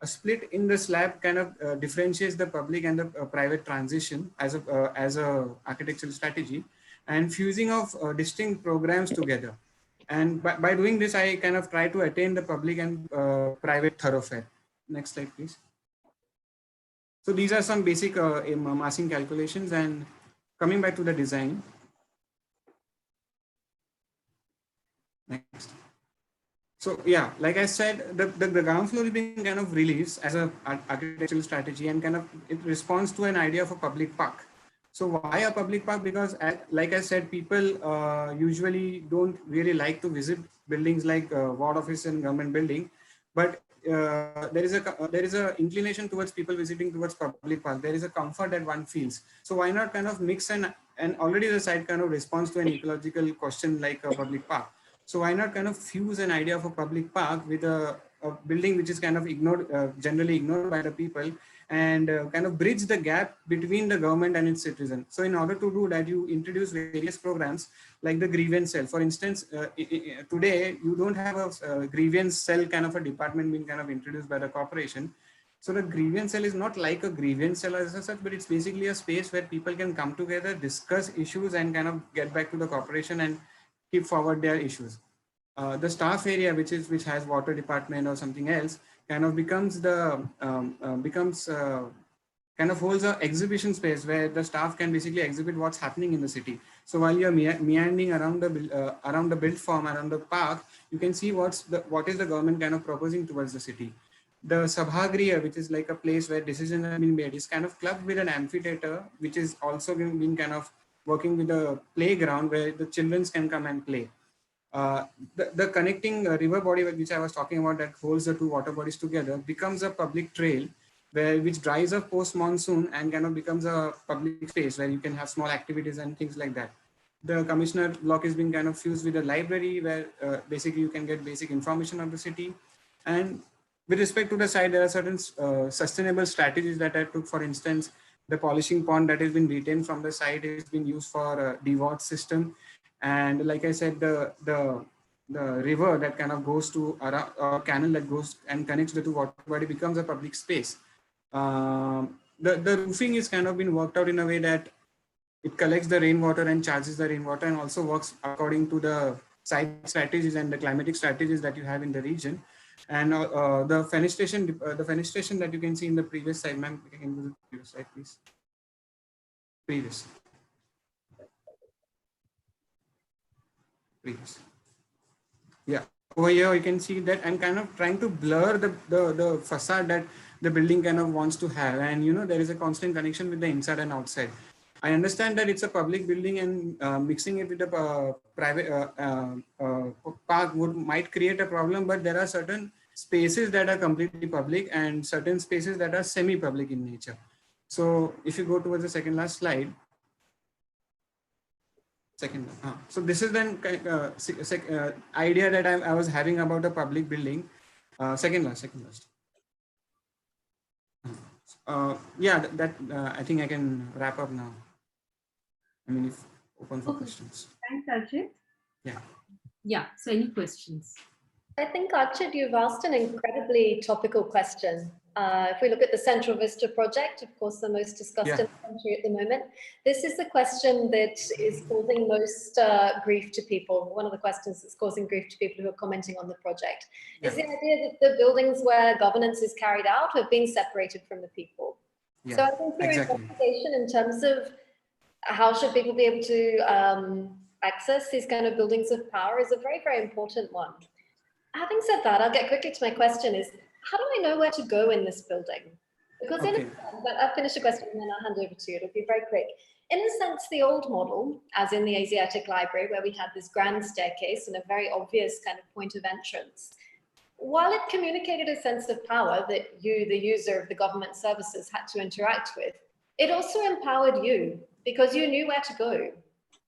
A split in the slab kind of differentiates the public and the private transition as a architectural strategy, and fusing of distinct programs together. And by doing this, I kind of try to attain the public and private thoroughfare. Next slide, please. So these are some basic massing calculations, and coming back to the design. Next. So yeah, like I said, the ground floor is being kind of released as a architectural strategy, and kind of it responds to an idea of a public park. So why a public park? Because like I said, people usually don't really like to visit buildings like ward office and government building, but there is a inclination towards people visiting towards public park. There is a comfort that one feels. So why not kind of mix and already the site kind of responds to an ecological question like a public park. So why not kind of fuse an idea of a public park with a building which is kind of ignored, generally ignored by the people, and kind of bridge the gap between the government and its citizen. So in order to do that, you introduce various programs like the grievance cell. For instance, today you don't have a grievance cell kind of a department being kind of introduced by the corporation. So the grievance cell is not like a grievance cell as such, but it's basically a space where people can come together, discuss issues, and kind of get back to the corporation and keep forward their issues. The staff area, which has water department or something else, kind of becomes the kind of holds an exhibition space where the staff can basically exhibit what's happening in the city. So while you're meandering around the built form, around the park, you can see what is the government kind of proposing towards the city. The Sabhagriha, which is like a place where decisions have been made, is kind of clubbed with an amphitheater, which is also been kind of working with a playground where the children can come and play. The connecting river body which I was talking about that holds the two water bodies together becomes a public trail which dries up post monsoon and kind of becomes a public space where you can have small activities and things like that. The commissioner block is being kind of fused with a library where basically you can get basic information of the city. And with respect to the site, there are certain sustainable strategies that I took. For instance, the polishing pond that has been retained from the site is being used for a DWAT system. And like I said, the river that kind of goes to a canal that goes and connects the two water body becomes a public space. The roofing is kind of been worked out in a way that it collects the rainwater and charges the rainwater, and also works according to the site strategies and the climatic strategies that you have in the region. And the fenestration that you can see in the previous slide, ma'am, you can go to the previous slide, please. Previous. Yeah, over here you can see that I'm kind of trying to blur the facade that the building kind of wants to have, and there is a constant connection with the inside and outside. I understand that it's a public building, and mixing it with the private park might create a problem, but there are certain spaces that are completely public and certain spaces that are semi-public in nature. So if you go towards the second last slide. So this is then idea that I was having about a public building. Second last. Yeah, I think I can wrap up now. I mean, if open for questions. Thanks, Arjit. Yeah. Yeah. So any questions? I think, Arjit, you've asked an incredibly topical question. If we look at the Central Vista project, of course, the most discussed in the country at the moment, this is the question that is causing most grief to people. One of the questions that's causing grief to people who are commenting on the project is the idea that the buildings where governance is carried out have been separated from the people. So I think your investigation in terms of how should people be able to access these kind of buildings of power is a very, very important one. Having said that, I'll get quickly to my question is, how do I know where to go in this building? Because in a sense, I'll finish the question and then I'll hand over to you. It'll be very quick. In a sense, the old model, as in the Asiatic Library, where we had this grand staircase and a very obvious kind of point of entrance, while it communicated a sense of power that you, the user of the government services, had to interact with, it also empowered you because you knew where to go.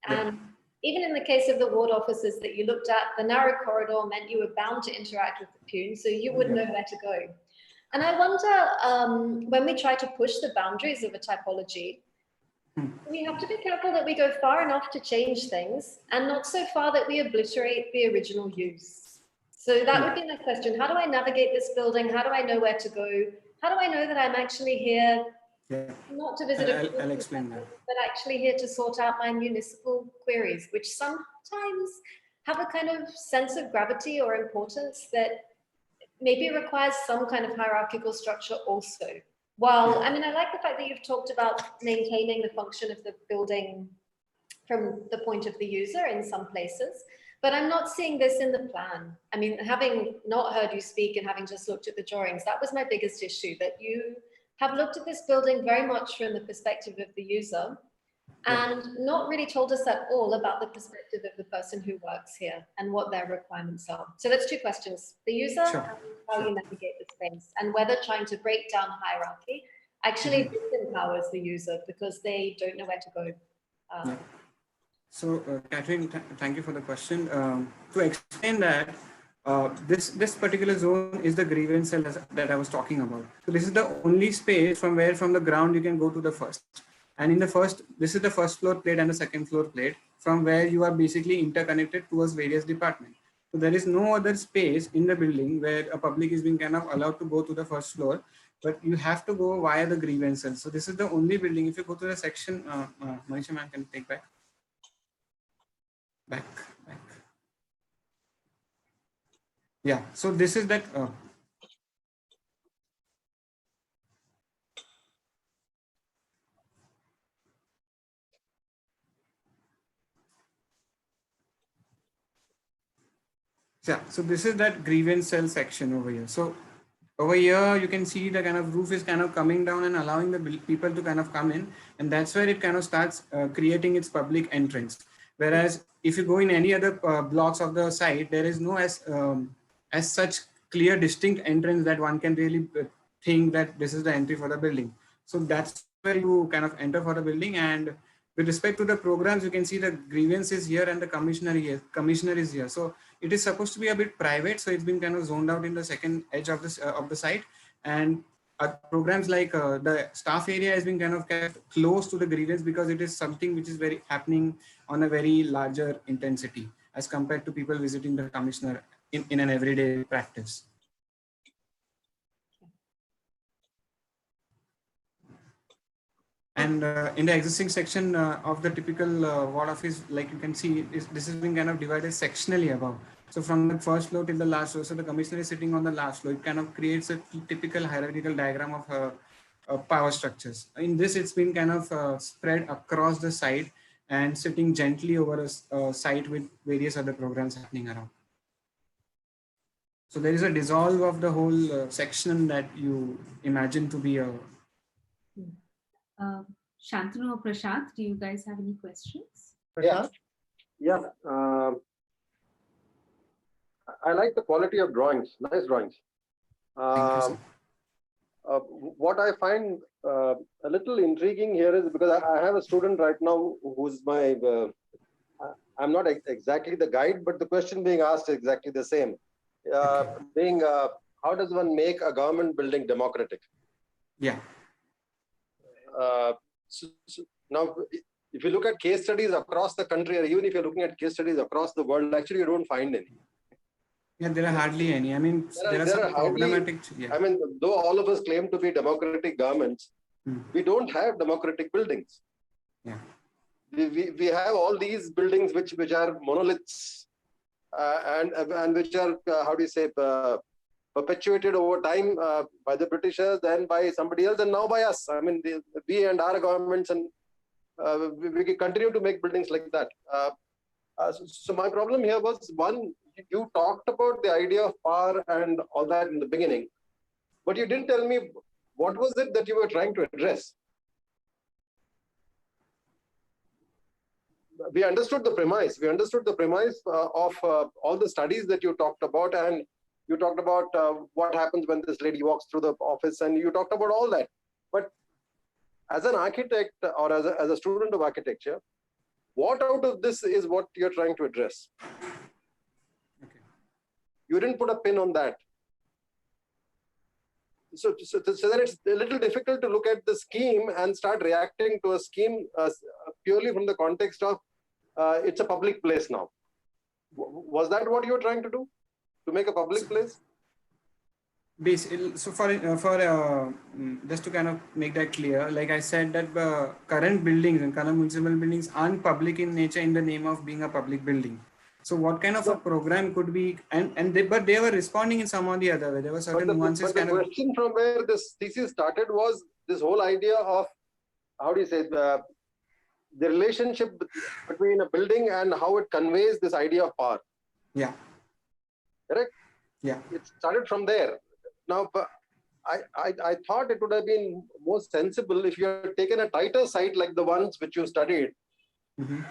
And even in the case of the ward offices that you looked at, the narrow corridor meant you were bound to interact with the peon, so you would know where to go. And I wonder, when we try to push the boundaries of a typology, we have to be careful that we go far enough to change things and not so far that we obliterate the original use. So that would be my question. How do I navigate this building? How do I know where to go? How do I know that I'm actually here not to visit a I'll explain that. but actually here to sort out my municipal queries, which sometimes have a kind of sense of gravity or importance that maybe requires some kind of hierarchical structure also. While, I mean, I like the fact that you've talked about maintaining the function of the building from the point of the user in some places, but I'm not seeing this in the plan. I mean, having not heard you speak and having just looked at the drawings, that was my biggest issue, that you have looked at this building very much from the perspective of the user and not really told us at all about the perspective of the person who works here and what their requirements are. So that's two questions: the user and how you navigate the space, and whether trying to break down hierarchy actually disempowers the user because they don't know where to go. So, Catherine, thank you for the question. To explain that, this particular zone is the grievance cell that I was talking about. So this is the only space from the ground you can go to the first. And in the first, this is the first floor plate and the second floor plate from where you are basically interconnected towards various departments. So there is no other space in the building where a public is being kind of allowed to go to the first floor, but you have to go via the grievance cell. So this is the only building. If you go to the section, Manisha ma'am can take back. Yeah, so this is that. Yeah, so this is that grievance cell section over here. So over here, you can see the kind of roof is kind of coming down and allowing the people to kind of come in. And that's where it kind of starts creating its public entrance. Whereas if you go in any other blocks of the site, there is no as such clear distinct entrance that one can really think that this is the entry for the building. So that's where you kind of enter for the building. And with respect to the programs, you can see the grievance is here and the commissioner is here. So it is supposed to be a bit private. So it's been kind of zoned out in the second edge of the site. And programs like the staff area has been kind of kept close to the grievance because it is something which is very happening on a very larger intensity as compared to people visiting the commissioner in an everyday practice. And in the existing section of the typical ward office, like you can see, this has been kind of divided sectionally above. So from the first floor till the last floor, so the commissioner is sitting on the last floor. It kind of creates a typical hierarchical diagram of power structures. In this, it's been kind of spread across the site and sitting gently over a site with various other programs happening around. So there is a dissolve of the whole section that you imagine to be a Shantanu or Prashant, do you guys have any questions? Yeah. I like the quality of drawings, nice drawings. What I find a little intriguing here is because I have a student right now who's my, I'm not exactly the guide, but the question being asked is exactly the same. How does one make a government building democratic? Yeah. Now, if you look at case studies across the country, or even if you're looking at case studies across the world, actually you don't find any. Yeah, there are hardly any. I mean, there are some problematic. Yeah. I mean, though all of us claim to be democratic governments, we don't have democratic buildings. Yeah. We have all these buildings which are monoliths and which are, how do you say, perpetuated over time by the Britishers, then by somebody else, and now by us. I mean, we and our governments, and we can continue to make buildings like that. So my problem here was, one, you talked about the idea of power and all that in the beginning, but you didn't tell me what was it that you were trying to address. We understood the premise. We understood the premise of all the studies that you talked about, and you talked about what happens when this lady walks through the office, and you talked about all that. But as an architect or as a student of architecture, what out of this is what you're trying to address? Okay. You didn't put a pin on that. then it's a little difficult to look at the scheme and start reacting to a scheme purely from the context of it's a public place now. Was that what you were trying to do? To make a public place? So for just to kind of make that clear, like I said, that current buildings and current municipal buildings aren't public in nature in the name of being a public building. So what kind of a program could be, but they were responding in some or the other way. There were certain nuances. But the question from where this thesis started was this whole idea of, how do you say, the relationship between a building and how it conveys this idea of power. Yeah. Correct? Yeah. It started from there. Now, I thought it would have been more sensible if you had taken a tighter site like the ones which you studied,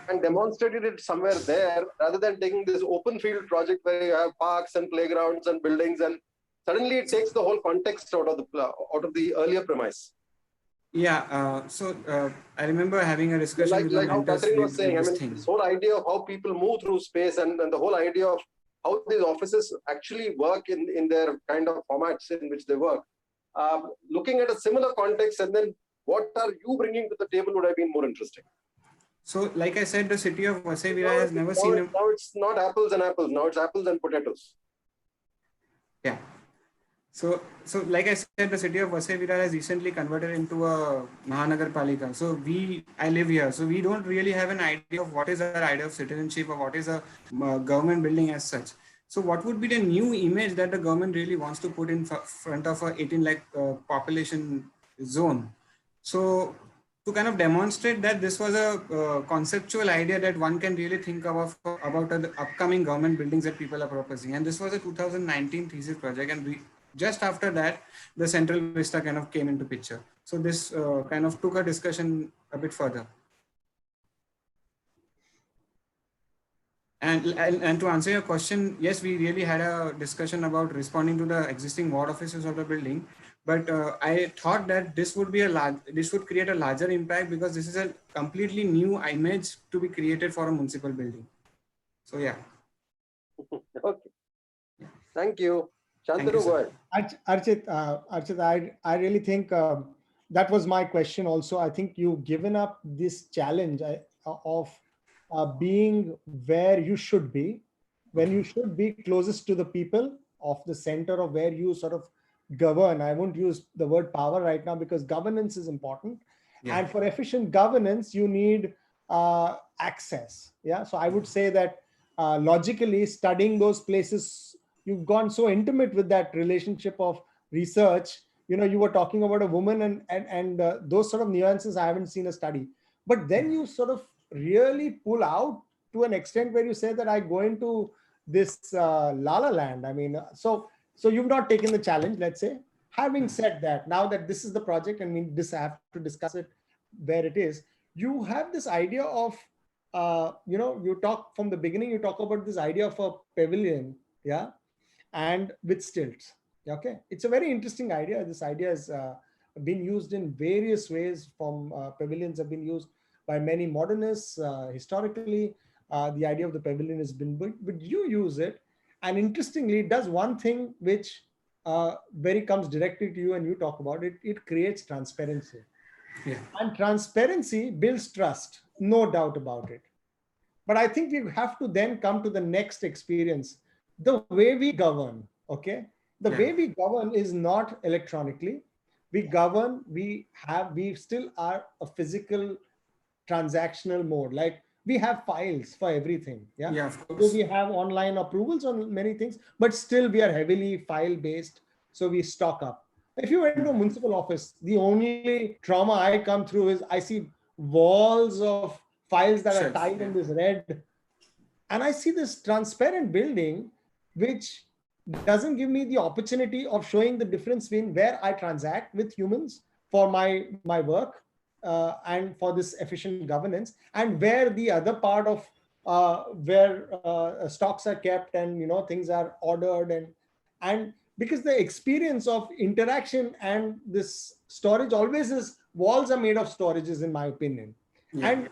and demonstrated it somewhere there, rather than taking this open field project where you have parks and playgrounds and buildings, and suddenly it takes the whole context out of the earlier premise. Yeah. I remember having a discussion like how Cathrine was saying. I mean, this whole idea of how people move through space, and the whole idea of how these offices actually work in their kind of formats in which they work. Looking at a similar context, and then what are you bringing to the table would have been more interesting. So, like I said, the city of Vasai Virar has never seen. Now it's not apples and apples. Now it's apples and potatoes. Yeah. So like I said, the city of Vasai Virar has recently converted into a Mahanagar Palika. So I live here. So we don't really have an idea of what is our idea of citizenship or what is a government building as such. So what would be the new image that the government really wants to put in front of a 18 lakh population zone? So to kind of demonstrate that this was a conceptual idea that one can really think about the upcoming government buildings that people are proposing. And this was a 2019 thesis project. And just after that, the Central Vista kind of came into picture. So this kind of took a discussion a bit further. And to answer your question, yes, we really had a discussion about responding to the existing ward offices of the building. But I thought that this would create a larger impact because this is a completely new image to be created for a municipal building. So yeah. Okay. Thank you. Shantanu, go ahead. Arjit, I really think that was my question also. I think you've given up this challenge of being where you should be, when you should be closest to the people of the center of where you sort of govern. I won't use the word power right now because governance is important. Yeah. And for efficient governance, you need access. Yeah. So I would say that logically studying those places, you've gone so intimate with that relationship of research. You know, you were talking about a woman and those sort of nuances I haven't seen a study. But then you sort of really pull out to an extent where you say that I go into this La La Land. I mean, so you've not taken the challenge, let's say. Having said that, now that this is the project and we have to discuss it where it is, you have this idea of, you talk from the beginning, you talk about this idea of a pavilion, yeah, and with stilts. Okay, it's a very interesting idea. This idea has been used in various ways. From pavilions have been used by many modernists historically. The idea of the pavilion has been, but you use it, and interestingly, it does one thing which very comes directly to you, and you talk about it. It creates transparency, yeah. And transparency builds trust, no doubt about it. But I think we have to then come to the next experience. The way we govern, okay? The way we govern is not electronically. We govern, we still are a physical transactional mode. Like we have files for everything. Yeah. Yeah, of course. So we have online approvals on many things, but still we are heavily file based. So we stock up. If you went to a municipal office, the only trauma I come through is I see walls of files that are tied in this red. And I see this transparent building, which doesn't give me the opportunity of showing the difference between where I transact with humans for my work and for this efficient governance, and where the other part of where stocks are kept and things are ordered, and because the experience of interaction and this storage always is, walls are made of storages in my opinion. Yeah. And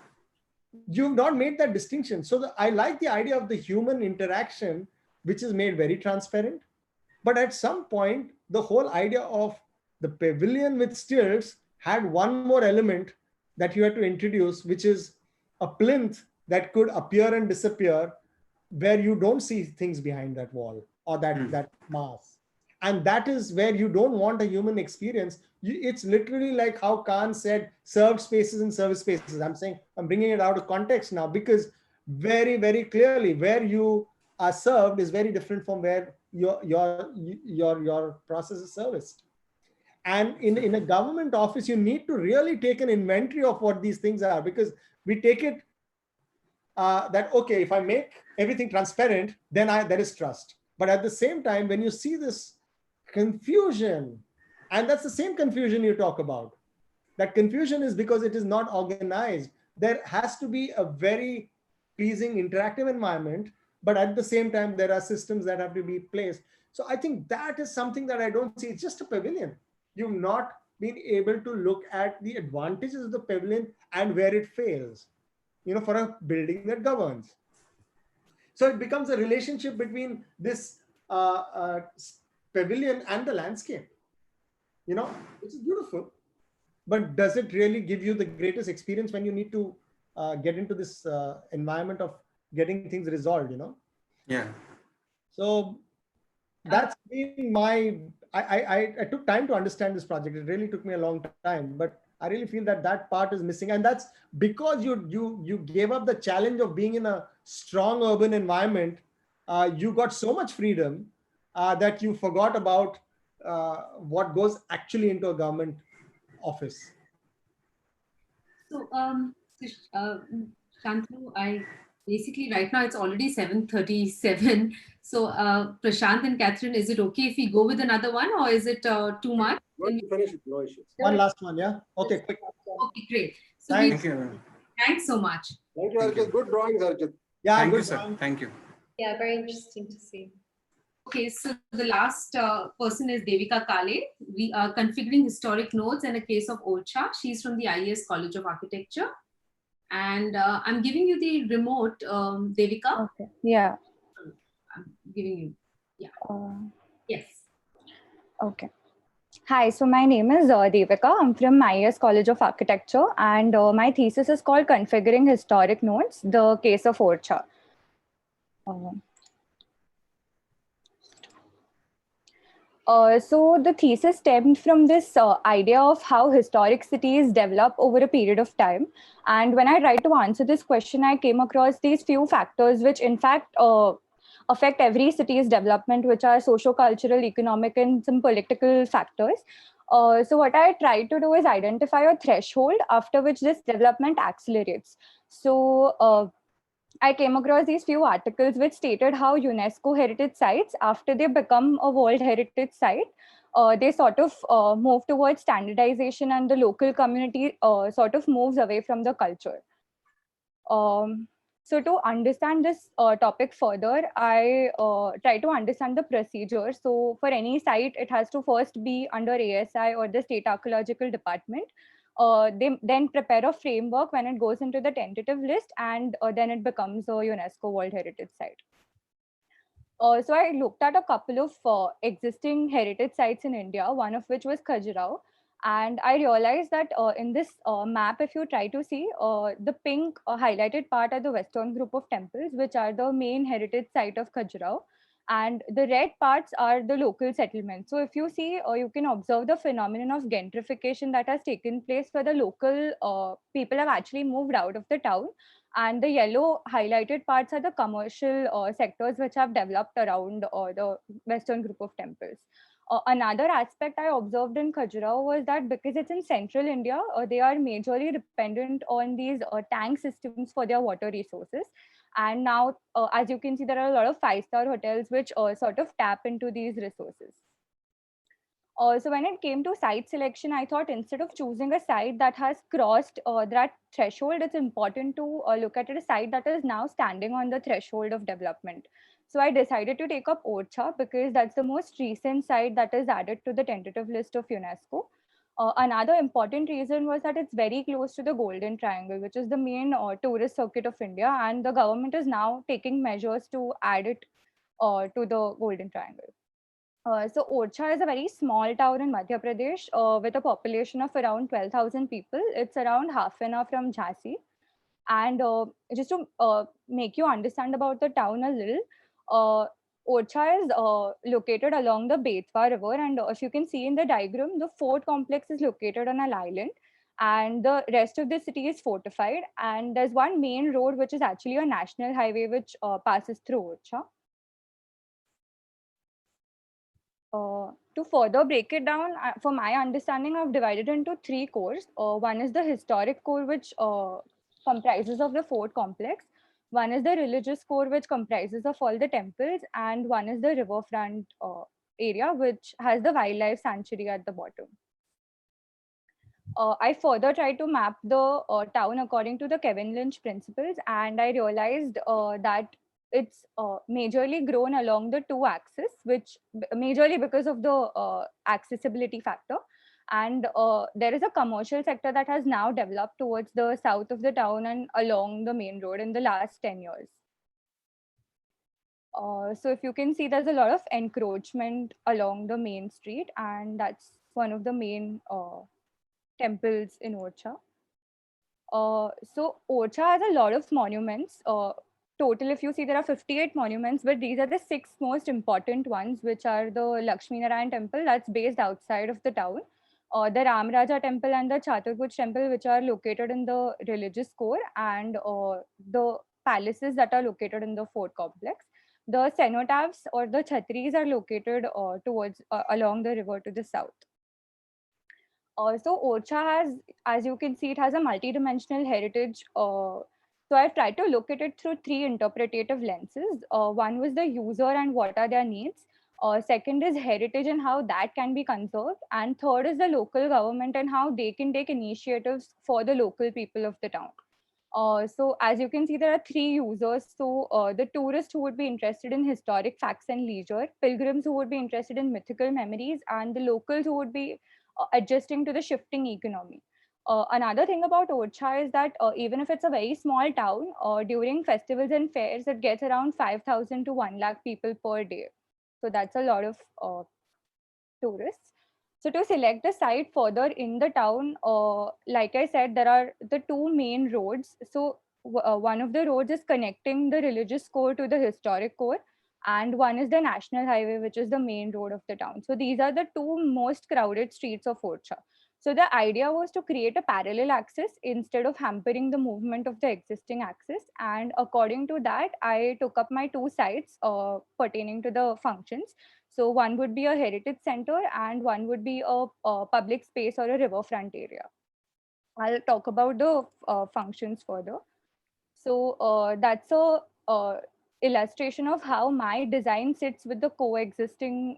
you've not made that distinction. So I like the idea of the human interaction, which is made very transparent. But at some point, the whole idea of the pavilion with stilts had one more element that you had to introduce, which is a plinth that could appear and disappear, where you don't see things behind that wall or that mass. And that is where you don't want a human experience. It's literally like how Khan said, served spaces and service spaces. I'm bringing it out of context now, because very, very clearly where you are served is very different from where your process is serviced. And in a government office, you need to really take an inventory of what these things are, because we take it that, okay, if I make everything transparent, then there is trust. But at the same time, when you see this confusion, and that's the same confusion you talk about, that confusion is because it is not organized. There has to be a very pleasing interactive environment, but at the same time, there are systems that have to be placed. So I think that is something that I don't see. It's just a pavilion. You've not been able to look at the advantages of the pavilion and where it fails, for a building that governs. So it becomes a relationship between this pavilion and the landscape, which is beautiful. But does it really give you the greatest experience when you need to get into this environment of getting things resolved, Yeah. So that's been my, I took time to understand this project. It really took me a long time, but I really feel that part is missing. And that's because you gave up the challenge of being in a strong urban environment. You got so much freedom that you forgot about what goes actually into a government office. So, Shantanu, basically right now it's already 7:37. So, Prashant and Cathrine, is it okay if we go with another one, or is it too much? Finish it, no issues. One last one, yeah? Okay, quick. Okay, great. So Thank you. Thanks so much. Thank you, Arjit. Good drawings, Arjit. Yeah, Thank good you, sir. Thank you. Yeah, very interesting to see. Okay, so the last person is Devika Kale. We are configuring historic nodes in a case of Orcha. She's from the IES College of Architecture. And I'm giving you the remote, Devika. Okay. Yeah. I'm giving you. Yeah. Yes. Okay. Hi, so my name is Devika. I'm from IES College of Architecture, and my thesis is called Configuring Historic Nodes, the case of Orcha. So the thesis stemmed from this idea of how historic cities develop over a period of time. And when I tried to answer this question, I came across these few factors which in fact affect every city's development, which are socio-cultural, economic, and some political factors. So what I tried to do is identify a threshold after which this development accelerates. So I came across these few articles which stated how UNESCO heritage sites, after they become a World Heritage Site, they sort of move towards standardization, and the local community sort of moves away from the culture. So to understand this topic further, I try to understand the procedure. So for any site, it has to first be under ASI or the State Archaeological Department. They then prepare a framework when it goes into the tentative list, and then it becomes a UNESCO World Heritage Site. So I looked at a couple of existing heritage sites in India, one of which was Khajuraho. And I realized that in this map, if you try to see, the pink highlighted part are the Western group of temples, which are the main heritage site of Khajuraho. And the red parts are the local settlements. So if you see, you can observe the phenomenon of gentrification that has taken place, where the local people have actually moved out of the town. And the yellow highlighted parts are the commercial sectors which have developed around the Western group of temples. Another aspect I observed in Khajuraho was that because it's in central India, they are majorly dependent on these tank systems for their water resources. And now, as you can see, there are a lot of five-star hotels which sort of tap into these resources. So when it came to site selection, I thought instead of choosing a site that has crossed that threshold, it's important to look at a site that is now standing on the threshold of development. So I decided to take up Orcha because that's the most recent site that is added to the tentative list of UNESCO. Another important reason was that it's very close to the Golden Triangle, which is the main tourist circuit of India, and the government is now taking measures to add it to the Golden Triangle. So Orcha is a very small town in Madhya Pradesh with a population of around 12,000 people. It's around half an hour from Jhansi. And just to make you understand about the town a little, Orcha is located along the Betwa River. And if you can see in the diagram, the fort complex is located on an island. And the rest of the city is fortified. And there's one main road, which is actually a national highway, which passes through Orcha. To further break it down, for my understanding, I've divided into three cores. One is the historic core, which comprises of the fort complex. One is the religious core, which comprises of all the temples. And one is the riverfront area, which has the wildlife sanctuary at the bottom. I further tried to map the town according to the Kevin Lynch principles, and I realized that it's majorly grown along the two axes, which majorly because of the accessibility factor. And there is a commercial sector that has now developed towards the south of the town and along the main road in the last 10 years. So if you can see, there's a lot of encroachment along the main street, and that's one of the main temples in Orcha. So Orcha has a lot of monuments. Total, if you see, there are 58 monuments, but these are the 6 most important ones, which are the Lakshmi Narayan temple that's based outside of the town, the Ram Raja temple and the Chaturbuj temple, which are located in the religious core, and the palaces that are located in the fort complex. The cenotaphs or the chhatris are located towards along the river to the south. So Orcha has, as you can see, it has a multidimensional heritage. So I've tried to look at it through 3 interpretative lenses. One was the user and what are their needs. Second is heritage and how that can be conserved. And third is the local government and how they can take initiatives for the local people of the town. So as you can see, there are 3 users. So the tourists who would be interested in historic facts and leisure, pilgrims who would be interested in mythical memories, and the locals who would be adjusting to the shifting economy. Another thing about Orcha is that even if it's a very small town, during festivals and fairs, it gets around 5,000 to 1 lakh people per day. So that's a lot of tourists. So to select the site further in the town, like I said, there are the 2 main roads. So one of the roads is connecting the religious core to the historic core, and one is the national highway, which is the main road of the town. So these are the 2 most crowded streets of Orcha. So the idea was to create a parallel axis instead of hampering the movement of the existing axis. And according to that, I took up my 2 sites pertaining to the functions. So one would be a heritage center and one would be a public space or a riverfront area. I'll talk about the functions further. So that's a illustration of how my design sits with the coexisting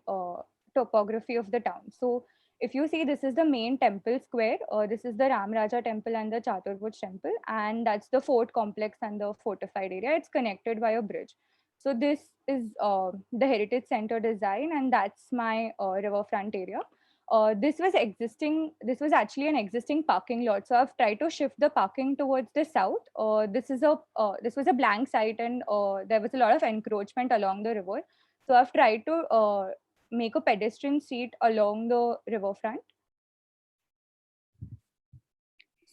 topography of the town. So if you see, this is the main temple square. This is the Ram Raja temple and the Chaturbuj temple, and that's the fort complex and the fortified area. It's connected by a bridge. So this is the heritage center design, and that's my riverfront area. This was actually an existing parking lot. So I've tried to shift the parking towards the south. This was a blank site, and there was a lot of encroachment along the river. So I've tried to make a pedestrian seat along the riverfront.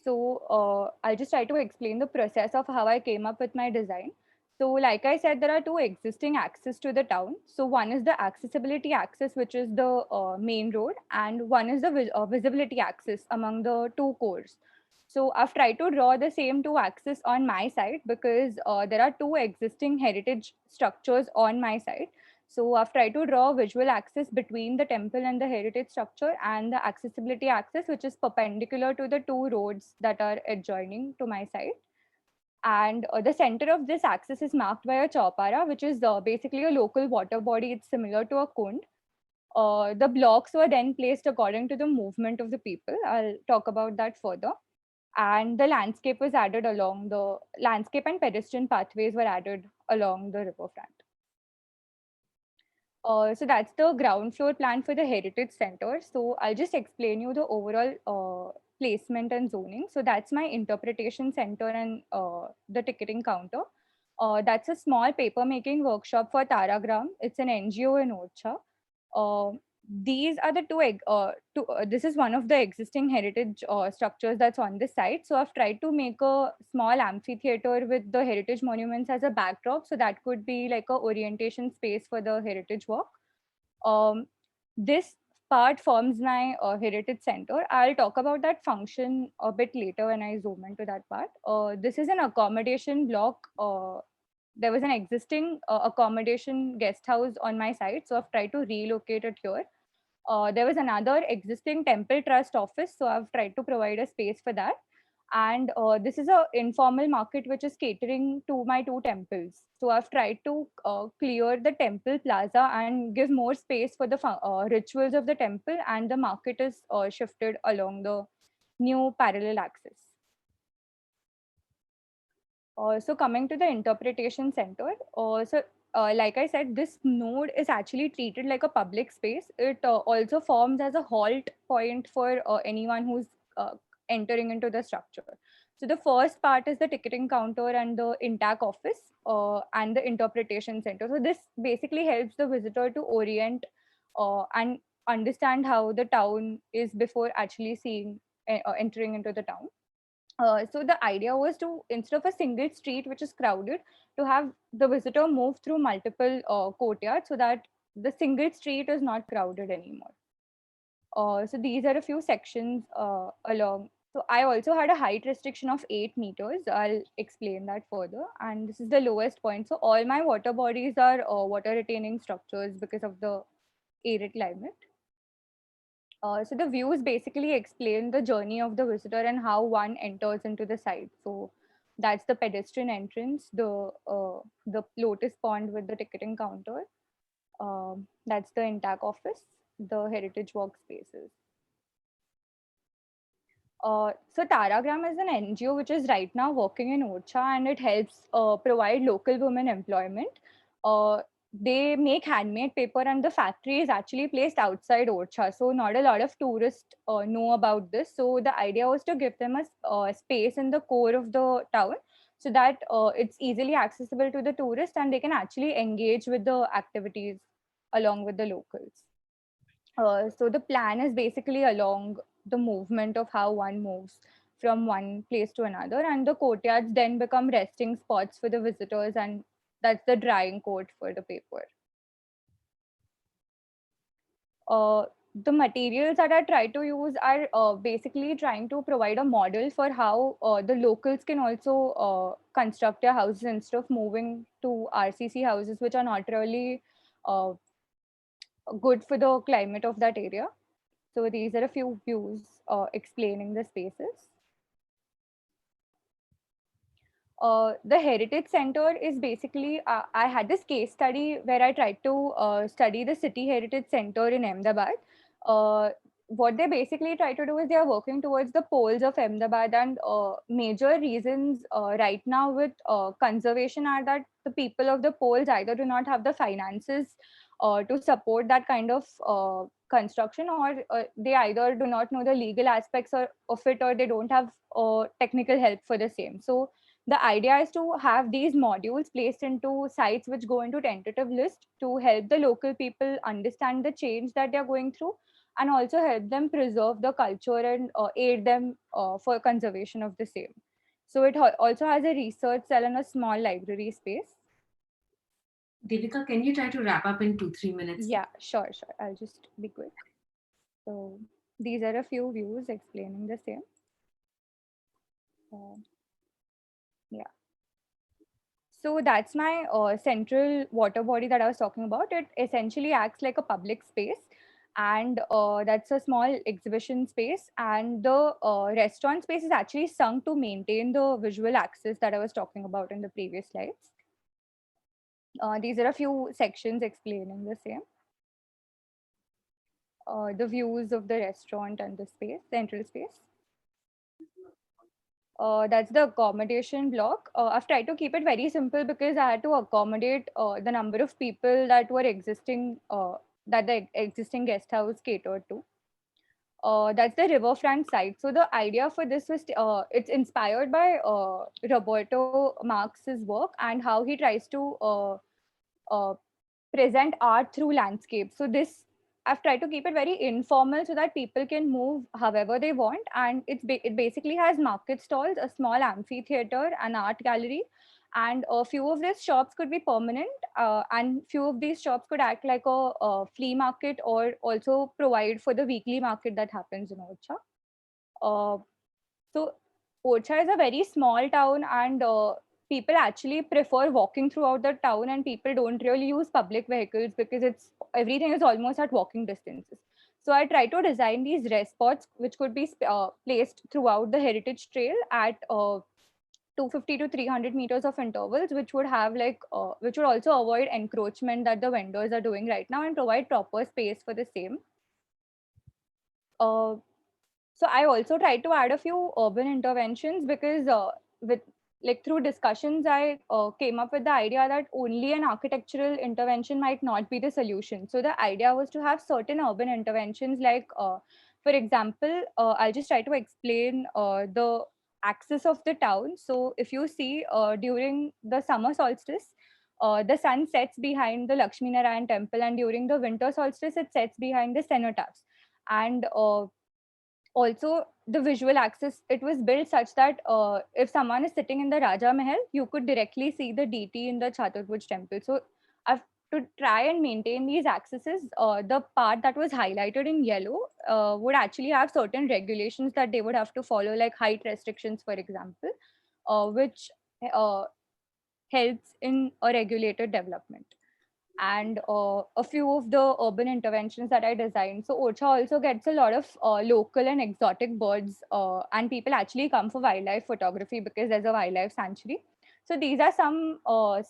So I'll just try to explain the process of how I came up with my design. So like I said, there are 2 existing axes to the town. So one is the accessibility axis, which is the main road, and one is the visibility axis among the 2 cores. So I've tried to draw the same 2 axes on my side because there are 2 existing heritage structures on my side. So I've tried to draw a visual axis between the temple and the heritage structure, and the accessibility axis, which is perpendicular to the 2 roads that are adjoining to my side. And the center of this axis is marked by a chaupara, which is basically a local water body. It's similar to a kund. The blocks were then placed according to the movement of the people. I'll talk about that further. And the landscape was added along the landscape, and pedestrian pathways were added along the riverfront. So that's the ground floor plan for the heritage center. So I'll just explain you the overall placement and zoning. So that's my interpretation center and the ticketing counter. That's a small paper making workshop for Taragram. It's an NGO in Orcha. These are the this is one of the existing heritage structures that's on the site. So I've tried to make a small amphitheater with the heritage monuments as a backdrop. So that could be like a orientation space for the heritage walk. This part forms my heritage center. I'll talk about that function a bit later when I zoom into that part. This is an accommodation block. There was an existing accommodation guest house on my site, so I've tried to relocate it here. There was another existing temple trust office, so I've tried to provide a space for that. And this is a informal market which is catering to my two temples. So I've tried to clear the temple plaza and give more space for the rituals of the temple, and the market is shifted along the new parallel axis. So coming to the interpretation center, like I said, this node is actually treated like a public space. It also forms as a halt point for anyone who's entering into the structure. So the first part is the ticketing counter and the intact office and the interpretation center. So this basically helps the visitor to orient and understand how the town is before actually entering into the town. So the idea was to, instead of a single street which is crowded, to have the visitor move through multiple courtyards so that the single street is not crowded anymore. So these are a few sections along. So I also had a height restriction of 8 meters. I'll explain that further. And this is the lowest point. So all my water bodies are water retaining structures because of the arid climate. So the views basically explain the journey of the visitor and how one enters into the site. So that's the pedestrian entrance, the lotus pond with the ticketing counter. That's the intact office, the heritage workspaces. So Taragram is an NGO which is right now working in Orcha, and it helps provide local women employment. They make handmade paper, and the factory is actually placed outside Orcha. So not a lot of tourists know about this. So the idea was to give them a space in the core of the town so that it's easily accessible to the tourists and they can actually engage with the activities along with the locals. So the plan is basically along the movement of how one moves from one place to another, and the courtyards then become resting spots for the visitors, and that's the drying court for the paper. The materials that I try to use are basically trying to provide a model for how the locals can also construct their houses instead of moving to RCC houses, which are not really good for the climate of that area. So these are a few views explaining the spaces. The Heritage Center is basically, I had this case study where I tried to study the City Heritage Center in Ahmedabad. What they basically try to do is they are working towards the poles of Ahmedabad, and major reasons right now with conservation are that the people of the poles either do not have the finances to support that kind of construction, or they either do not know the legal aspects of it, or they don't have technical help for the same. So the idea is to have these modules placed into sites which go into tentative list to help the local people understand the change that they're going through, and also help them preserve the culture and aid them for conservation of the same. So it also has a research cell and a small library space. Devika, can you try to wrap up in 2-3 minutes? Yeah, sure. I'll just be quick. So these are a few views explaining the same. Yeah. So that's my central water body that I was talking about. It essentially acts like a public space, and that's a small exhibition space. And the restaurant space is actually sunk to maintain the visual axis that I was talking about in the previous slides. These are a few sections explaining the same. The views of the restaurant and the space, central space. That's the accommodation block. I've tried to keep it very simple because I had to accommodate the number of people that were existing, that the existing guest house catered to. That's the riverfront site. So the idea for this was, it's inspired by Roberto Marx's work and how he tries to present art through landscape. So this I've tried to keep it very informal so that people can move however they want. And it basically has market stalls, a small amphitheater, an art gallery. And a few of these shops could be permanent, and few of these shops could act like a flea market or also provide for the weekly market that happens in Orcha. So Orcha is a very small town, and people actually prefer walking throughout the town, and people don't really use public vehicles because everything is almost at walking distances. So I try to design these rest spots which could be placed throughout the heritage trail at 250 to 300 meters of intervals, which would have which would also avoid encroachment that the vendors are doing right now and provide proper space for the same. So I also tried to add a few urban interventions because through discussions, I came up with the idea that only an architectural intervention might not be the solution. So the idea was to have certain urban interventions for example, I'll just try to explain the axis of the town. So if you see during the summer solstice, the sun sets behind the Lakshmi Narayan temple, and during the winter solstice, it sets behind the cenotaphs. And also the visual axis, it was built such that if someone is sitting in the Raja Mahal, you could directly see the deity in the Chaturbhuj temple. So to try and maintain these axes, the part that was highlighted in yellow would actually have certain regulations that they would have to follow, like height restrictions, for example, which helps in a regulated development. And a few of the urban interventions that I designed. So Orcha also gets a lot of local and exotic birds, and people actually come for wildlife photography because there's a wildlife sanctuary. So these are some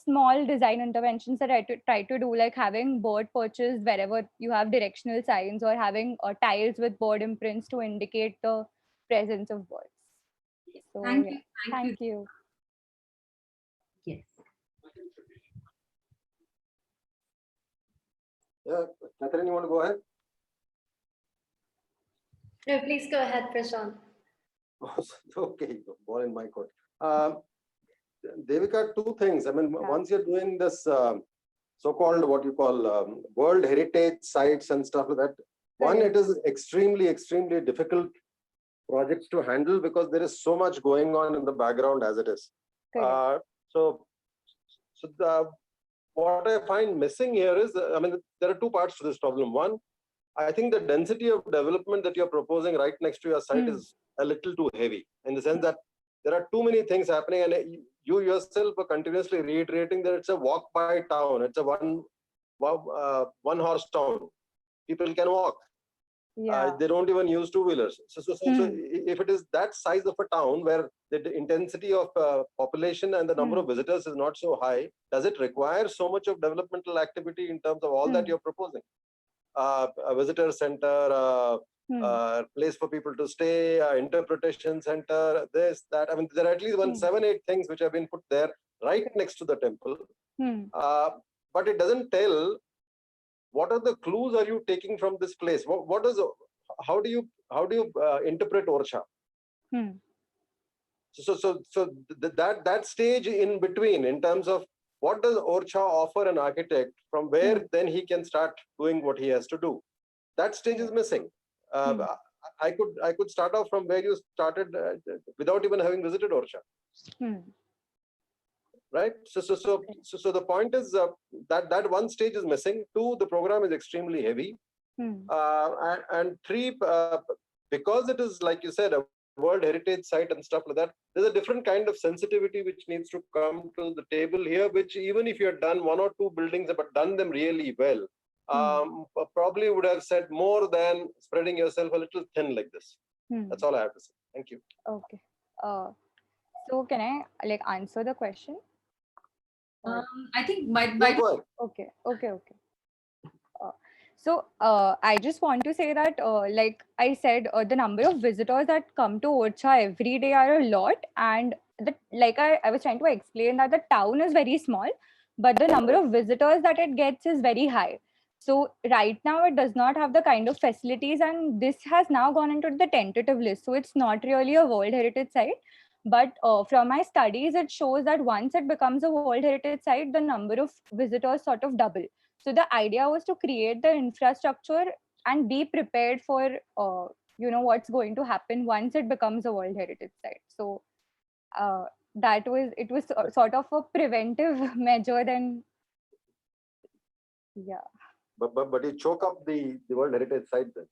small design interventions that I try to do, like having bird perches wherever you have directional signs, or having tiles with bird imprints to indicate the presence of birds. So, Thank you. Thank you. Yes. Yeah, Cathrine, you want to go ahead? No, please go ahead, Prashant. Okay, ball in my court. Devika, two things. I mean, once you're doing this so-called what you call World Heritage sites and stuff like that, one, it is extremely, extremely difficult projects to handle because there is so much going on in the background as it is. What I find missing here is, I mean, there are two parts to this problem. One, I think the density of development that you're proposing right next to your site is a little too heavy, in the sense that there are too many things happening, and you yourself are continuously reiterating that it's a walk-by town. It's a one-horse town. People can walk. They don't even use two-wheelers. So if it is that size of a town where the intensity of population and the number of visitors is not so high, does it require so much of developmental activity in terms of all that you're proposing? A visitor center, place for people to stay, interpretation center, this, that. I mean, there are at least 7-8 things which have been put there right next to the temple. But it doesn't tell what are the clues are you taking from this place. How do you interpret Orcha? So that stage in between, in terms of what does Orcha offer an architect, from where then he can start doing what he has to do. That stage is missing. I could start off from where you started without even having visited Orcha. Right. So the point is that one stage is missing. Two, the program is extremely heavy. And three, because it is, like you said, a World Heritage site and stuff like that, there's a different kind of sensitivity which needs to come to the table here, which even if you had done 1 or 2 buildings but done them really well, probably would have said more than spreading yourself a little thin like this. That's all I have to say. Thank you. Okay. So can I answer the question? I think Okay. So I just want to say that, like I said, the number of visitors that come to Orcha every day are a lot, and I was trying to explain that the town is very small, but the number of visitors that it gets is very high. So right now it does not have the kind of facilities, and this has now gone into the tentative list. So it's not really a World Heritage site. But from my studies, it shows that once it becomes a World Heritage site, the number of visitors sort of double. So the idea was to create the infrastructure and be prepared for what's going to happen once it becomes a World Heritage Site. So it was sort of a preventive measure. Then yeah. But you choke up the World Heritage Site then.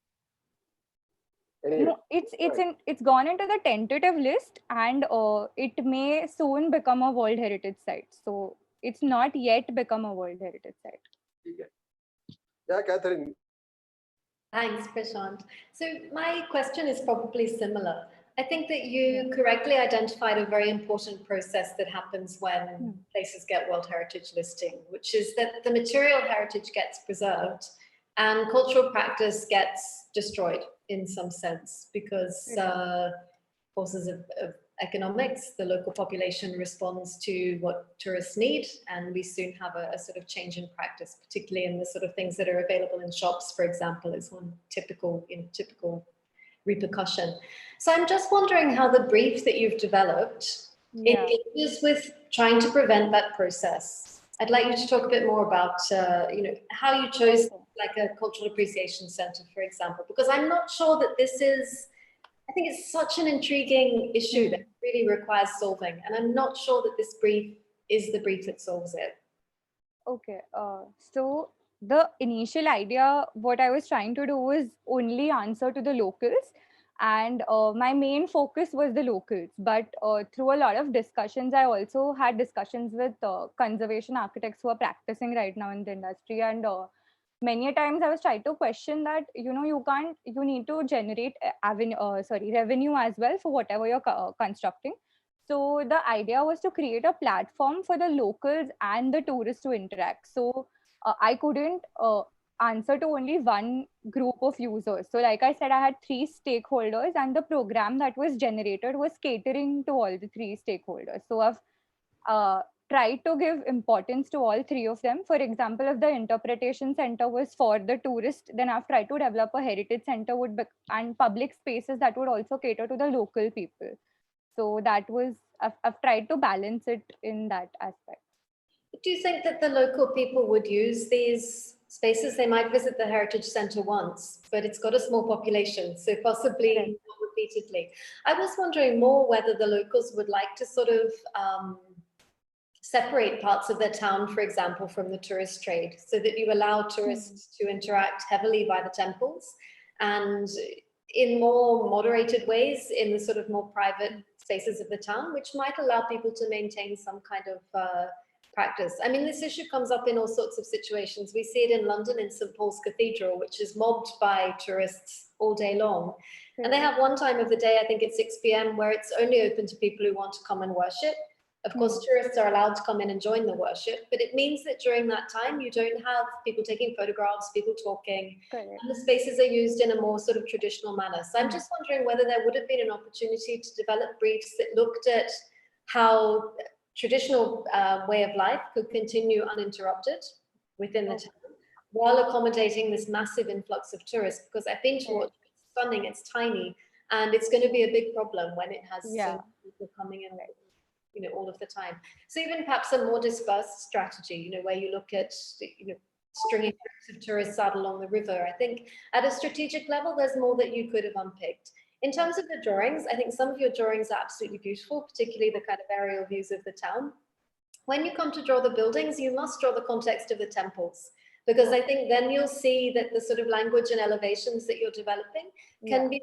Anyway, No, it's gone into the tentative list, and it may soon become a World Heritage Site. So it's not yet become a World Heritage Site. Yeah, Catherine. Thanks, Prashant. So my question is probably similar. I think that you correctly identified a very important process that happens when places get World Heritage listing, which is that the material heritage gets preserved and cultural practice gets destroyed in some sense because forces of economics, the local population responds to what tourists need, and we soon have a sort of change in practice, particularly in the sort of things that are available in shops, for example, is one typical repercussion. So I'm just wondering how the brief that you've developed engages with trying to prevent that process. I'd like you to talk a bit more about how you chose like a cultural appreciation center, for example, because I'm not sure that I think it's such an intriguing issue that really requires solving, and I'm not sure that this brief is the brief that solves it. Okay, so the initial idea, what I was trying to do was only answer to the locals, and my main focus was the locals. But through a lot of discussions, I also had discussions with conservation architects who are practicing right now in the industry, and many a times I was trying to question that, you need to generate revenue as well for whatever you're constructing. So the idea was to create a platform for the locals and the tourists to interact. So I couldn't answer to only one group of users. So like I said, I had 3 stakeholders, and the program that was generated was catering to all the 3 stakeholders. So I've tried to give importance to all 3 of them. For example, if the interpretation center was for the tourist, then I've tried to develop a heritage center and public spaces that would also cater to the local people. So that was, I've tried to balance it in that aspect. Do you think that the local people would use these spaces? They might visit the Heritage Center once, but it's got a small population, so possibly not repeatedly. I was wondering more whether the locals would like to sort of separate parts of their town, for example, from the tourist trade, so that you allow tourists to interact heavily by the temples and in more moderated ways in the sort of more private spaces of the town, which might allow people to maintain some kind of practice. I mean, this issue comes up in all sorts of situations. We see it in London in St. Paul's Cathedral, which is mobbed by tourists all day long. And they have one time of the day, I think it's 6 p.m., where it's only open to people who want to come and worship. Of course, tourists are allowed to come in and join the worship, but it means that during that time, you don't have people taking photographs, people talking, and the spaces are used in a more sort of traditional manner. So I'm just wondering whether there would have been an opportunity to develop briefs that looked at how traditional way of life could continue uninterrupted within the town while accommodating this massive influx of tourists, because I've been to watch, it's stunning, it's tiny, and it's going to be a big problem when it has so many people coming in all of the time. So even perhaps a more dispersed strategy, where you look at, stringing groups of tourists out along the river. I think at a strategic level, there's more that you could have unpicked. In terms of the drawings, I think some of your drawings are absolutely beautiful, particularly the kind of aerial views of the town. When you come to draw the buildings, you must draw the context of the temples, because I think then you'll see that the sort of language and elevations that you're developing can be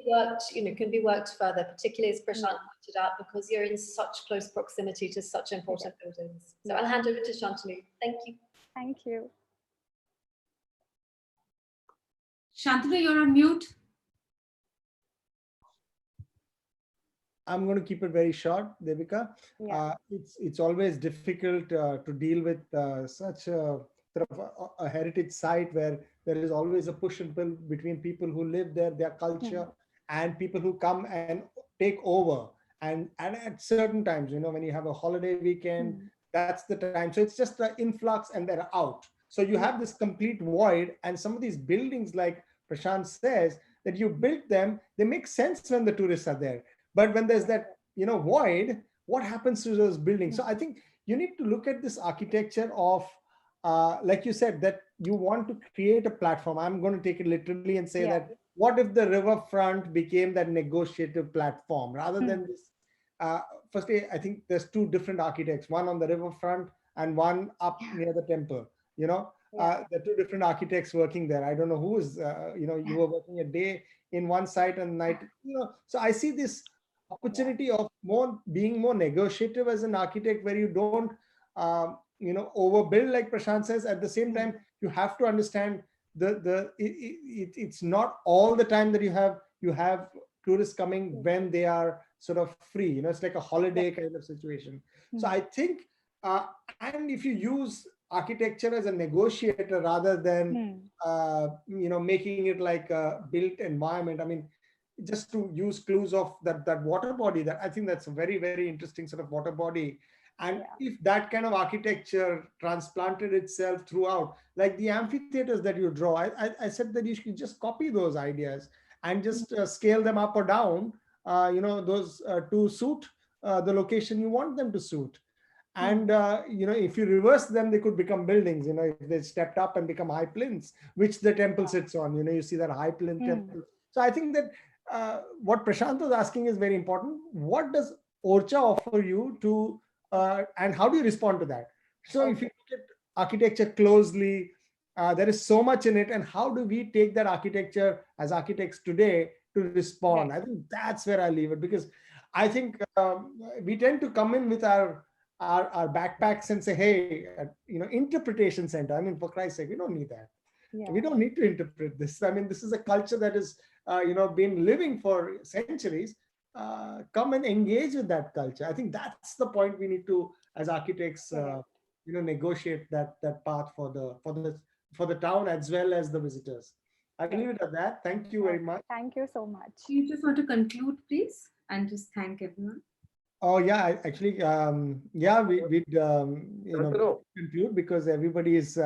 worked further, particularly as Prashant pointed out, because you're in such close proximity to such important buildings. So I'll hand over to Shantanu. Thank you. Thank you. Shantanu, you're on mute. I'm going to keep it very short, Devika. It's always difficult to deal with such a sort of a heritage site where there is always a push and pull between people who live there, their culture, and people who come and take over. And at certain times, when you have a holiday weekend, that's the time. So it's just the influx and they're out. So you have this complete void, and some of these buildings, like Prashant says, that you built them, they make sense when the tourists are there. But when there's that, void, what happens to those buildings? So I think you need to look at this architecture of like you said, that you want to create a platform. I'm going to take it literally and say that what if the riverfront became that negotiative platform rather than this? Firstly, I think there's two different architects, one on the riverfront and one up near the temple. There are two different architects working there. I don't know who is, you were working a day in one site and night, so I see this opportunity of being more negotiative as an architect, where you don't, overbuild, like Prashant says. At the same time, you have to understand it's not all the time that you have tourists coming when they are sort of free. It's like a holiday kind of situation. So I think, and if you use architecture as a negotiator rather than making it like a built environment. I mean, just to use clues of that water body, that I think that's a very, very interesting sort of water body. And if that kind of architecture transplanted itself throughout, like the amphitheaters that you draw, I said that you should just copy those ideas and just scale them up or down, those to suit the location you want them to suit. And, if you reverse them, they could become buildings, if they stepped up and become high plinths, which the temple sits on, you see that high plinth temple. So I think that what Prashant was asking is very important. What does Orcha offer you to, and how do you respond to that? So if you look at architecture closely, there is so much in it. And how do we take that architecture as architects today to respond? I think that's where I leave it, because I think we tend to come in with our backpacks and say, hey, interpretation center. I mean, for Christ's sake, we don't need that. We don't need to interpret this. I mean, this is a culture that is, been living for centuries. Come and engage with that culture. I think that's the point we need to, as architects, negotiate that path for the town as well as the visitors. I'll leave it at that. Thank you very much. Thank you so much. You just want to conclude, please, and just thank everyone. Oh yeah, actually, we'd conclude, because everybody is,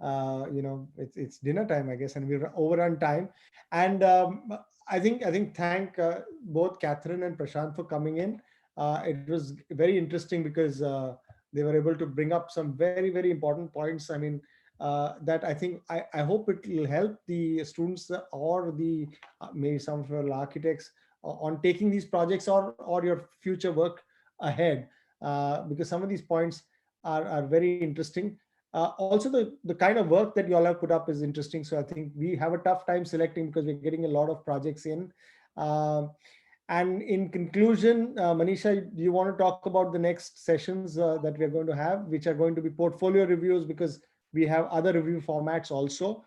it's dinner time, I guess, and we're over on time. And I think thank both Cathrine and Prashant for coming in. It was very interesting because they were able to bring up some very, very important points. I mean, that I think I hope it will help the students or the maybe some of your architects on taking these projects or your future work ahead, because some of these points are very interesting. Also, the kind of work that you all have put up is interesting. So I think we have a tough time selecting because we're getting a lot of projects in. And in conclusion, Manisha, do you want to talk about the next sessions that we're going to have, which are going to be portfolio reviews, because we have other review formats also.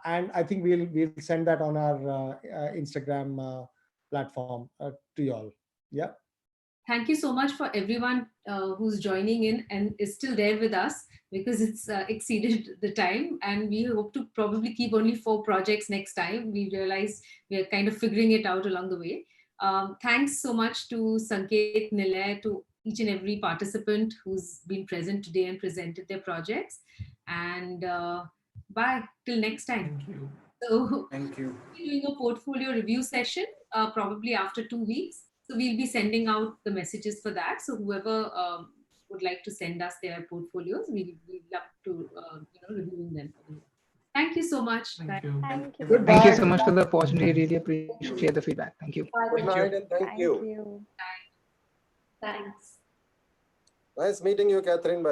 And I think we'll send that on our Instagram platform to you all. Yeah. Thank you so much for everyone who's joining in and is still there with us, because it's exceeded the time, and we hope to probably keep only 4 projects next time. We realize we are kind of figuring it out along the way. Thanks so much to Sanket, Nilay, to each and every participant who's been present today and presented their projects. And bye till next time. Thank you. So Thank you. we're doing a portfolio review session probably after 2 weeks. So we'll be sending out the messages for that. So whoever would like to send us their portfolios, we'd love to reviewing them. Thank you so much. Thank you. Thank you. Goodbye. Thank you so much for the opportunity. Really appreciate the feedback. Thank you. Good night and thank you. you. Thanks. Nice meeting you, Cathrine.